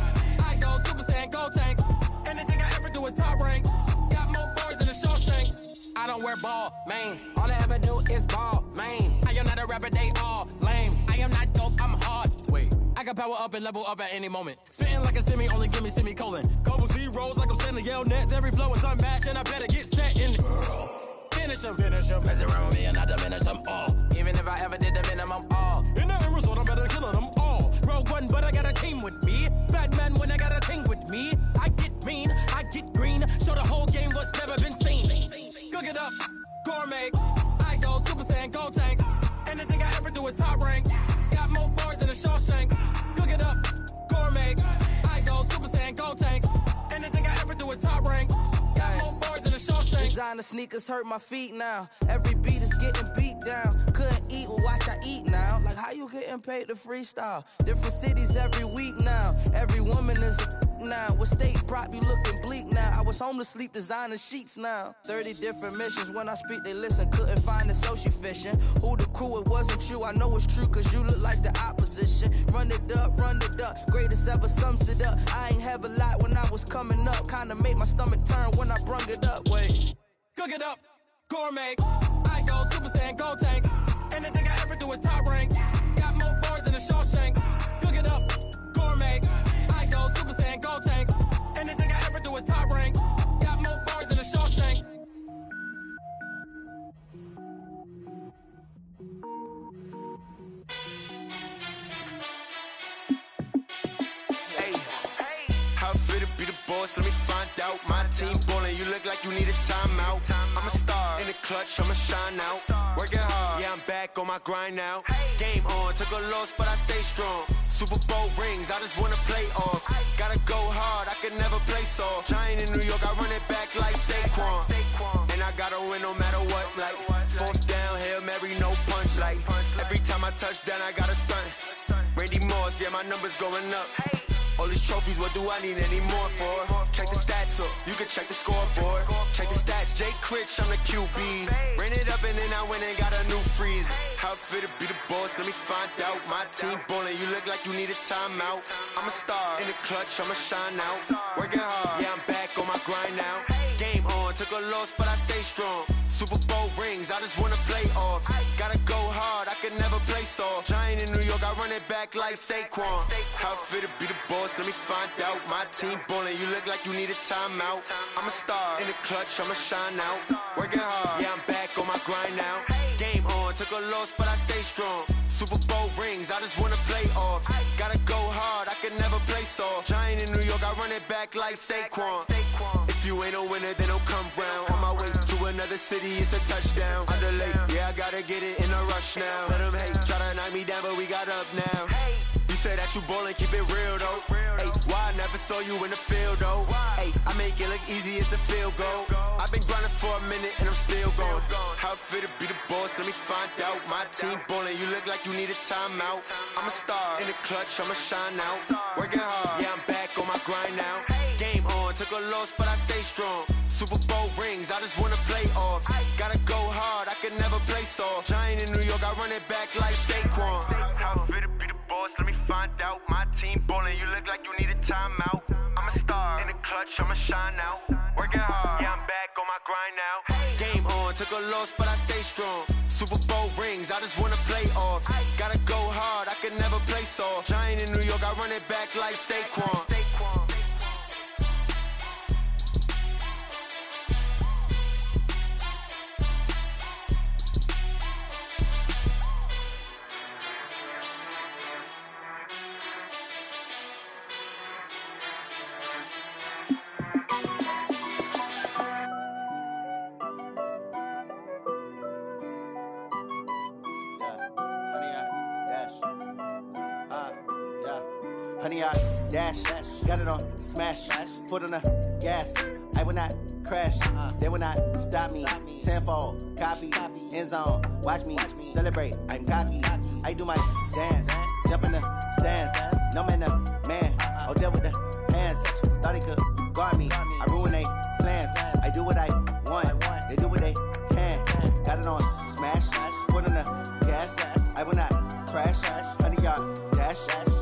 I go Super Saiyan, gold tank. Anything I ever do is top rank. Got more boards than a Shawshank. I don't wear ball mains. All I ever do is ball main. I am not a rapper, they all lame. I am not dope, I'm hard. Wait, I can power up and level up at any moment. Spitting like a semi, only give me semicolon. Couple zeros like I'm sending yell nets. Every flow is unmatched and I better get set in. Finish them. Mess around with me and I diminish them all. Even if I ever did the minimum all. In the end result, I'm better killing them all. Rogue One, but I got a team with me. Batman when I got a team with me. I get mean, I get green. Show the whole game what's never been seen. Cook it up, gourmet. I go Super Saiyan, gold tank. Anything I ever do is top rank. Got more bars than a Shawshank. Cook it up, gourmet. I go Super Saiyan, gold tank. Anything I ever do is top rank. Got more bars than a Shawshank. Designer sneakers hurt my feet now. Every beat is getting beat down. Couldn't eat, well watch I eat now. Like how you getting paid to freestyle? Different cities every week now. Every woman is a now. With state prop, you looking bleak now. I was home to sleep, designer sheets now. 30 different missions. When I speak, they listen. Couldn't find it, so she fishing. Who the crew? It wasn't you. I know it's true, cause you look like the opposition. Run it up, greatest ever sums it up. I ain't have a lot when I was coming up. Kinda made my stomach turn when I brung it up. Wait. Cook it up, gourmet. I go Super Saiyan, gold tank. Anything I ever do is top rank. Got more bars than a Shawshank. Cook it up, gourmet. I go Super Saiyan, gold tank. Anything I ever do is top rank. Got more bars than a Shawshank. Hey, how it feel to be the boss? Let me find out. My team ballin', you look like you need a timeout. I'm a star in the clutch, I'ma shine out. Working hard, yeah, I'm back on my grind now. Game on, took a loss, but I stay strong. Super Bowl rings, I just wanna play off. Gotta go hard, I can never play soft. Giant in New York, I run it back like Saquon. And I gotta win no matter what, like fourth down, Hail Mary, no punch. Like every time my touchdown, I got a stunt. Randy Moss, yeah, my numbers going up. All these trophies, what do I need any more for? Check the stats up, you can check the scoreboard. Check the stats, Jay Critch, I'm the QB. Ran it up and then I went and got a new freezer. How it feel to be the boss, let me find out. My team ballin', you look like you need a timeout. I'm a star, in the clutch, I'ma shine out. Working hard, yeah, I'm back on my grind now. Game on, took a loss, but I stay strong. Super Bowl rings, I just wanna play off. Gotta go hard, I can never play soft. Giant in New York, I run it back like Saquon. How it feel to be the boss, let me find out. My team ballin', you look like you need a timeout. I'm a star, in the clutch, I'ma shine out. Working hard, yeah, I'm back on my grind now. Game on, took a loss, but I stay strong. Super Bowl rings, I just wanna play off. Gotta go hard, I can never play soft. Giant in New York, I run it back like Saquon. If you ain't a winner, then don't come round. On my way to another city, it's a touchdown. Under late, yeah, I gotta get it in a rush now. Let them hate, try to knock me down, but we got up now. You said that you ballin', keep it real though. Ay, why I never saw you in the field though? Ay, I make it look easy, it's a field goal. I've been grinding for a minute and I'm still going. How it feel to be the boss, let me find out. My team ballin', you look like you need a timeout. I'm a star, in the clutch, I'ma shine out. Working hard, yeah, I'm back on my grind now. Game on, took a loss, but I stay strong. Super Bowl rings, I just wanna play off. Gotta go hard, I can never play soft. Giant in New York, I run it back like Saquon. How it feel to be the boss, let me find out. My team ballin', you look like you need a timeout. I'm a star, in the clutch, I'ma shine out. Working hard, yeah, I'm back on my grind now. Game on, took a loss, but I stay strong. Super Bowl rings, I just wanna play off. Gotta go hard, I can never play soft. Giant in New York, I run it back like Saquon. Honey, I dash, got it on smash, foot on the gas. I will not crash, they will not stop me. Tenfold, copy, end zone, watch me celebrate. I'm cocky, I do my dance, jump in the stands. No man, man, oh, deal with the hands. Thought he could guard me, I ruin they plans. I do what I want, they do what they can. Got it on smash, foot on the gas. I will not crash, honey, y'all dash,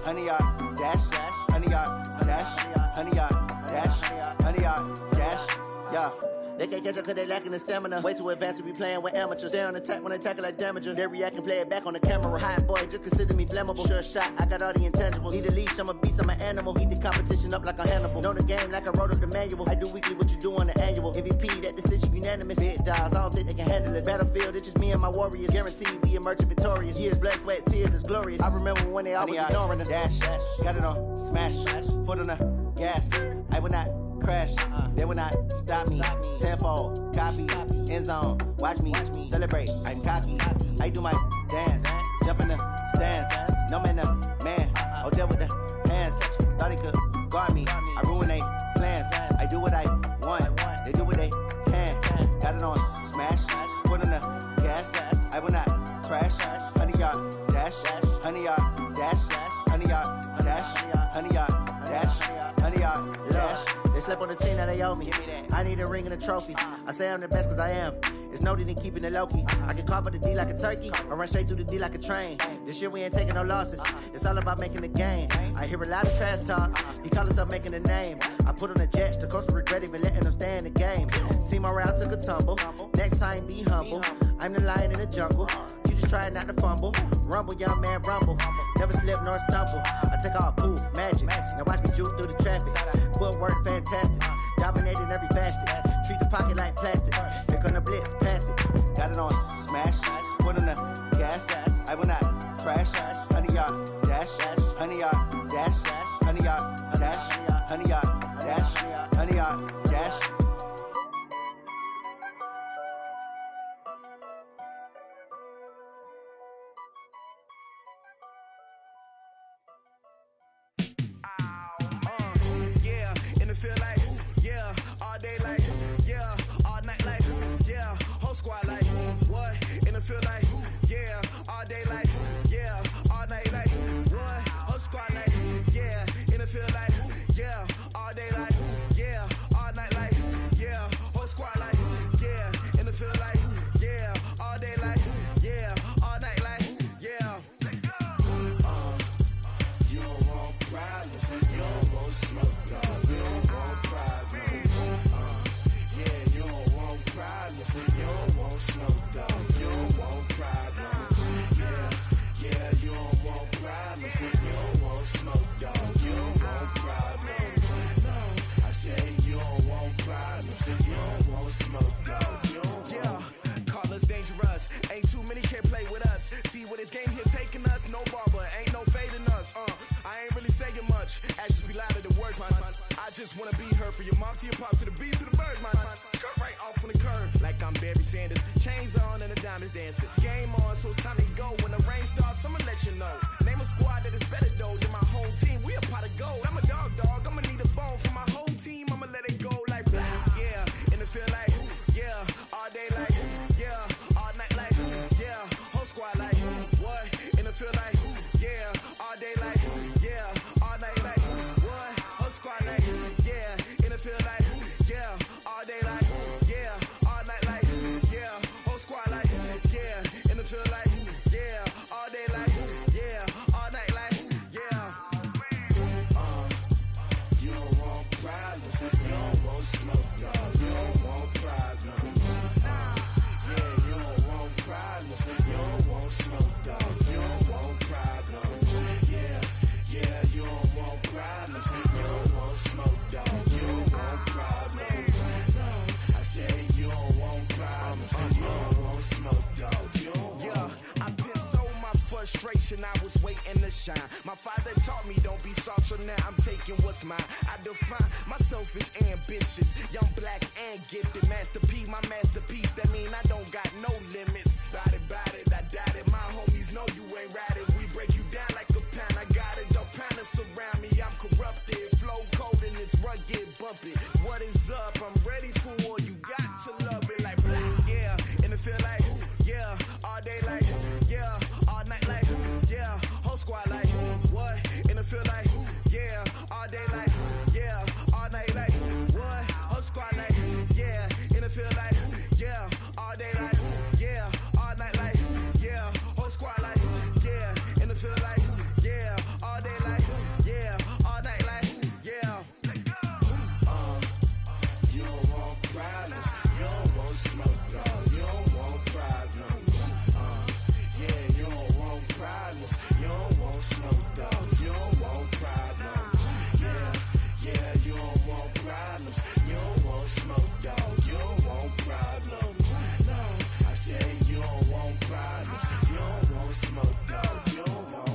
honey, y'all dash, honey, y'all dash, honey, y'all dash, honey, y'all dash, yeah. They can't catch up cause they lacking the stamina. Way too advanced to be playing with amateurs. Stay on attack when I tackle like damager. They react and play it back on the camera. Hot boy, just consider me flammable. Sure shot, I got all the intangibles. Need a leash, I'm a beast, I'm an animal. Heat the competition up like a Hannibal. Know the game like I wrote up the manual. I do weekly what you do on the annual. MVP, that decision unanimous. Big dials, I don't think they can handle this. Battlefield, it's just me and my warriors. Guaranteed we emerging victorious. Years, blood, sweat, tears, it's glorious. I remember when they always ignoring us. Dash, got it on smash, foot on the gas. I will not crash, they will not stop me. Tenfold, copy, end zone, watch me celebrate. I'm cocky, I do my dance, jump in the stands. No man, man, oh, deal with the hands. Thought he could guard me, I ruin they plans. I do what I want, they do what they can. Got it on smash, foot on the gas. I will not crash, honey, y'all dash, honey, y'all dash, honey, y'all dash, honey, y'all dash, honey, y'all dash. They slept on the team that they owe me. I need a ring and a trophy. I say I'm the best cause I am. It's no need in keeping it low-key. I can carve up the D like a turkey or run straight through the D like a train. This year we ain't taking no losses. It's all about making the game. I hear a lot of trash talk. He call himself making a name. I put on the Jets. The coach will regret even letting them stay in the game. Team morale took a tumble. Next time be humble. I'm the lion in the jungle. You just try not to fumble. Rumble, young man, rumble. Never slip nor stumble. I take off, poof, magic. Now watch me juke through the traffic. Footwork fantastic. Dominating every facet. Treat the pocket like plastic. Here come the blitz, pass it. Got it on smash. Foot on the gas. I will not crash. Honey, y'all dash. Honey, y'all dash. Honey, y'all dash. Honey, y'all dash. Honey, y'all dash. Feel like, yeah, all day like, yeah, all night like, yeah, whole squad like, what, in the feel like, yeah, all day like, yeah. too many can't play with us. See where this game here taking us, no barber, ain't no fading us. I ain't really saying much, actions be louder than words, man. I just wanna be heard from your mom to your pop to the beat to the birds, man. Cut right off on the curb, like I'm Barry Sanders. Chains on and the diamonds dancing. Game on, so it's time to go. When the rain starts, I'ma let you know. Name a squad that is better though than my home team. We a pot of gold. I'm a dog, I'ma need a bone for my whole team. I'ma let it go like blah, yeah. And it feel like, yeah. All day like, yeah. All night like, yeah. Whole squad like, what? And it feel like, yeah. All day like, yeah. All night like, what? Whole squad like, yeah. And it feel like, yeah. All day like, yeah. All night like, yeah. Whole squad like, yeah. And it feel like, yeah. All day like, yeah. All night like, yeah. You don't want problems. You don't want smoke, dog. You don't want problems. Yeah, you don't want problems. You don't want smoke, dog. You don't want problems. Yeah, you don't want problems. You don't want smoke, dog. You don't want problems. No, I said you don't want problems. You don't want smoke, dog. You don't want. Yeah, I've been so my frustration. I was waiting to shine. My father taught me don't be soft, so now I'm taking what's mine. I define myself as ambitious, young, black, and gifted. Master P, my masterpiece. That mean I don't got no limits. Bout it, I doubt it. My homies know you ain't ratted. We break you down like a pound. I got it, don't panic surround me. I'm corrupted, flow cold and it's rugged, bumpy. What is up? I'm ready for war. You got to love it like blah, yeah. And it feel like, yeah. All day like, yeah. All night like, yeah. Whole squad like, what? And it feel like, yeah. All day like, yeah. All night like, what? Whole squad like, yeah. And it feel like, yeah. All day like, yeah. All night like, yeah. Whole squad like, yeah. And it feel like, yeah. All day like, yeah. All night like, yeah. You don't want problems. You don't want smoke, dog. You don't want problems. Yeah, you don't want problems. You don't want smoke, dog. You don't want problems. Yeah, you don't want problems. You don't want smoke, dog. You don't want problems. No, I said you don't want problems. You don't want smoke, dog. You don't want.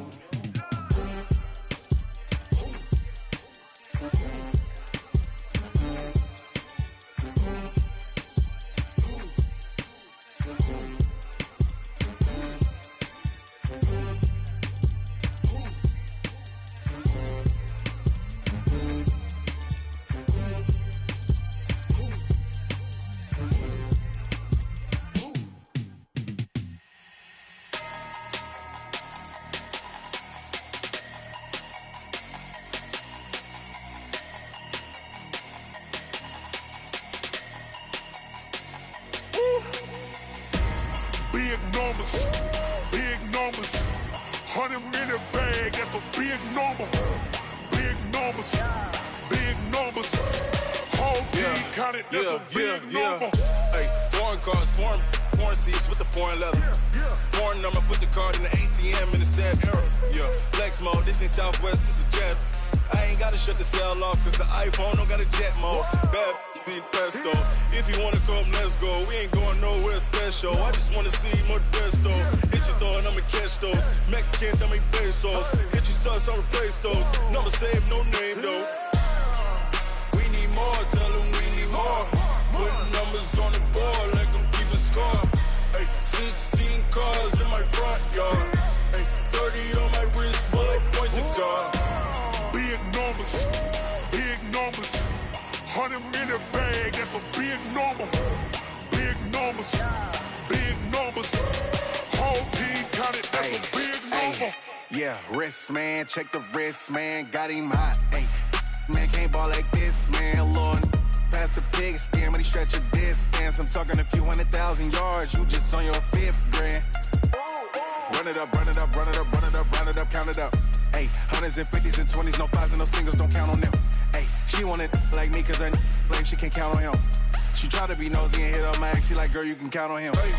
Big numbers, 100-minute bag, that's a big number. Big numbers, whole team counted, that's a big number. Hey, foreign cars, foreign seats with the foreign leather. Foreign number, put the card in the ATM in the sad era. Yeah, flex mode, this ain't Southwest, this is jet. I ain't gotta shut the cell off, cause the iPhone don't got a jet mode. Bad need pesto. If you wanna come, let's go. We ain't going nowhere special. I just wanna see more Modesto. Hit your thought, I'ma catch those. Mexican, dummy pesos. Hit your sauce, I'll replace those. Number save, no name though. We need more, tell them we need more. Putting numbers on the board, like them keeping score. Hey, 16 cars in my front yard. Hey, 30 on my wrist, bullet point to God. Big numbers, 100-minute bag, that's a big number. Big numbers, whole team counted, that's a big number. Yeah, wrist man, check the wrist man, got him hot. Ay, man can't ball like this, man. Lord, past the big skin, but he stretch a distance. I'm talking a few 100,000 yards, you just on your 5th grand. Run it up, count it up. Ay, hundreds and 50s and 20s, no 5s and no singles, don't count on them. Ay, she want it like me, cause her like she can't count on him. She try to be nosy and hit up my ex, she like, girl, you can count on him. Hey,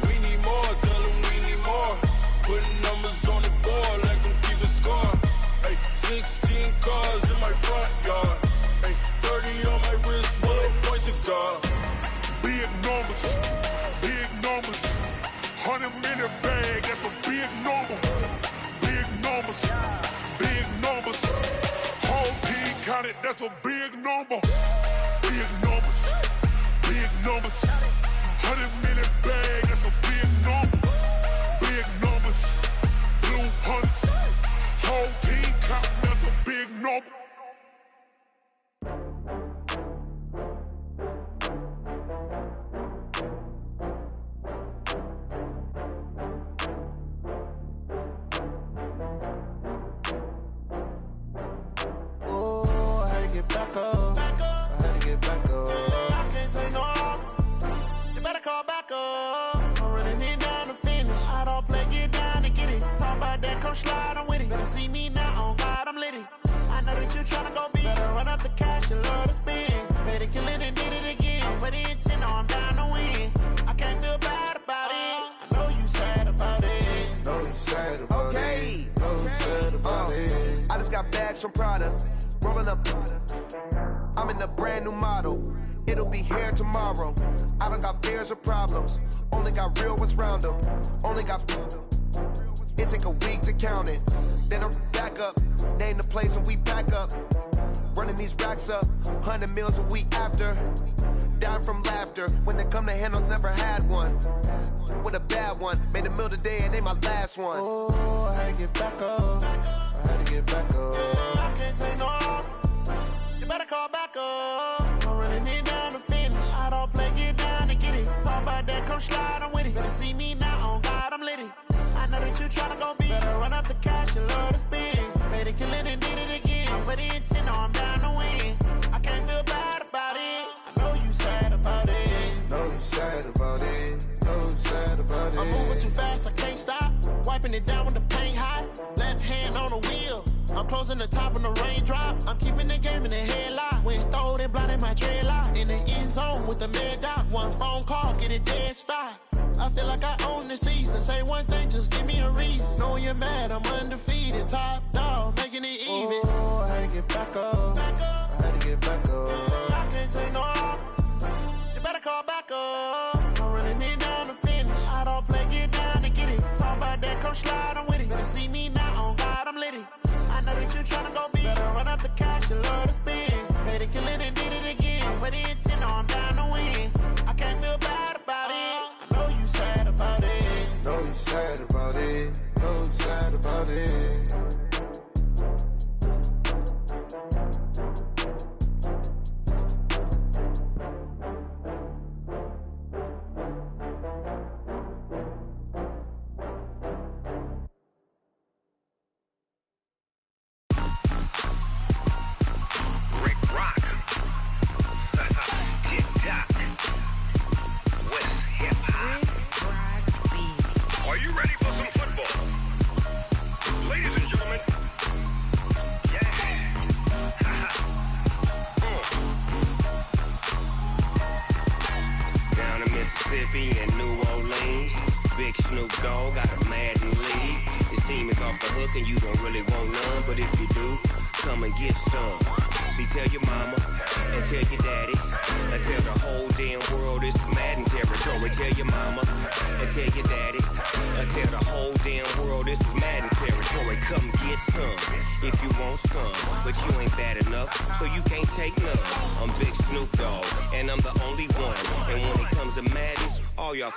we need more, tell them we need more. Putting numbers on the board, like them keeping score. Hey, 16 cars in my front yard. Hey, 30 on my wrist, bullet point to God. Big numbers, that's a big number. Big numbers, big numbers. 100 million bag, that's a big number. Big numbers, blue hunts, whole team count, that's a big number. Back up. I had to get back up. I can't take no loss. You better call back up. I'm running it down to finish. I don't play, get down and get it. Talk about that, come slide, I'm with it. Better see me now, on God, I'm litty. I know that you tryna go big. Better run up the cash, you love to spend. Better kill it and did it again. I'm with the intent, no, I'm down to win. I can't feel bad about it. I know you sad about it. Know you sad about it. Know you sad about it. I just got bags from Prada. Rolling up, I'm in a brand new model. It'll be here tomorrow. I don't got fears or problems. Only got real ones round them. Only got. It take a week to count it. Then I'm back up. Name the place and we back up. Running these racks up. 100 meals a week after. Dying from laughter. When it come to handles, never had one. With a bad one. Made a meal today and they my last one. Oh, I had to get back up. I had to get back up. I can't take no loss. You better call back up. I'm running it down to finish. I don't play, get down and get it. Talk about that, come slide, I'm with it. Better see me now, on God, I'm litty. I know that you tryna go big. Better run up the cash, you love to spend. Better kill it and did it again. I'm with the intent, no, I'm down to win. I can't feel bad about it. I know you sad about it. Know you sad about it. Know you sad about it. I'm moving too fast, I can't stop. Wiping it down when the paint hot. Left hand on the wheel. I'm closing the top when the raindrop. I'm keeping the game in the headlock. When throwed and blinded my dreadlock. In the end zone with the mad dot. One phone call, get it dead stop. I feel like I own the season. Say one thing, just give me a reason. Knowing you're mad, I'm undefeated. Top dog, making it even. Oh, I had to get back up. I had to get back up. I can't take no loss. You better call back up. I'm running it down to finish. I don't play, get down and get it. Talk about that, come slide, I'm with it. Better see me now, on God, I'm litty. I know that you tryna go big. Better run up the cash, you love to spend. Better kill it and did it again. With the intent, no, I'm down to win. I can't feel bad about it. I know you sad about it. Know you sad about it. Know you sad about it.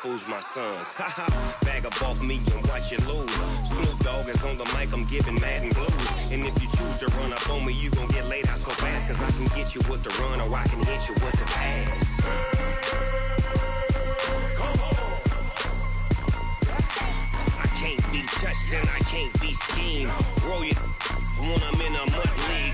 Fools my sons. Haha, bag up off me and watch you lose. Snoop Dogg is on the mic, I'm giving Madden blues. And if you choose to run up on me, you gon' get laid out so fast. Cause I can get you with the run or I can hit you with the pass. I can't be touched and I can't be schemed. Roll you when I'm in a mud league.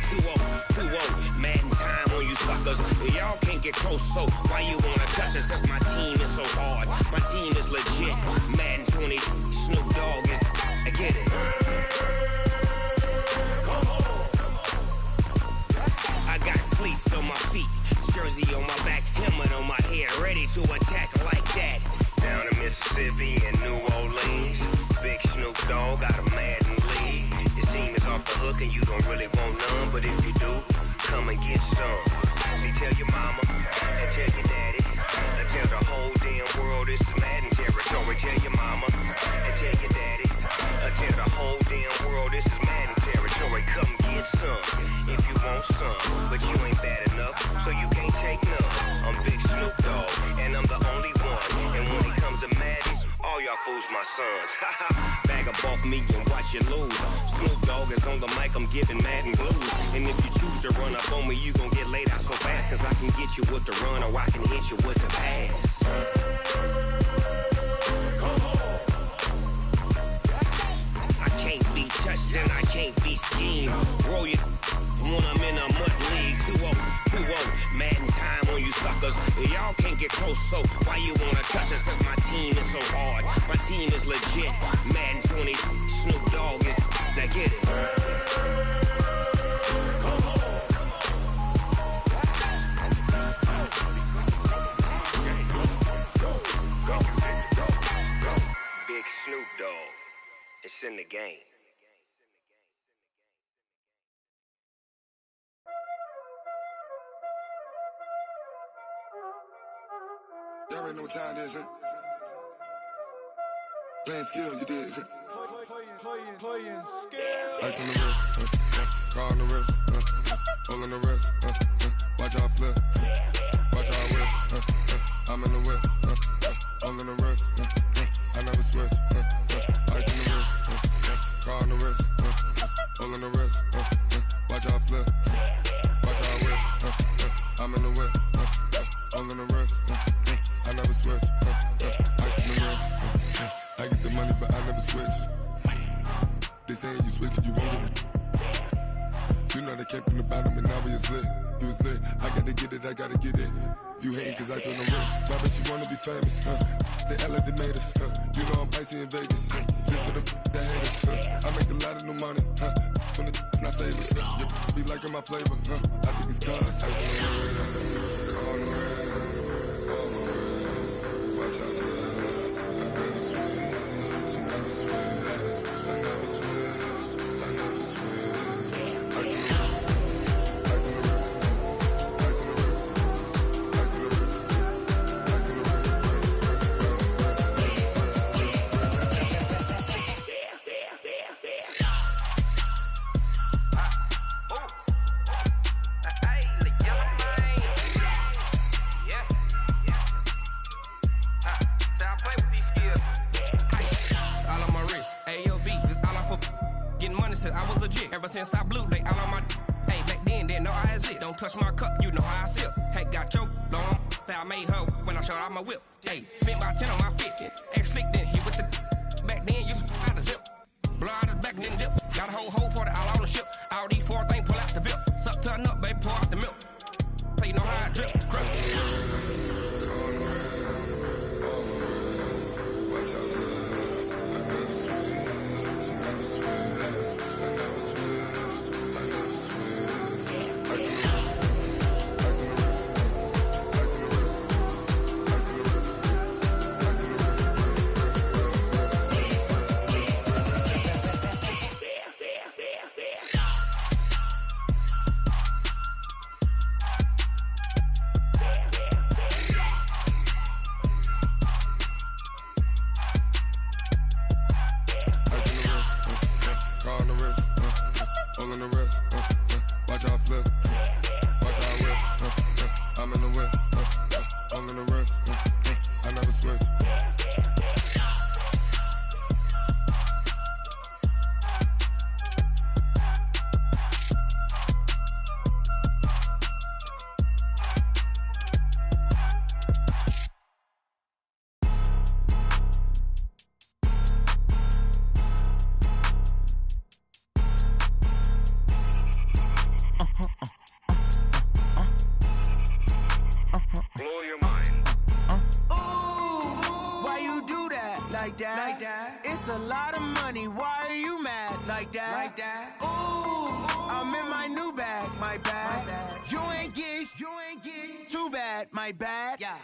2-0, Madden time on you suckers. Y'all can't get close, so why you wanna touch us? Cause my team is so hard. My team is legit. Madden 20, Snoop Dogg is. I get it. I got cleats on my feet, jersey on my back, helmet on my head, ready to attack like that. Down in Mississippi and New Orleans, big Snoop Dogg got a Madden league. Your team is off the hook and you don't really want none, but if you do, come and get some. See, tell your mama and tell your daddy and tell the whole damn world this is Madden territory. Tell your mama and tell your daddy and tell the whole damn world this is Madden territory. boy, come get some if you want some. But you ain't bad enough, so you can't take none. I'm Big Snoop Dogg, and I'm the only one. And when it comes to Madden, all y'all fools my sons. Bag up off me and watch you lose. Snoop Dogg is on the mic, I'm giving Madden blues. And if you choose to run up on me, you gon' get laid out so fast. Cause I can get you with the run or I can hit you with the pass. I can't be touched and I can't be schemed. Roll you when I'm in a mud league. 2-0, Madden time on you suckers. Y'all can't get close, so why you wanna touch us? Cause my team is so hard, my team is legit. Madden 20, Snoop Dogg is, now get it. Big Snoop Dogg, it's in the game. Y'all already know what time it is, huh? Playing skills, you did. Playing skills. Ice on the wrist, car on the wrist, hole in the wrist, watch out flip, watch out whip, I'm in the whip, hole in the wrist, I never switch, ice on the wrist, car on the wrist, hole in the wrist, watch out flip, watch out whip, I'm in the whip, hole in the wrist, I never switch, ice on the wrist, I get the money but I never switch. They saying you switch cause you won't get it. You know they came from the bottom and now we is lit. You was lit, I gotta get it, I gotta get it. You hating cause I on the wrist. Why bet you wanna be famous, They act like they made us, You know I'm icy in Vegas, This for the that hate us, I make a lot of new money, When it's not savers, You be liking my flavor, I think it's cause I on the wrist, on the wrist, on the wrist. Watch out, I never switch, I never switch. I never switch, I never switch. Ice in the wrist, ice in the wrist, ice in the wrist, ice in the wrist, ice in the wrist. I was legit ever since I blew they all on my hey back then didn't know I exist. Don't touch my cup, you know how I sip. Hey, got your long I made her when I showed out my whip. Hey, spent about 10 on my fit. Ex slick then hit with the back then used to out the zip. Blow out his back then dip. Got a whole party all on the ship. All these 4 things pull out the VIP. Suck to a nut, baby, pour out the milk. So you know how I drip. like that. It's a lot of money, why are you mad like that? Ooh, I'm in my new bag, my bad. You ain't get too bad, my bad. Yeah.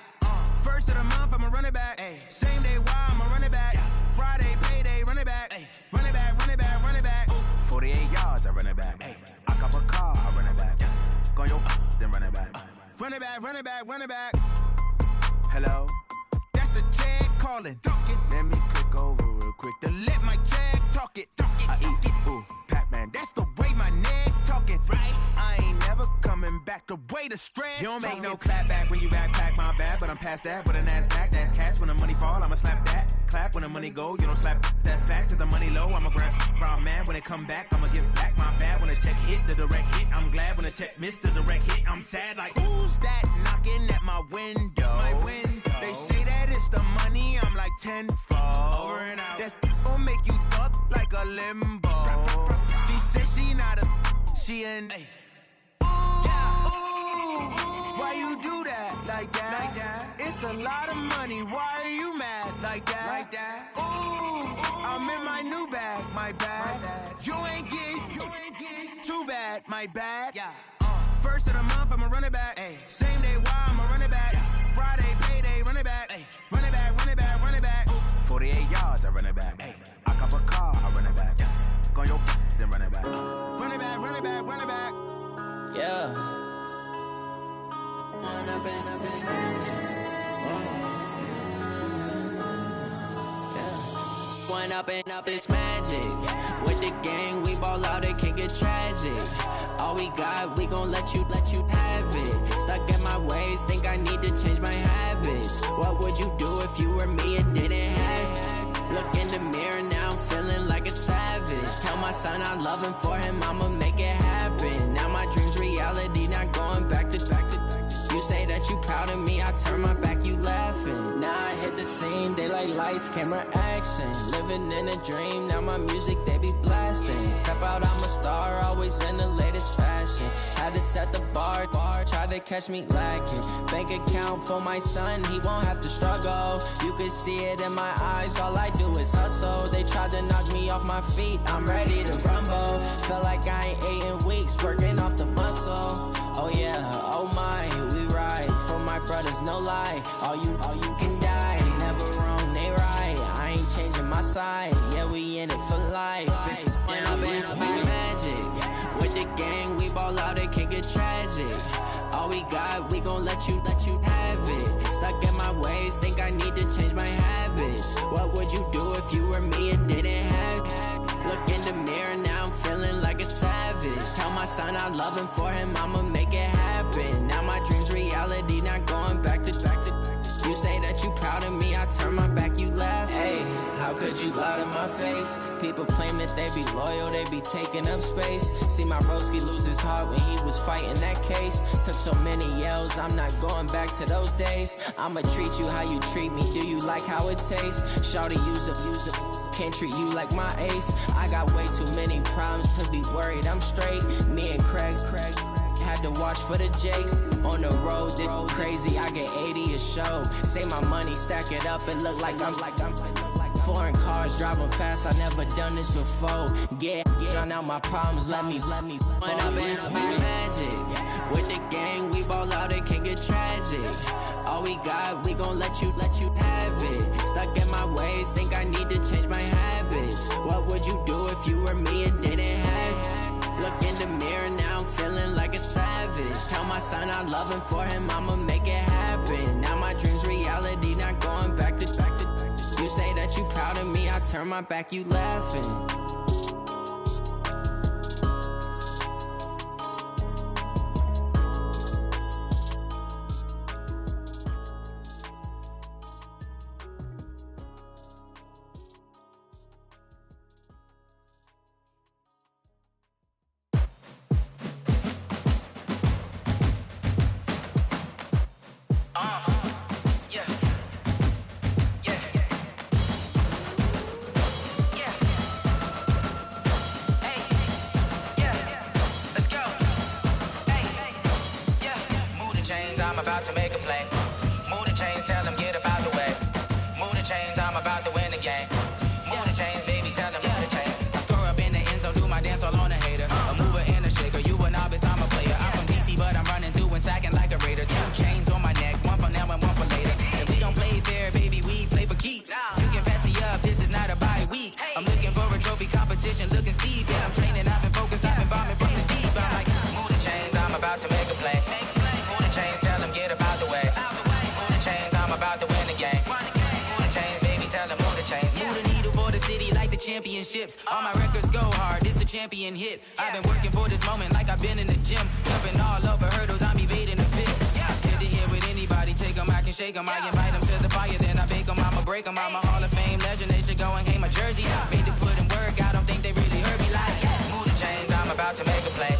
First of the month, I'ma run it back. Ay. Same day, why I'ma run it back. Yeah. Friday, payday, run it back. Ay. Run it back, run it back, run it back. Ooh. 48 yards, I run it back. Ay. I cop a car, I run it back. Yeah. Go your then run it back. Run it back, run it back, run it back. Hello? That's the Jag calling. Let me click over real quick to let my Jag talk it. I eat, ooh, Pac-Man. That's the way my way to stress. You don't make no clap back when you backpack, my bad, but I'm past that. With a NASDAQ, that's cash. When the money fall, I'ma slap that. Clap when the money go, you don't slap. That's facts. If the money low, I'ma grab brown man. When it come back, I'ma give back, my bad. When the check hit, the direct hit, I'm glad. When the check missed the direct hit, I'm sad. Like, who's that knocking at my window? They say that it's the money, I'm like tenfold. Over and out. That's gon' make you up like a limbo. She said she not a, she an. Why you do that like that? It's a lot of money. Why are you mad like that? Ooh, I'm in my new bag, my bad. You ain't get too bad, my bad. First of the month, I'ma run it back. Same day, why I'ma run it back. Friday, payday, run it back. Run it back, run it back, run it back. 48 yards, I run it back. I cop a car, I run it back. Go on your then run it back. Run it back, run it back, run it back. Yeah. Run up and up is One up and up is magic. With the gang, we ball out, it can get tragic. All we got, we gon' let you have it. Stuck in my ways, think I need to change my habits. What would you do if you were me and didn't have? Look in the mirror now, I'm feeling like a savage. Tell my son I love him, for him I'ma make it happen. Now my dream's reality, not going back to. You say that you proud of me, I turn my back, you laughing. Now I hit the scene, they like lights, camera, action. Living in a dream, now my music, they be blasting. Step out, I'm a star, always in the latest fashion. Had to set the bar, try to catch me lacking. Bank account for my son, he won't have to struggle. You can see it in my eyes, all I do is hustle. They tried to knock me off my feet, I'm ready to rumble. Feel like I ain't ate in weeks, working off the muscle. Oh yeah, oh my, we ride for my brothers, no lie. All you can die, never wrong, they right. I ain't changing my side, yeah, we in it for life. And up is magic. With the gang, we ball out, it can get tragic. All we got, we gon' let you have it. Stuck in my ways, think I need to change my habits. What would you do if you were me and didn't have? Look in the mirror now, I'm feeling like a savage. Tell my son I love him, for him I'ma make it happen. Now my dream's reality, not going back to. You say that you proud of me, I turn my back, you laugh. Hey, how could you lie to my face? People claim that they be loyal, they be taking up space. See my broski lose his heart when he was fighting that case. Took so many yells, I'm not going back to those days. I'ma treat you how you treat me, do you like how it tastes? Shawty, use up, can't treat you like my ace. I got way too many problems to be worried, I'm straight. Me and Craig had to watch for the Jakes. On the road, this crazy, I get 80 a show. Say my money, stack it up, and look like I'm foreign cars, driving fast, I never done this before. Get on out my problems, let me One up and up is magic. With the gang, we ball out, it can get tragic. All we got, we gon' let you have it. Stuck in my ways, think I need to change my habits. What would you do if you were me and didn't have? Look in the mirror now, I'm feeling like a savage. Tell my son I love him, for him I'ma make it happen. Now my dream's reality, not going back to. You say that you proud of me, I turn my back, you laughing. About to make a play. Move the chains, tell them get about the way. Move the chains, I'm about to win the game. Move the chains, baby, tell them move the chains. I score up in the end zone, do my dance all on a hater. A mover and a shaker, you a novice, I'm a player. I'm from DC, but I'm running through and sacking like a raider. 2 chains on my neck, one for now and one for later. If we don't play fair, baby, we play for keeps. You can pass me up, this is not a bye week. I'm looking for a trophy competition, looking steep. Yeah, I'm training, I've been focused, I've been bombing from the deep. I'm like, move the chains, I'm about to make a play. Move the chains, tell them get about the way. Move the chains, I'm about to win the game. Move the chains, baby, tell them move the chains. Move the needle for the city like the championships. All my records go hard, this a champion hit. I've been working for this moment like I've been in the gym. Jumping all over hurdles, I'm evading the pit. Tend to hear with anybody, take them, I can shake them. I invite them to the fire, then I bake them, I'ma break them. I'm a Hall of Fame legend, they should go and hang my jersey. Made to put in work, I don't think they really heard me like, move the chains, I'm about to make a play.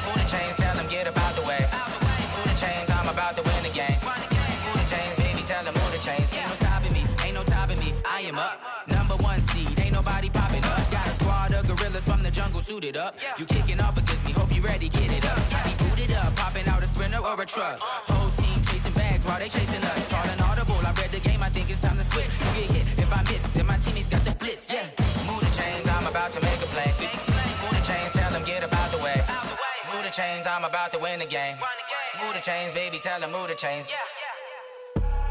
Move the chains, tell them get up out the way. Move the chains, I'm about to win the game. Move the chains, baby, tell them move the chains. Ain't no stopping me, ain't no topping me, I am up. Number one seed, ain't nobody popping up. Got a squad of gorillas from the jungle suited up. You kicking off against me, hope you ready, get it up. I be booted up, popping out a Sprinter or a truck. Whole team chasing bags while they chasing us. Calling audible, I read the game, I think it's time to switch. You get hit, if I miss, then my teammates got the blitz, yeah. Move the chains, I'm about to make a play. Move the chains, tell them get up out the way. Move the chains, I'm about to win the game. Move the chains, baby, tell them move the chains.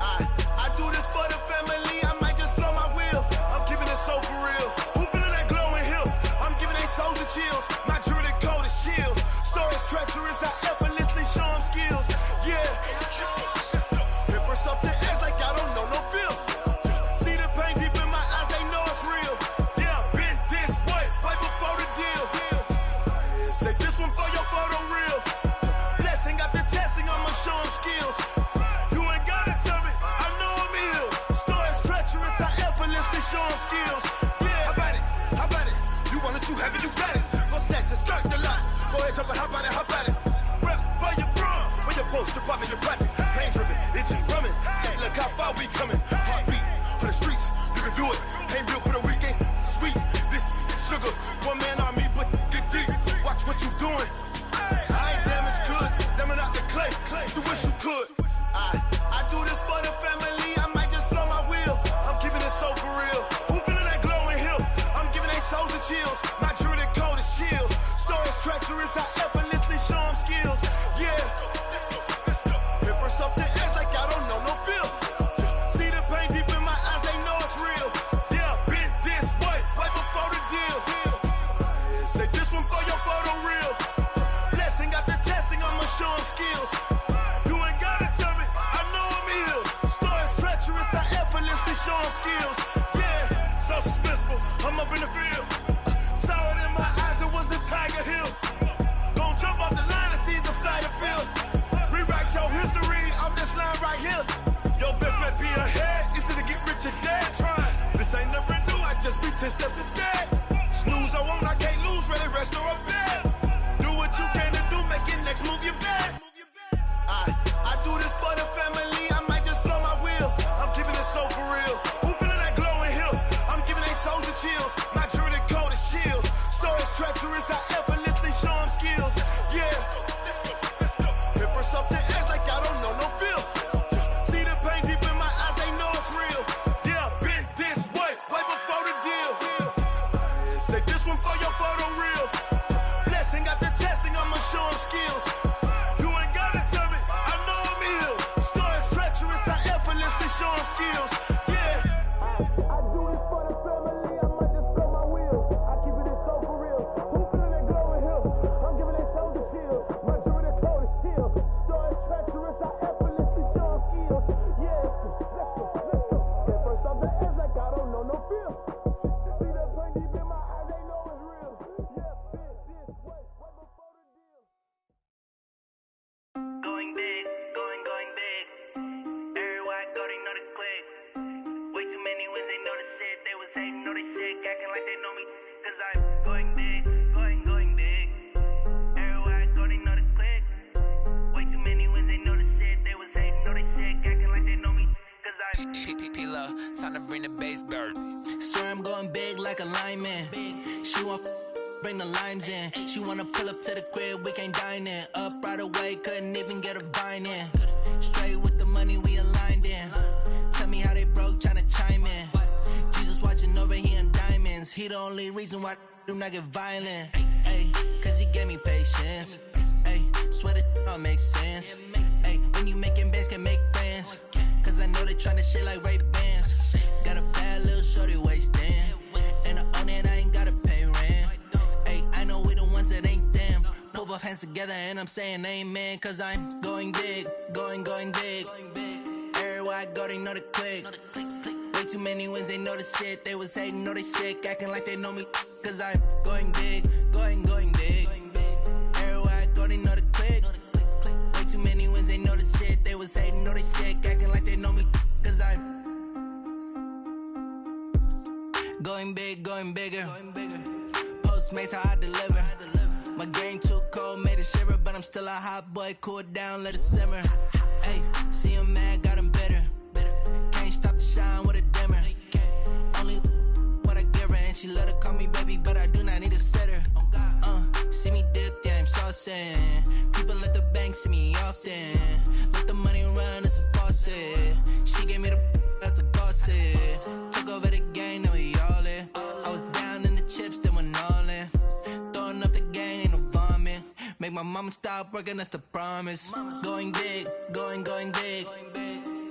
I do this for the family, I might just blow my wheel. I'm keeping it so for real. Who feeling that glowing hill? I'm giving they souls the chills. My jewelry code is chill. Stories treacherous, I effortlessly show them skills. Yeah. Paper stuff the edge like I don't know no feel. See the pain deep in my eyes, they know it's real. Yeah, been this way, right before the deal. Say this one for your photo real. Blessing after testing, I'ma show them skills. You ain't gotta tell me, I know I'm ill. Stories treacherous, I effortlessly show them skills. Yeah, how about it? You want it, you have it, you got it. Go snatch it, skirt the lot. Go ahead, jump it, how about it? Rep for your bro, when your poster popping your projects. Pain driven, itching, drumming. Hey, look how far we coming. Heartbeat for the streets, you can do it. Ain't built for the weekend, sweet. This sugar, one man army, but get deep. Watch what you doing. I ain't damaged goods, damn it out the clay. You wish you could. I do this for the family, I might just blow my wheel. I'm keeping it so for real. Who feeling that glowing hill? I'm giving they souls the chills. My jewelry code is chill. Stories treacherous, I effortlessly show them skills. Yeah. Paper stuff the edge like I don't know no feel. See the pain deep in my eyes, they know it's real. Yeah, been this way, right before the deal. Say this one for your photo real. Blessing after testing, I'ma show them skills. You ain't gotta tell me, I know I'm ill. Stories treacherous, I effortlessly show them skills. Yeah, so suspenseful, I'm up in the field. Saw it in my eyes, it was the Tiger Hill. Gon' jump off the line and see the flyer field. Rewrite your history off this line right here. Your best bet be ahead, easy to get rich or dead trying. This ain't never new, I just be 10 steps instead. Snooze I won't, I can't lose, ready, rest or a bed. Do what you can to do, make your next move your best. I do this for the family, I might just blow my wheel. I'm keeping it so for real. Who feeling that glowing hill? I'm giving they souls the chills. My jewelry code is chill. Stories treacherous, I effortlessly show them skills. Yeah. Paper stuff the edge like I don't know no feel. See the pain deep in my eyes, they know it's real. Yeah, been this way, right before the deal. Say this one for your photo real. Blessing after testing, I'ma show them skills. You ain't gotta tell me, I know I'm ill. Stories treacherous, I effortlessly show them skills. Yeah. I do this for the family, I might just blow my wheel. I keep it so for real. Who feeling that glowing hill? I'm giving they souls the chills. My jewelry code is chill. Stories treacherous, I effortlessly show them skills. Yeah. Let's go. Get first off the edge like I don't know no feel. See that pain deep in my eyes, they know it's real. Yeah, been this way, right before the deal. Going big, going big. Everywhere I go, they know the click. Way too many wins, they know the shit. They was hating, know they sick, acting like they know me. Cause I'm going big, going big. Everywhere I go, they know the click. Way too many wins, they know the shit. They was hating, know they sick, acting like they know me. Cause I'm P-P-P-Love, time to bring the bass back. Swear I'm going big like a lineman. She want bring the limes in. She wanna pull up to the crib, we can't dine in. Up right away, couldn't even get a vine in. Straight with the money we aligned in. Tell me how they broke, tryna chime in. Jesus watching over here in diamonds. He the only reason why I do not get violent. Ay, cause he gave me patience. Ay, swear that all makes sense. Ay, when you making bands, can make friends. Cause I know they tryna shit like Ray-Bans. Got a bad little shorty wasting. And I own it, I ain't gotta pay rent. Ay, I know we the ones that ain't them. Pull both hands together and I'm saying amen. Cause I'm going big, going big. Everywhere I go, they know the click. Way too many wins, they know the shit. They was hating, know they sick, acting like they know me. Cause I'm going big, going bigger. Postmates how I deliver. My game too cold, made it shiver, but I'm still a hot boy. Cool down, let it simmer. Hey, see him mad, got him bitter. Can't stop the shine with a dimmer. Only what I give her, and she let her call me baby, but I do not need a sitter. See me dip, yeah, I'm saucing. People at the bank see me often. Let the money run, it's a faucet. She gave me the that's a boss it. Took over the game, now we all in. I was down in the chips, then went all in. Throwing up the game, ain't no vomit. Make my mama stop working, that's the promise. Going big, going big.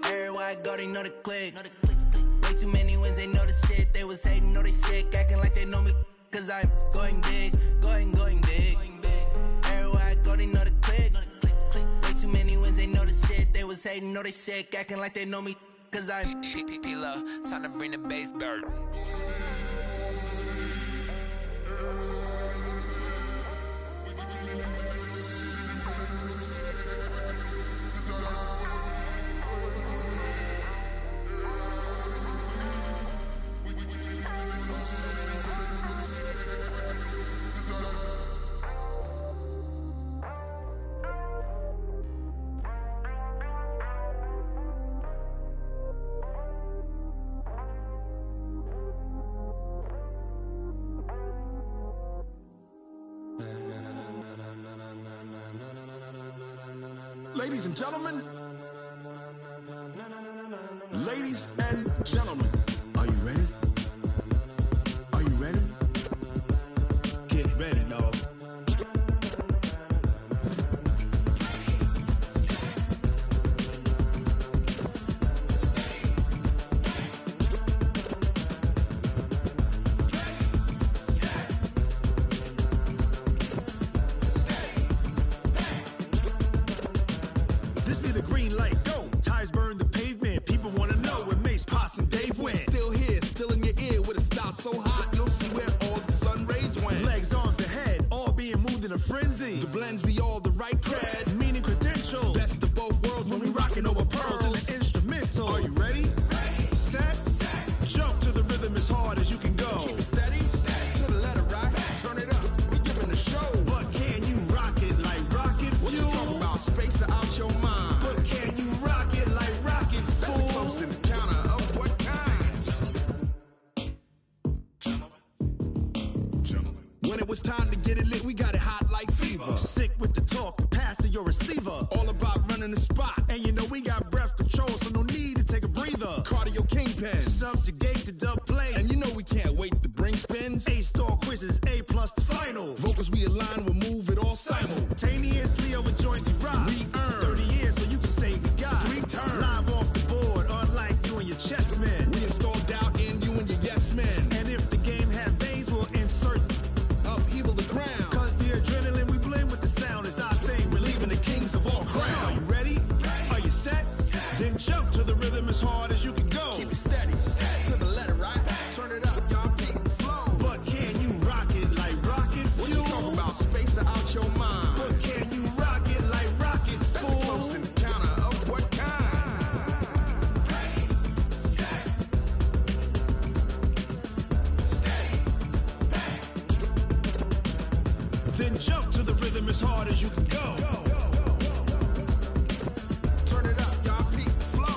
Everywhere I go, they know the click. Way too many wins, they know the shit. They was hating, know they sick, acting like they know me. Cause I'm going big, going big. Everywhere I go, they know the click. Way too many wins, they know the shit. They was hating, know they sick, acting like they know me. Cause I'm P-Lo, time to bring the bass back. Ladies and gentlemen, ladies and gentlemen, are you ready? Are you ready? Get ready, dog. So hot, you'll see where all the sun rays went. Legs, arms, and head, all being moved in a frenzy. The blends be all the right cred, meaning credentials. Best of both worlds when we rockin' over pearls in the instrumental. Are you ready? Ready. Set. Jump to the rhythm as hard as you can go. Keep it steady. To the letter right. Turn it up. We giving the show. But can you rock it like rocket fuel? What you talking about? Space out your mind. But can you rock it like rockets? That's a close encounter of what kind? When it was time to get it lit, we got it hot like fever. Sick with the talk, pass to your receiver. All about running the spot. And you know we got breath control, so no need to take a breather. Cardio kingpin, subjugate the dub play. And you know we can't wait to bring spins. A-star quizzes, A+ the final. Vocals we align, we'll move it all simultaneously over joints we rock. We earn 30 years, so you can say we got 3 turns. Live off the board, unlike you and your chess men. We install doubt in you and your yes men. And if the game had veins, we'll insert upheaval the ground. Cause the adrenaline we blend with the sound is our thing. Relieving the kings of all crowns. Are you ready? Are you set? Then jump to the rhythm as hard as you can go. Keep it steady. To the letter right. Turn it up, y'all beat the flow. But can you rock it like rocket fuel? What you talking about? Space out your mind. But can you rock it like rockets, fool? That's a close encounter of what kind? Ready, set, steady, back. Then jump to the rhythm as hard as you can go. Turn it up, y'all beat the flow.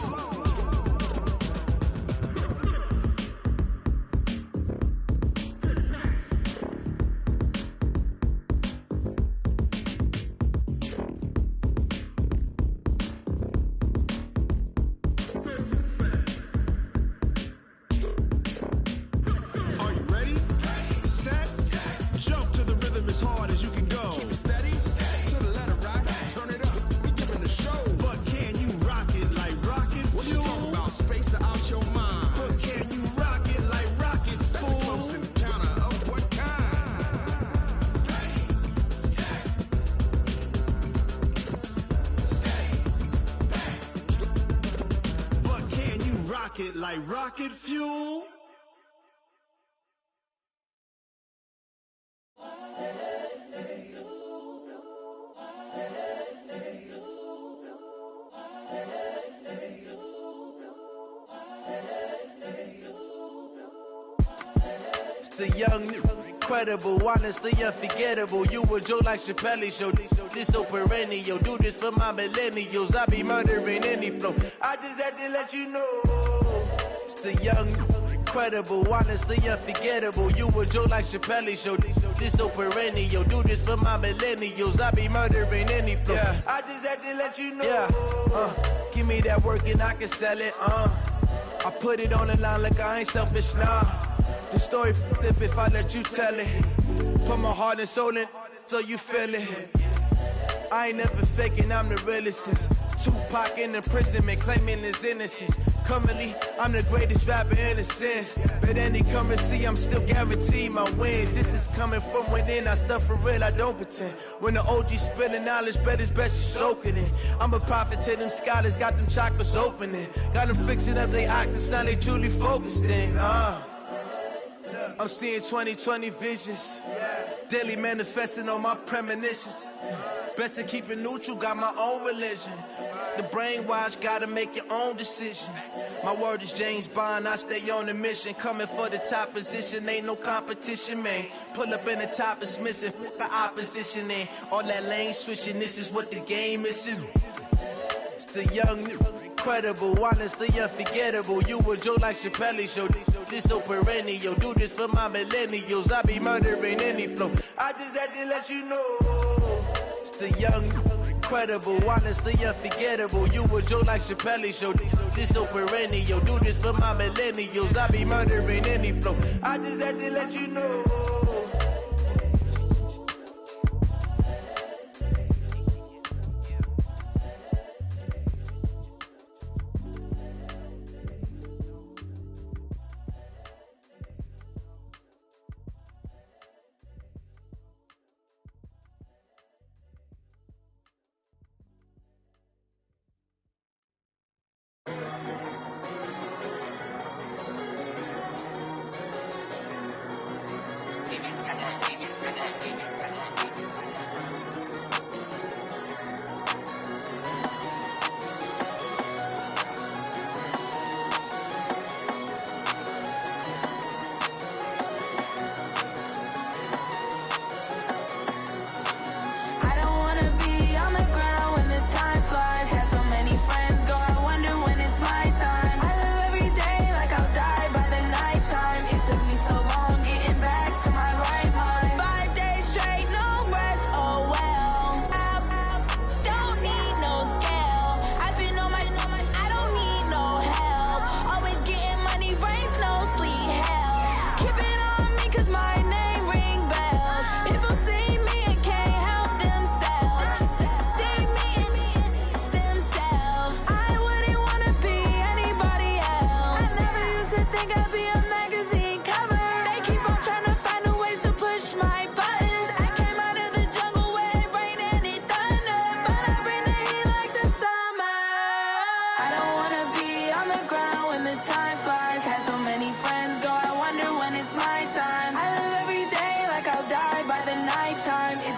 Are you ready? Set. Jump to the rhythm as hard as you can go. Keep it steady. To the letter right. Turn it up. We giving the show. But can you rock it like rocket fuel? What you talking about? Space out your mind. But can you rock it like rockets, fool? That's a close encounter of what kind? Ready, set, steady, back. But can you rock it like rocket fuel? The young, incredible, honestly unforgettable. You a Joe like Chappelle show. This so perennial. Do this for my millennials. I be murdering any flow. I just had to let you know. It's the young, incredible, honestly unforgettable. You a Joe like Chappelle show. This so perennial. Do this for my millennials. I be murdering any flow. Yeah. I just had to let you know. Yeah. Give me that work and I can sell it. I put it on the line like I ain't selfish, nah. The story flip if I let you tell it. Put my heart and soul in so you feel it. I ain't never faking, I'm the realest since Tupac in imprisonment, claiming his innocence. Currently, I'm the greatest rapper in a sense. But any currency, I'm still guaranteed my wins. This is coming from within, I stuff for real, I don't pretend. When the OG spilling knowledge, bet it's best you soak it in. I'm a prophet to them scholars, got them chakras opening. Got them fixing up they octaves, now they truly focused in. I'm seeing 2020 visions. Daily manifesting on my premonitions. Best to keep it neutral, got my own religion. The brainwash, gotta make your own decision. My word is James Bond, I stay on the mission. Coming for the top position, ain't no competition, man. Pull up in the top is missing, the opposition in. All that lane switching, this is what the game is. It's the young, incredible, honestly unforgettable. You a Joe like Chappelle show. This so perennial. Do this for my millennials. I be murdering any flow. I just had to let you know. It's the young, incredible, honestly unforgettable. You a Joe like Chappelle show. This so perennial. Do this for my millennials. I be murdering any flow. I just had to let you know.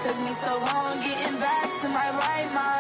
Took me so long getting back to my right mind.